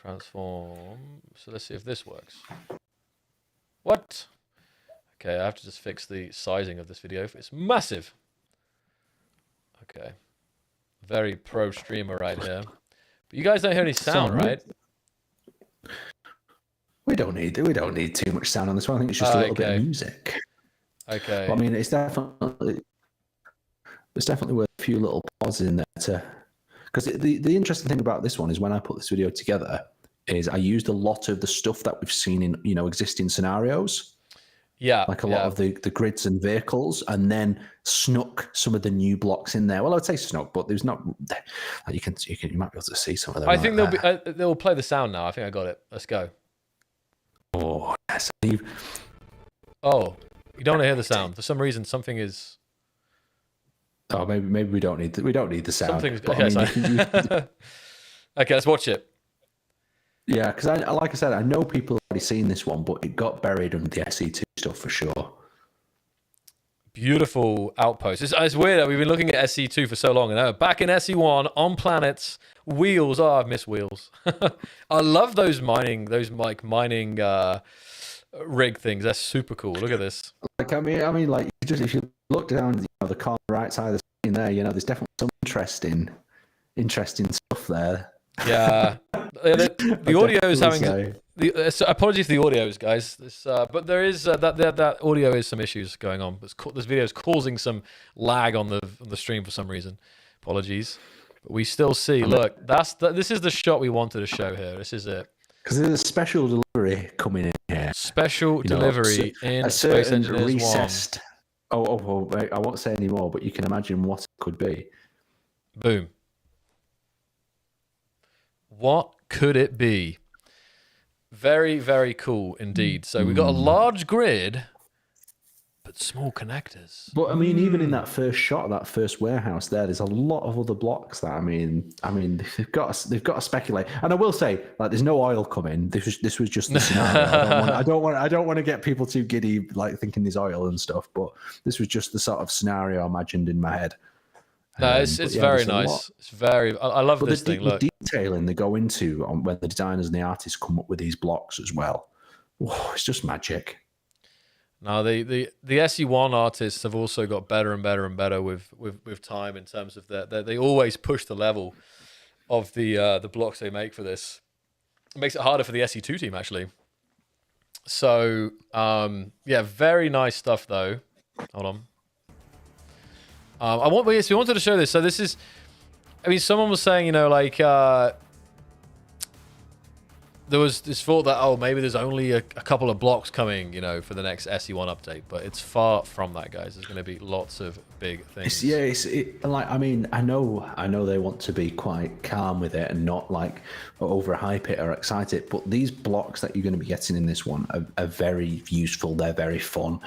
Speaker 1: transform. So let's see if this works. What? Okay, I have to just fix the sizing of this video. It's massive. Okay. Very pro streamer right here. But you guys don't hear any sound, right?
Speaker 2: We don't need too much sound on this one. I think it's just a little bit of music.
Speaker 1: Okay.
Speaker 2: But, I mean, it's definitely worth a few little pauses in there to, because the interesting thing about this one is when I put this video together is I used a lot of the stuff that we've seen in, you know, existing scenarios.
Speaker 1: Yeah,
Speaker 2: like a lot of the grids and vehicles, and then snuck some of the new blocks in there. Well, I would say snuck, but there's not. You might be able to see some of them.
Speaker 1: I think they'll play the sound now. I think I got it. Let's go.
Speaker 2: Oh, yes.
Speaker 1: Oh, you don't want to hear the sound for some reason. Something is.
Speaker 2: Oh, maybe we don't need the sound.
Speaker 1: Something's. Okay, okay, let's watch it.
Speaker 2: Yeah, because like I said, I know people have already seen this one, but it got buried under the SE2 stuff for sure.
Speaker 1: Beautiful outposts. It's weird that we've been looking at SE2 for so long, and now back in SE1 on planets, wheels. Oh, I've missed wheels. I love those mining rig things. That's super cool. Look at this.
Speaker 2: Like I mean, like just if you look down, you know, the corner right side of the screen there, you know, there's definitely some interesting stuff there.
Speaker 1: Yeah, the audio is having. Apologies for the audios, guys. But there is that audio is some issues going on. This video is causing some lag on the stream for some reason. Apologies, but we still see. Look, this is the shot we wanted to show here. This is it.
Speaker 2: Because there's a special delivery coming in here.
Speaker 1: Special delivery in Space Engineers 1.
Speaker 2: Wait, I won't say any more, but you can imagine what it could be.
Speaker 1: Boom. What could it be? Very, very cool indeed. So we've got a large grid, but small connectors.
Speaker 2: But I mean, even in that first shot, that first warehouse there's a lot of other blocks that I mean, they've got to speculate. And I will say, like, there's no oil coming. This was just the scenario. I don't want to get people too giddy, like thinking there's oil and stuff. But this was just the sort of scenario I imagined in my head.
Speaker 1: No, it's very nice. It's very. I love this thing. Look,
Speaker 2: the detailing they go into on when the designers and the artists come up with these blocks as well. Oh, it's just magic.
Speaker 1: Now the SE1 artists have also got better and better and better with time in terms of they always push the level of the blocks they make for this. It makes it harder for the SE2 team actually. So yeah, very nice stuff though. Hold on. We wanted to show this. So this is, I mean, someone was saying, you know, like there was this thought that, oh, maybe there's only a couple of blocks coming, you know, for the next SE1 update, but it's far from that, guys. There's going to be lots of big things.
Speaker 2: I mean, I know they want to be quite calm with it and not like overhype it or excite it, but these blocks that you're going to be getting in this one are very useful. They're very fun.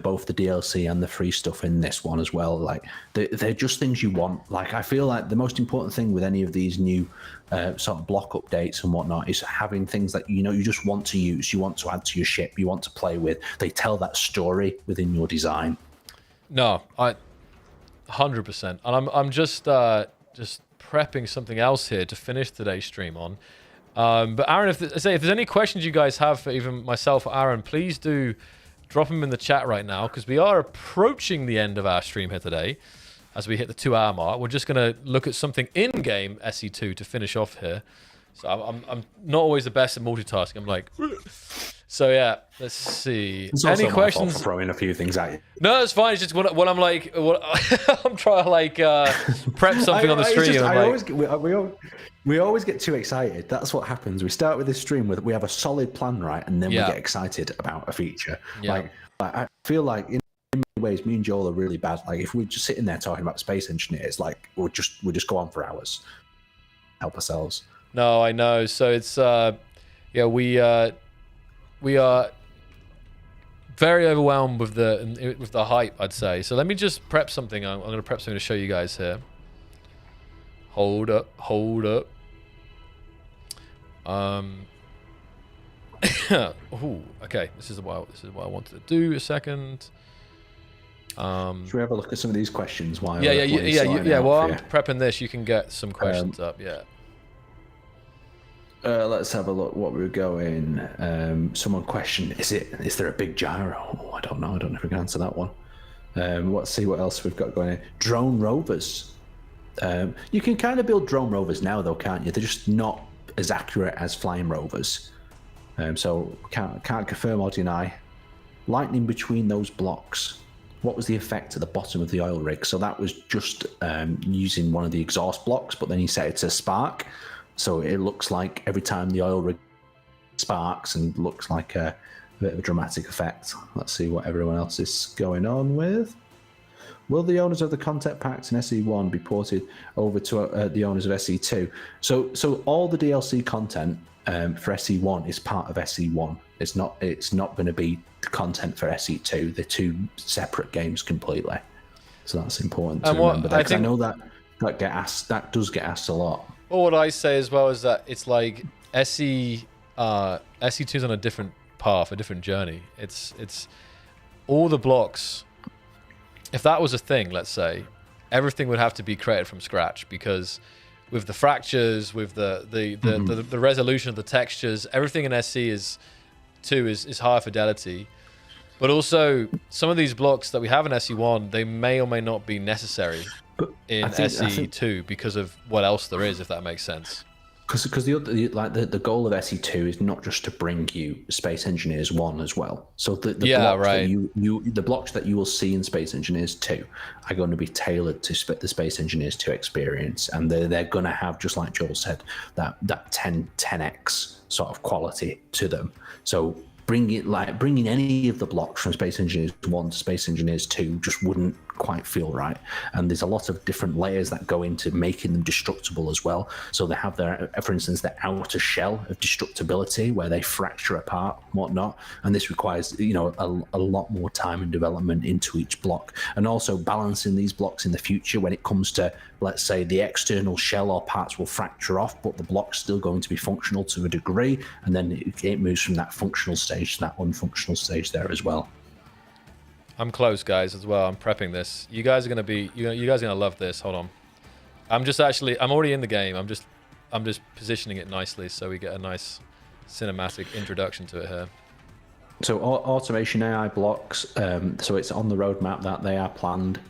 Speaker 2: Both the DLC and the free stuff in this one as well. Like they're just things you want. Like I feel like the most important thing with any of these new sort of block updates and whatnot is having things that you know you just want to use, you want to add to your ship, you want to play with. They tell that story within your design.
Speaker 1: No, 100%. And I'm just prepping something else here to finish today's stream on. But Aaron, if there's any questions you guys have for even myself or Aaron, please do drop them in the chat right now because we are approaching the end of our stream here today. As we hit the 2-hour mark, we're just going to look at something in-game SE2 to finish off here. So I'm not always the best at multitasking. I'm like, so yeah, let's see.
Speaker 2: It's
Speaker 1: any
Speaker 2: also
Speaker 1: questions?
Speaker 2: My fault for throwing a few things at you.
Speaker 1: No, it's fine. It's just when I'm like, I'm trying to like prep something on the stream.
Speaker 2: We always get too excited. That's what happens. We start with this stream with we have a solid plan, right, and then we get excited about a feature.
Speaker 1: Yeah.
Speaker 2: Like I feel like in ways, me and Joel are really bad. Like if we're just sitting there talking about space engineers, like we'll just go on for hours. Help ourselves.
Speaker 1: No, I know. So it's yeah, we are very overwhelmed with the hype, I'd say. So let me just prep something. I'm going to prep something to show you guys here. Hold up. Ooh, okay. This is what I wanted to do. A second.
Speaker 2: Should we have a look at some of these questions? While
Speaker 1: While I'm prepping this, you can get some questions up. Yeah.
Speaker 2: Let's have a look. What we were going. Someone questioned: Is there a big gyro? Oh, I don't know. I don't know if we can answer that one. Let's see what else we've got going. Drone rovers. You can kind of build drone rovers now, though, can't you? They're just not as accurate as flying rovers. So can't confirm or deny. Lightning between those blocks. What was the effect at the bottom of the oil rig? So that was just using one of the exhaust blocks, but then he set it to spark. So it looks like every time the oil rig sparks and looks like a bit of a dramatic effect. Let's see what everyone else is going on with. Will the owners of the content packs in SE1 be ported over to the owners of SE2? So all the DLC content for SE1 is part of SE1. It's not going to be content for SE2. They're two separate games completely. So that's important to remember. I know that does get asked a lot.
Speaker 1: Well, what I say as well is that it's like SE2 is on a different path, a different journey. It's all the blocks. If that was a thing, let's say, everything would have to be created from scratch because with the fractures, with the resolution of the textures, everything in SE2 is higher fidelity. But also, some of these blocks that we have in SE1, they may or may not be necessary in SE2 because of what else there is, if that makes sense.
Speaker 2: Because the goal of SE2 is not just to bring you Space Engineers 1 as well. So the blocks that you will see in Space Engineers 2 are going to be tailored to the Space Engineers 2 experience, and they're going to have, just like Joel said, that 10x sort of quality to them. So bringing any of the blocks from Space Engineers 1 to Space Engineers 2 just wouldn't quite feel right. And there's a lot of different layers that go into making them destructible as well. So they have their, for instance, the outer shell of destructibility where they fracture apart and whatnot. And this requires, a lot more time and development into each block. And also balancing these blocks in the future when it comes to, let's say, the external shell or parts will fracture off, but the block's still going to be functional to a degree. And then it moves from that functional stage to that unfunctional stage there as well.
Speaker 1: I'm close, guys, as well. I'm prepping this. You guys are gonna be, you guys are gonna love this. Hold on. I'm already in the game. I'm just positioning it nicely so we get a nice cinematic introduction to it here.
Speaker 2: So automation AI blocks. So it's on the roadmap that they are planned.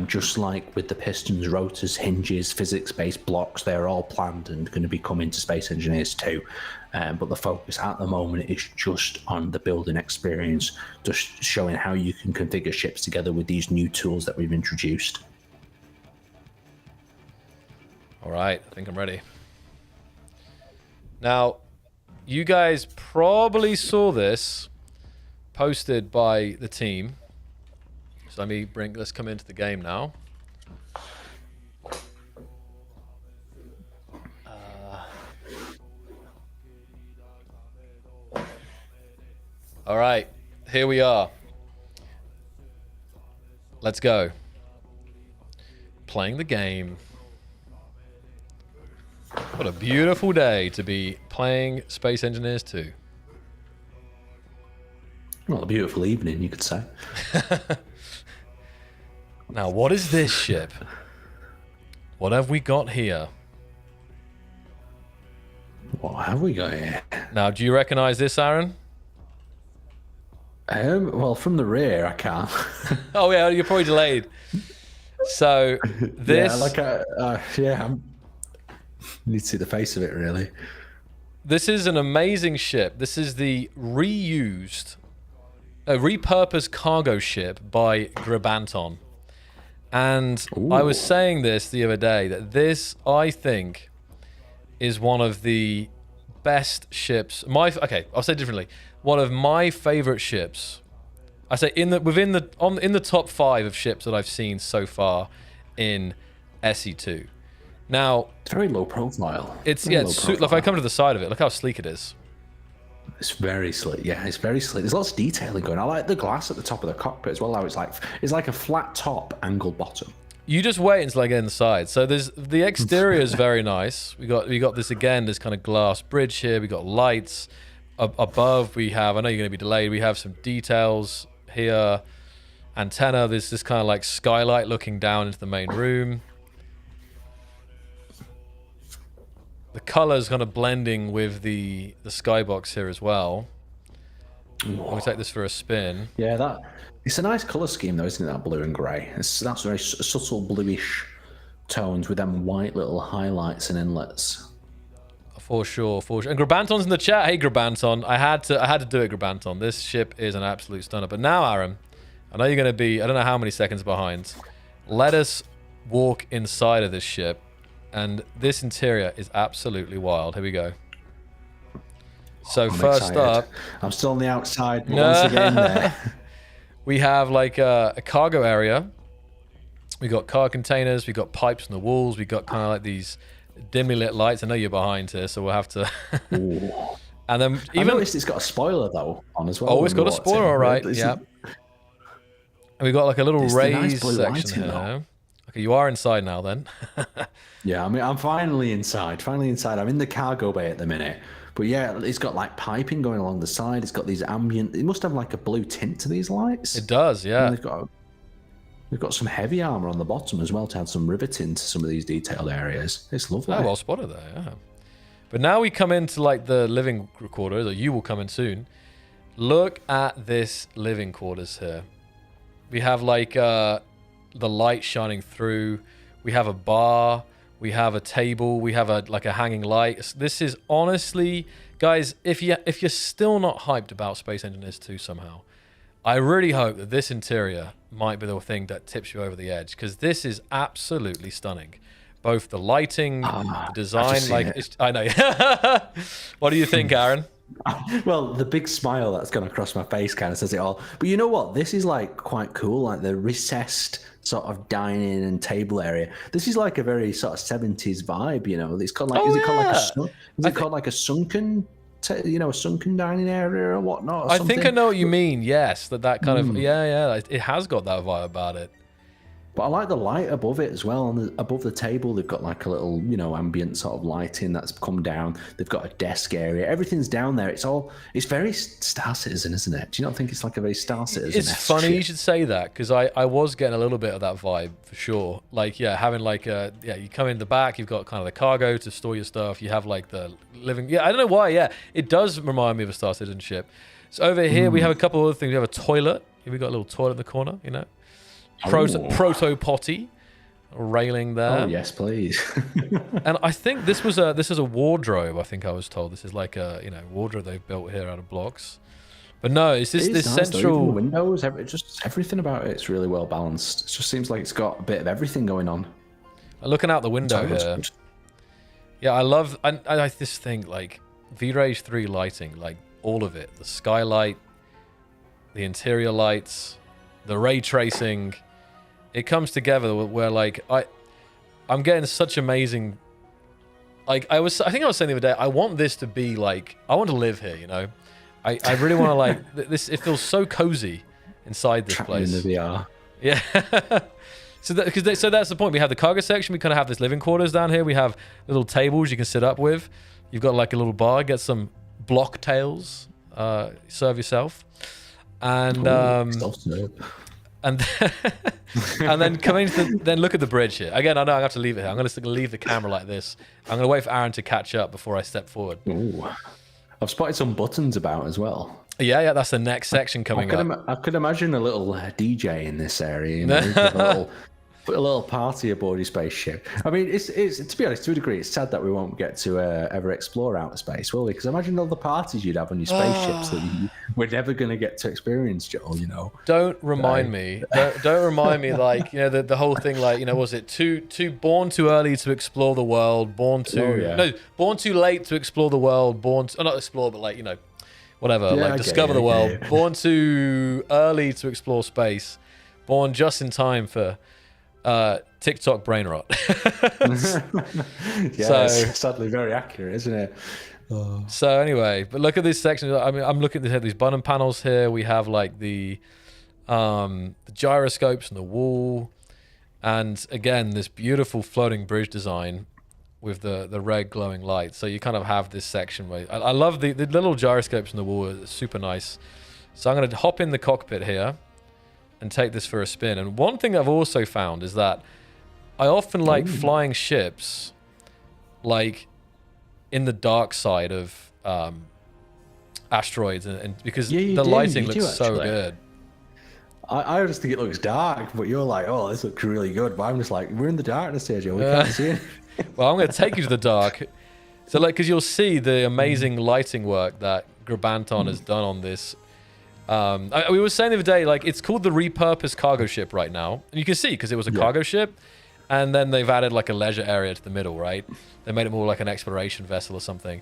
Speaker 2: Just like with the pistons, rotors, hinges, physics-based blocks, they're all planned and going to be coming to Space Engineers 2. But the focus at the moment is just on the building experience, just showing how you can configure ships together with these new tools that we've introduced.
Speaker 1: All right, I think I'm ready. Now, you guys probably saw this posted by the team. So let's come into the game now. All right, here we are. Let's go. Playing the game. What a beautiful day to be playing Space Engineers 2.
Speaker 2: Well, a beautiful evening, you could say.
Speaker 1: Now, what is this ship? What have we got here?
Speaker 2: What have we got here?
Speaker 1: Now, do you recognize this, Aaron?
Speaker 2: Well, from the rear, I can't.
Speaker 1: Oh, yeah, you're probably delayed. So, this...
Speaker 2: I need to see the face of it, really.
Speaker 1: This is an amazing ship. This is the repurposed cargo ship by Grabanton. And
Speaker 2: Ooh.
Speaker 1: I was saying this the other day, that this, I think, is one of the best ships. Okay, I'll say it differently. One of my favorite ships. I say in the top 5 of ships that I've seen so far in SE2. Now,
Speaker 2: it's very low profile.
Speaker 1: If I come to the side of it, look how sleek it is.
Speaker 2: It's very sleek. Yeah, it's very sleek. There's lots of detailing going on. I like the glass at the top of the cockpit as well. How it's like a flat top, angled bottom.
Speaker 1: You just wait until I get inside. So the exterior is very nice. We got this again, this kind of glass bridge here. We got lights above. We have, I know you're going to be delayed. We have some details here. Antenna. There's this kind of like skylight looking down into the main room. The colors kind of blending with the skybox here as well. I'll take this for a spin.
Speaker 2: Yeah, it's a nice color scheme though, isn't it? That blue and grey. That's very subtle bluish tones with them white little highlights and inlets. For sure. And Grabanton's in the chat. Hey, Grabanton, I had to do it, Grabanton. This ship is an absolute stunner. But now, Aaron, I know you're going to be, I don't know how many seconds behind. Let us walk inside of this ship. And this interior is absolutely wild. Here we go. So first up, I'm still on the outside. But once I get in there,
Speaker 1: we have like a cargo area. We got car containers. We got pipes on the walls. We got kind of like these dimly lit lights. I know you're behind here, so we'll have to. And then
Speaker 2: I noticed it's got a spoiler though on as well.
Speaker 1: Oh, it's got a spoiler, all right. Yeah. And we got like a little raised section here. Okay, you are inside now then.
Speaker 2: Yeah, I mean, I'm finally inside. I'm in the cargo bay at the minute. But yeah, it's got like piping going along the side. It's got these ambient... It must have like a blue tint to these lights.
Speaker 1: It does, yeah.
Speaker 2: And they've got some heavy armor on the bottom as well to add some riveting to some of these detailed areas. It's lovely.
Speaker 1: Oh, well spotted there, yeah. But now we come into like the living quarters, or you will come in soon. Look at this living quarters here. We have like the light shining through. We have a bar. We have a table. We have a hanging light. This is honestly, guys, if you're still not hyped about Space Engineers 2 somehow, I really hope that this interior might be the thing that tips you over the edge, because this is absolutely stunning. Both the lighting, the design, I know. What do you think, Aaron?
Speaker 2: Well, the big smile that's gone across my face kind of says it all. But you know what? This is like quite cool, like the recessed sort of dining and table area. This is like a very sort of 70s vibe, you know. It's called like, is it called like a sunken, a sunken dining area or whatnot? Or
Speaker 1: I think I know what you mean. Yes, that kind of it has got that vibe about it.
Speaker 2: But I like the light above it as well. And above the table, they've got like a little, ambient sort of lighting that's come down. They've got a desk area. Everything's down there. It's very Star Citizen, isn't it? Do you not think it's like a very Star Citizen?
Speaker 1: It's funny you should say that, because I was getting a little bit of that vibe for sure. Like, having like you come in the back, you've got kind of the cargo to store your stuff. You have like the living. Yeah, I don't know why. Yeah, it does remind me of a Star Citizen ship. So over here we have a couple of other things. We have a toilet. We've got a little toilet in the corner, proto potty railing there.
Speaker 2: Oh yes, please.
Speaker 1: And I think this is a wardrobe. I think I was told this is like a wardrobe they've built here out of blocks. But no, it's this
Speaker 2: nice,
Speaker 1: central
Speaker 2: though. Even the windows, just everything about it's really well balanced. It just seems like it's got a bit of everything going on.
Speaker 1: Looking out the window here. Yeah, I just think like V-Rage 3 lighting, like all of it, the skylight, the interior lights, the ray tracing. It comes together where like I'm getting such amazing. Like I think I was saying the other day, I want this to be like, I want to live here. I really want to like this. It feels so cozy inside this place.
Speaker 2: In the VR.
Speaker 1: Yeah. So that's the point. We have the cargo section. We kind of have this living quarters down here. We have little tables you can sit up with. You've got like a little bar. Get some block tails. Serve yourself. And and then coming to then look at the bridge here. Again, I know I have to leave it here. I'm going to leave the camera like this. I'm going to wait for Aaron to catch up before I step forward.
Speaker 2: Ooh. I've spotted some buttons about as well.
Speaker 1: Yeah, that's the next section coming up.
Speaker 2: I could imagine a little DJ in this area, put a little party aboard your spaceship. I mean, it's to be honest, to a degree, it's sad that we won't get to ever explore outer space, will we? Because imagine all the parties you'd have on your spaceships that we're never going to get to experience, Joel.
Speaker 1: Don't remind me. Don't remind me. Like the whole thing. Like was it too born too early to explore the world? Born too late to explore the world. Not explore, but like whatever.
Speaker 2: Yeah,
Speaker 1: discover the world. Born too early to explore space. Born just in time for TikTok brain rot.
Speaker 2: Yeah, it's sadly very accurate, isn't it? Oh.
Speaker 1: So anyway, but look at this section. I mean, I'm looking at these button panels here. We have like the gyroscopes on the wall, and again this beautiful floating bridge design with the red glowing light. So you kind of have this section where I love the little gyroscopes on the wall. Are super nice. So I'm going to hop in the cockpit here and take this for a spin. And one thing I've also found is that I often like flying ships like in the dark side of asteroids, and because the lighting looks so good.
Speaker 2: I just think it looks dark, but you're like, oh, this looks really good. But I'm just like, we're in the darkness here, Joe. We can't see it.
Speaker 1: Well, I'm going to take you to the dark. So like, because you'll see the amazing lighting work that Grabanton has done on this. We were saying the other day, like, it's called the repurposed cargo ship right now, and you can see because it was a cargo ship, and then they've added like a leisure area to the middle, right? They made it more like an exploration vessel or something.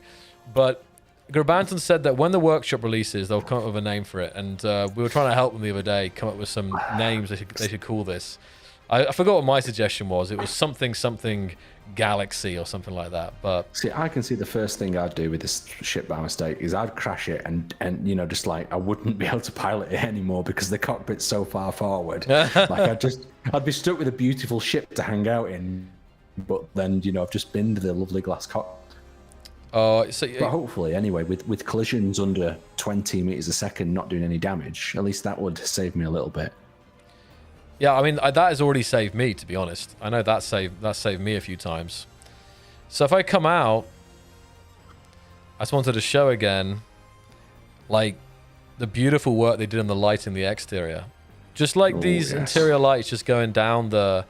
Speaker 1: But Grabanton said that when the workshop releases, they'll come up with a name for it, and we were trying to help them the other day come up with some names they should call this. I forgot what my suggestion was. It was something Galaxy or something like that. But
Speaker 2: see, I can see the first thing I'd do with this ship by mistake is I'd crash it and just like I wouldn't be able to pilot it anymore because the cockpit's so far forward. Like I'd be stuck with a beautiful ship to hang out in, but then I've just binned the lovely glass cockpit. But hopefully, anyway, with collisions under 20 meters a second not doing any damage, at least that would save me a little bit.
Speaker 1: Yeah, I mean, that has already saved me, to be honest. I know that saved me a few times. So if I come out, I just wanted to show again, like, the beautiful work they did on the light in the exterior. Just like these interior lights just going down the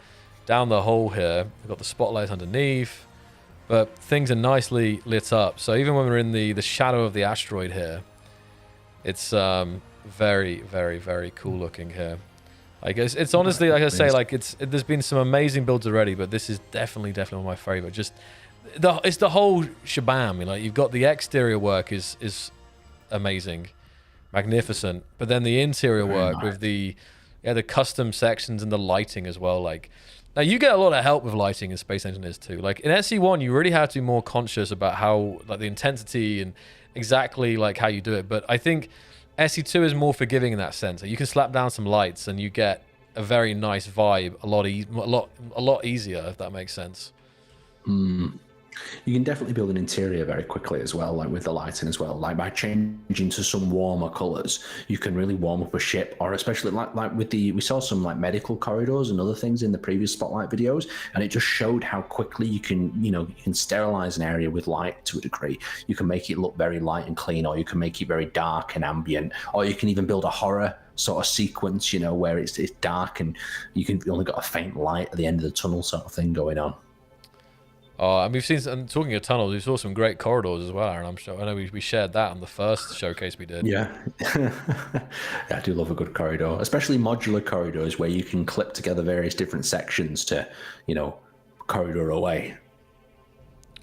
Speaker 1: hole here. We've got the spotlights underneath, but things are nicely lit up. So even when we're in the shadow of the asteroid here, it's very, very, very cool looking here. I guess it's honestly, like I say, like there's been some amazing builds already, but this is definitely one of my favorite. Just it's the whole shabam. You've got the exterior work is amazing, magnificent. But then the interior work
Speaker 2: nice.
Speaker 1: with the custom sections and the lighting as well. Like, now you get a lot of help with lighting in Space Engineers too. Like in SE1, you really have to be more conscious about how, like, the intensity and exactly like how you do it. But I think SE2 is more forgiving in that sense. You can slap down some lights and you get a very nice vibe a lot easier, if that makes sense.
Speaker 2: You can definitely build an interior very quickly as well, like with the lighting as well. Like by changing to some warmer colors, you can really warm up a ship. Or especially like with we saw some like medical corridors and other things in the previous Spotlight videos, and it just showed how quickly you can sterilize an area with light to a degree. You can make it look very light and clean, or you can make it very dark and ambient, or you can even build a horror sort of sequence, where it's dark and you only got a faint light at the end of the tunnel sort of thing going on.
Speaker 1: And we've seen, and talking of tunnels, we saw some great corridors as well, Aaron. I know we shared that on the first showcase we did.
Speaker 2: Yeah. Yeah, I do love a good corridor, especially modular corridors where you can clip together various different sections to, corridor away.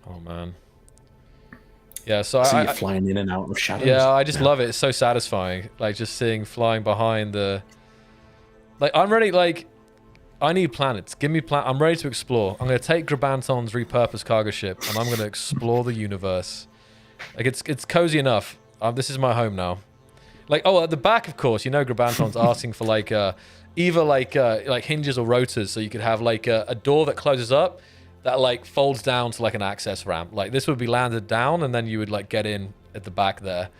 Speaker 1: Oh, man. Yeah, so
Speaker 2: I see you flying in and out of shadows.
Speaker 1: Yeah, I just love it. It's so satisfying. Like, just seeing flying behind the... Like, I'm ready, like... I need planets. Give me I'm ready to explore. I'm going to take Grabanton's repurposed cargo ship, and I'm going to explore the universe. Like, it's cozy enough. This is my home now. Like, at the back, of course, Grabanton's asking for, like, either, like hinges or rotors, so you could have, like, a door that closes up that, like, folds down to, like, an access ramp. Like, this would be landed down, and then you would, like, get in at the back there.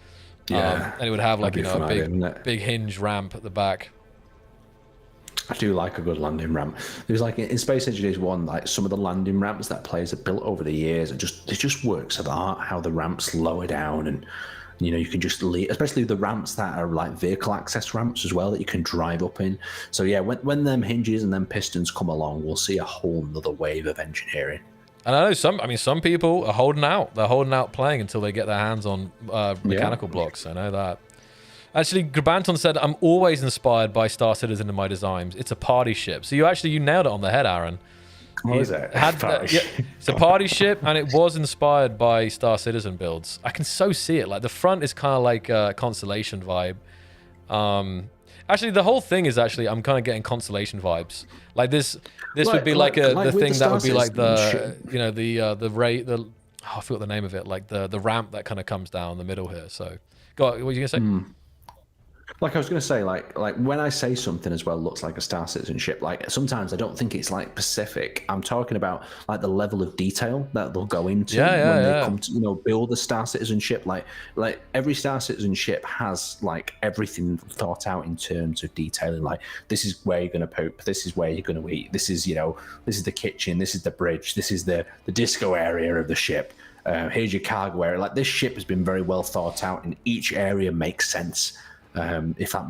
Speaker 2: Yeah.
Speaker 1: And it would have, like, a big hinge ramp at the back.
Speaker 2: I do like a good landing ramp. There's like in Space Engineers 1, like some of the landing ramps that players have built over the years, it just works of art how the ramps lower down, and you can just leave, especially the ramps that are like vehicle access ramps as well that you can drive up in. So yeah, when them hinges and them pistons come along, we'll see a whole nother wave of engineering.
Speaker 1: And I know some people are holding out. They're holding out playing until they get their hands on mechanical blocks. I know that. Actually, Grabanton said, I'm always inspired by Star Citizen in my designs. It's a party ship. So you nailed it on the head, Aaron.
Speaker 2: What is it?
Speaker 1: It's a party ship, and it was inspired by Star Citizen builds. I can so see it. Like, the front is kind of like a Constellation vibe. Actually, the whole thing is I'm kind of getting Constellation vibes. Like, this would be like the thing that would be like I forgot the name of it. Like the ramp that kind of comes down the middle here. So, go on, what were you gonna say?
Speaker 2: Like I was going to say, like when I say something as well looks like a Star Citizen ship, like sometimes I don't think it's like Pacific. I'm talking about like the level of detail that they'll go into when they come to build a Star Citizen ship. Like every Star Citizen ship has like everything thought out in terms of detailing. Like, this is where you're going to poop. This is where you're going to eat. This is this is the kitchen. This is the bridge. This is the disco area of the ship. Here's your cargo area. Like, this ship has been very well thought out, and each area makes sense. If that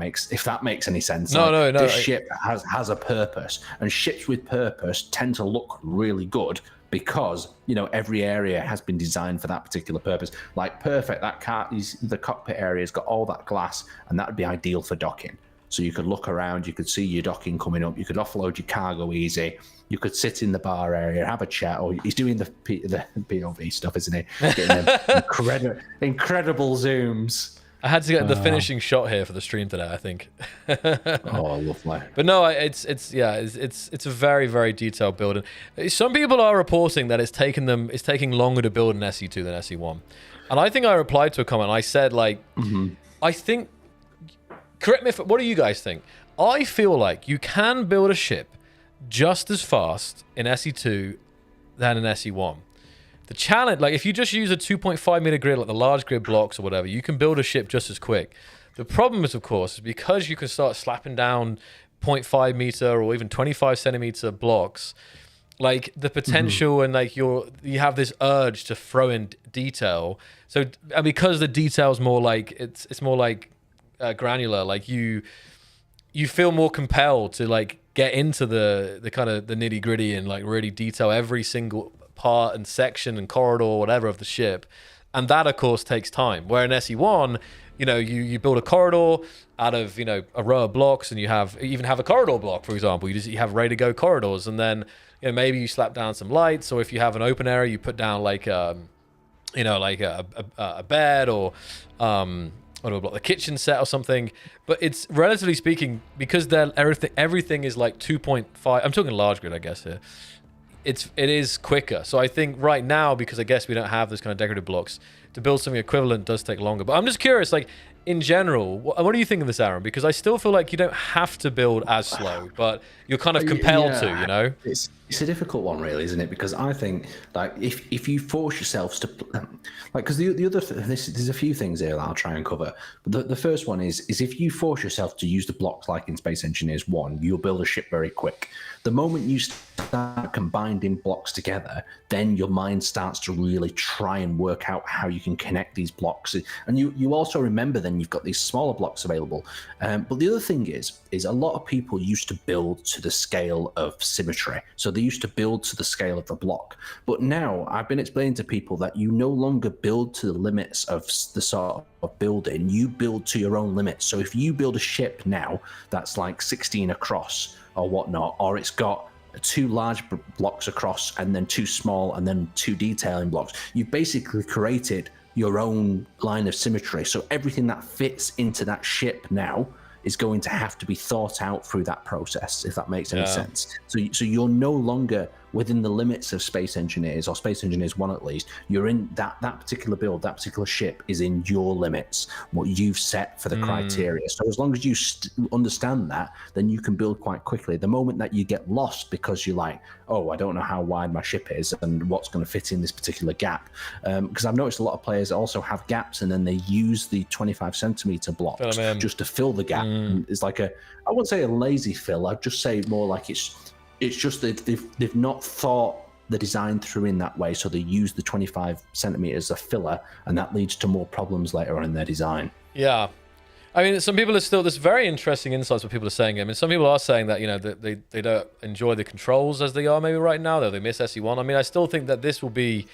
Speaker 2: makes any sense.
Speaker 1: No.
Speaker 2: This ship has a purpose, and ships with purpose tend to look really good because every area has been designed for that particular purpose. Like, perfect. The cockpit area's got all that glass, and that would be ideal for docking. So you could look around, you could see your docking coming up, you could offload your cargo easy. You could sit in the bar area, have a chat. Or he's doing the POV stuff, isn't he? Getting them incredible zooms.
Speaker 1: I had to get the finishing shot here for the stream today, I think.
Speaker 2: Oh, lovely.
Speaker 1: But no, it's a very, very detailed build. And some people are reporting that it's taking longer to build an SE2 than SE1. And I think I replied to a comment. I said, like, I think, correct me what do you guys think? I feel like you can build a ship just as fast in SE2 than in SE1. The challenge, like, if you just use a 2.5 meter grid, like the large grid blocks or whatever, you can build a ship just as quick. The problem is, of course, because you can start slapping down 0.5 meter or even 25 centimeter blocks, like, the potential and like you have this urge to throw in detail. So, and because the detail's more like it's more like granular, like you feel more compelled to like get into the kind of the nitty gritty and like really detail every single part and section and corridor or whatever of the ship, and that of course takes time. Where in SE1, you build a corridor out of a row of blocks, and you even have a corridor block, for example. You have ready to go corridors, and then maybe you slap down some lights, or if you have an open area, you put down like a bed or or to block the kitchen set or something. But it's relatively speaking, because they're everything is like 2.5. I'm talking large grid, I guess here. It is quicker. So I think right now, because I guess we don't have those kind of decorative blocks, to build something equivalent does take longer. But I'm just curious, like in general, what do you think of this, Aaron? Because I still feel like you don't have to build as slow, but you're kind of compelled to, you know?
Speaker 2: It's a difficult one, really, isn't it? Because I think, like, if you force yourselves to, like, because the other there's a few things here that I'll try and cover. But the first one is if you force yourself to use the blocks like in Space Engineers 1, you'll build a ship very quick. The moment you start combining blocks together, then your mind starts to really try and work out how you can connect these blocks. And you also remember then you've got these smaller blocks available. But the other thing is a lot of people used to build to the scale of symmetry. So they used to build to the scale of the block. But now I've been explaining to people that you no longer build to the limits of the sort of building, you build to your own limits. So if you build a ship now that's like 16 across or whatnot, or it's got 2 large blocks across and then 2 small and then 2 detailing blocks, you've basically created your own line of symmetry. So everything that fits into that ship now is going to have to be thought out through that process, if that makes any sense. So you're no longer within the limits of Space Engineers, or Space Engineers 1 at least. You're in that particular build, that particular ship is in your limits, what you've set for the criteria. So as long as you understand that, then you can build quite quickly. The moment that you get lost because you're like, oh, I don't know how wide my ship is and what's going to fit in this particular gap. Because I've noticed a lot of players also have gaps and then they use the 25 centimeter blocks just to fill the gap. It's like I wouldn't say a lazy fill, I'd just say more like it's just that they've not thought the design through in that way, so they use the 25 centimeters as a filler, and that leads to more problems later on in their design.
Speaker 1: Yeah. I mean, some people are still, there's very interesting insights what people are saying. I mean, some people are saying that, you know, that they don't enjoy the controls as they are maybe right now, though they miss SE1. I mean, I still think that this will be,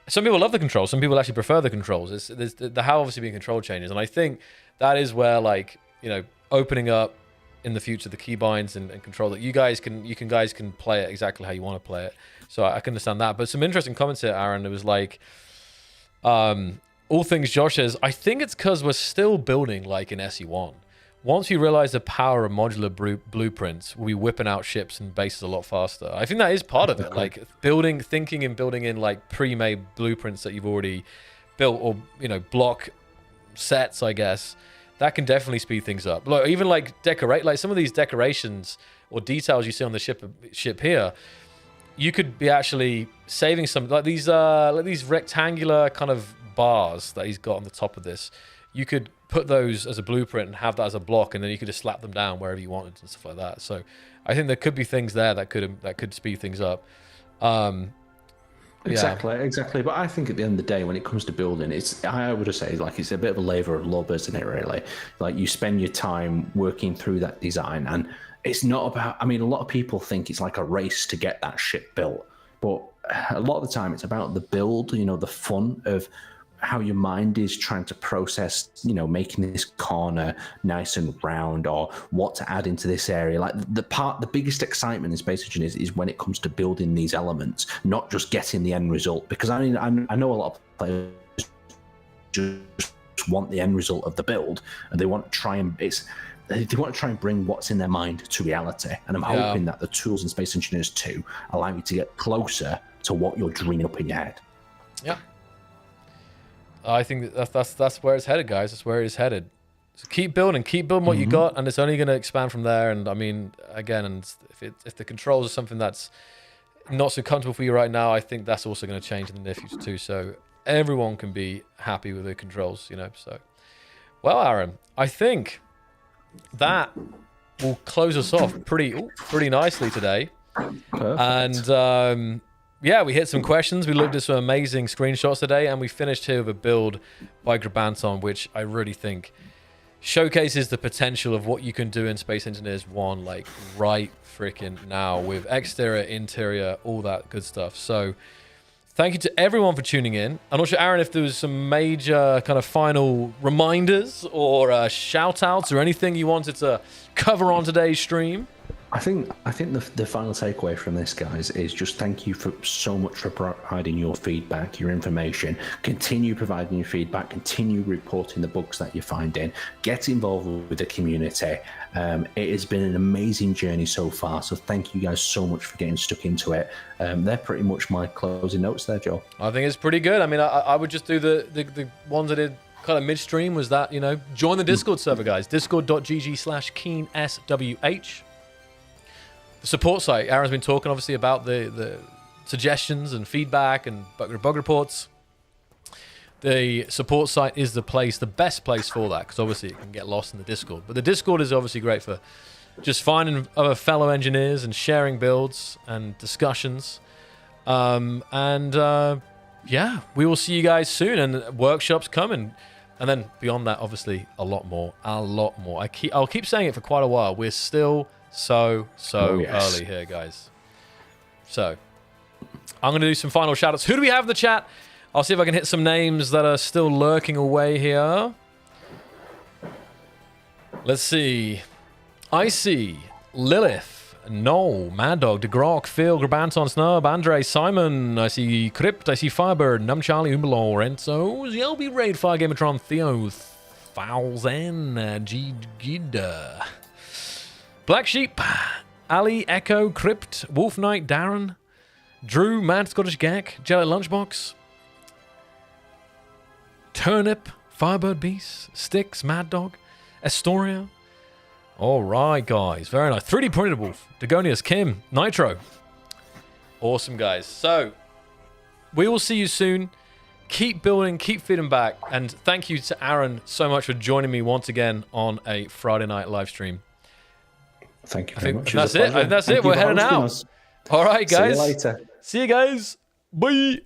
Speaker 1: some people love the controls, some people actually prefer the controls. There's the how obviously being control changes, and I think that is where, like, you know, opening up in the future the keybinds and control that you guys can play it exactly how you want to play it. So I can understand that. But some interesting comments here, Aaron. It was like, all things Josh says, I think it's because we're still building like in SE1. Once you realize the power of modular blueprints, we'll be whipping out ships and bases a lot faster. I think that is part of it, like thinking and building in like pre-made blueprints that you've already built, or, you know, block sets, I guess. That can definitely speed things up. Like, even like like some of these decorations or details you see on the ship here, you could be actually saving some, like these rectangular kind of bars that he's got on the top of this. You could put those as a blueprint and have that as a block, and then you could just slap them down wherever you wanted and stuff like that. So I think there could be things there that could speed things up.
Speaker 2: Exactly. But I think at the end of the day, when it comes to building, I would say like it's a bit of a labor of love, isn't it, really? Like, you spend your time working through that design, and it's not about, I mean, a lot of people think it's like a race to get that ship built, but a lot of the time it's about the build, you know, the fun of how your mind is trying to process, you know, making this corner nice and round, or what to add into this area. Like the biggest excitement in Space Engineers is when it comes to building these elements, not just getting the end result. Because I mean, I know a lot of players just want the end result of the build, and they want to try and bring what's in their mind to reality. And I'm hoping that the tools in Space Engineers 2 allow you to get closer to what you're dreaming up in your head.
Speaker 1: Yeah. I think that's where it's headed, guys. That's where it is headed. So keep building what you got, and it's only going to expand from there. And I mean, again, and if the controls are something that's not so comfortable for you right now, I think that's also going to change in the near future too. So everyone can be happy with the controls, you know. So, well, Aaron, I think that will close us off pretty nicely today. Perfect. And yeah, we hit some questions. We looked at some amazing screenshots today, and we finished here with a build by Grabanton, which I really think showcases the potential of what you can do in Space Engineers 1, like right freaking now, with exterior, interior, all that good stuff. So thank you to everyone for tuning in. I'm not sure, Aaron, if there was some major kind of final reminders or shout outs or anything you wanted to cover on today's stream.
Speaker 2: I think the final takeaway from this, guys, is just thank you for so much for providing your feedback, your information. Continue providing your feedback. Continue reporting the bugs that you're finding. Get involved with the community. It has been an amazing journey so far. So thank you guys so much for getting stuck into it. They're pretty much my closing notes there, Joe.
Speaker 1: I think it's pretty good. I mean, I would just do the ones I did kind of midstream. Was that, join the Discord server, guys. Discord.gg/KeenSWH. The support site, Aaron's been talking obviously about the suggestions and feedback and bug reports. The support site is the best place for that, because obviously it can get lost in the Discord. But the Discord is obviously great for just finding other fellow engineers and sharing builds and discussions. Yeah, we will see you guys soon, and workshops coming. And then beyond that, obviously, a lot more. I'll keep saying it for quite a while. We're still so early here, guys. So I'm going to do some final shout-outs. Who do we have in the chat? I'll see if I can hit some names that are still lurking away here. Let's see. I see Lilith, Noel, Mad Dog, DeGrock, Phil, Grabanton, Snub, Andre, Simon. I see Crypt, I see Firebird, Num Charlie, Umber Lorenzo, ZLB Raid, Fire Gamatron, Theo, Fowlzen, G Gida. Black Sheep, Ali, Echo, Crypt, Wolf Knight, Darren, Drew, Mad Scottish Gak, Jelly Lunchbox, Turnip, Firebird Beast, Sticks, Mad Dog, Astoria. All right, guys. Very nice. 3D Printed Wolf, Dagonius, Kim, Nitro. Awesome, guys. So, we will see you soon. Keep building, keep feeding back. And thank you to Aaron so much for joining me once again on a Friday night live stream.
Speaker 2: Thank you very much.
Speaker 1: That's it. That's it. We're heading out. All right, guys.
Speaker 2: See you later.
Speaker 1: See you guys. Bye.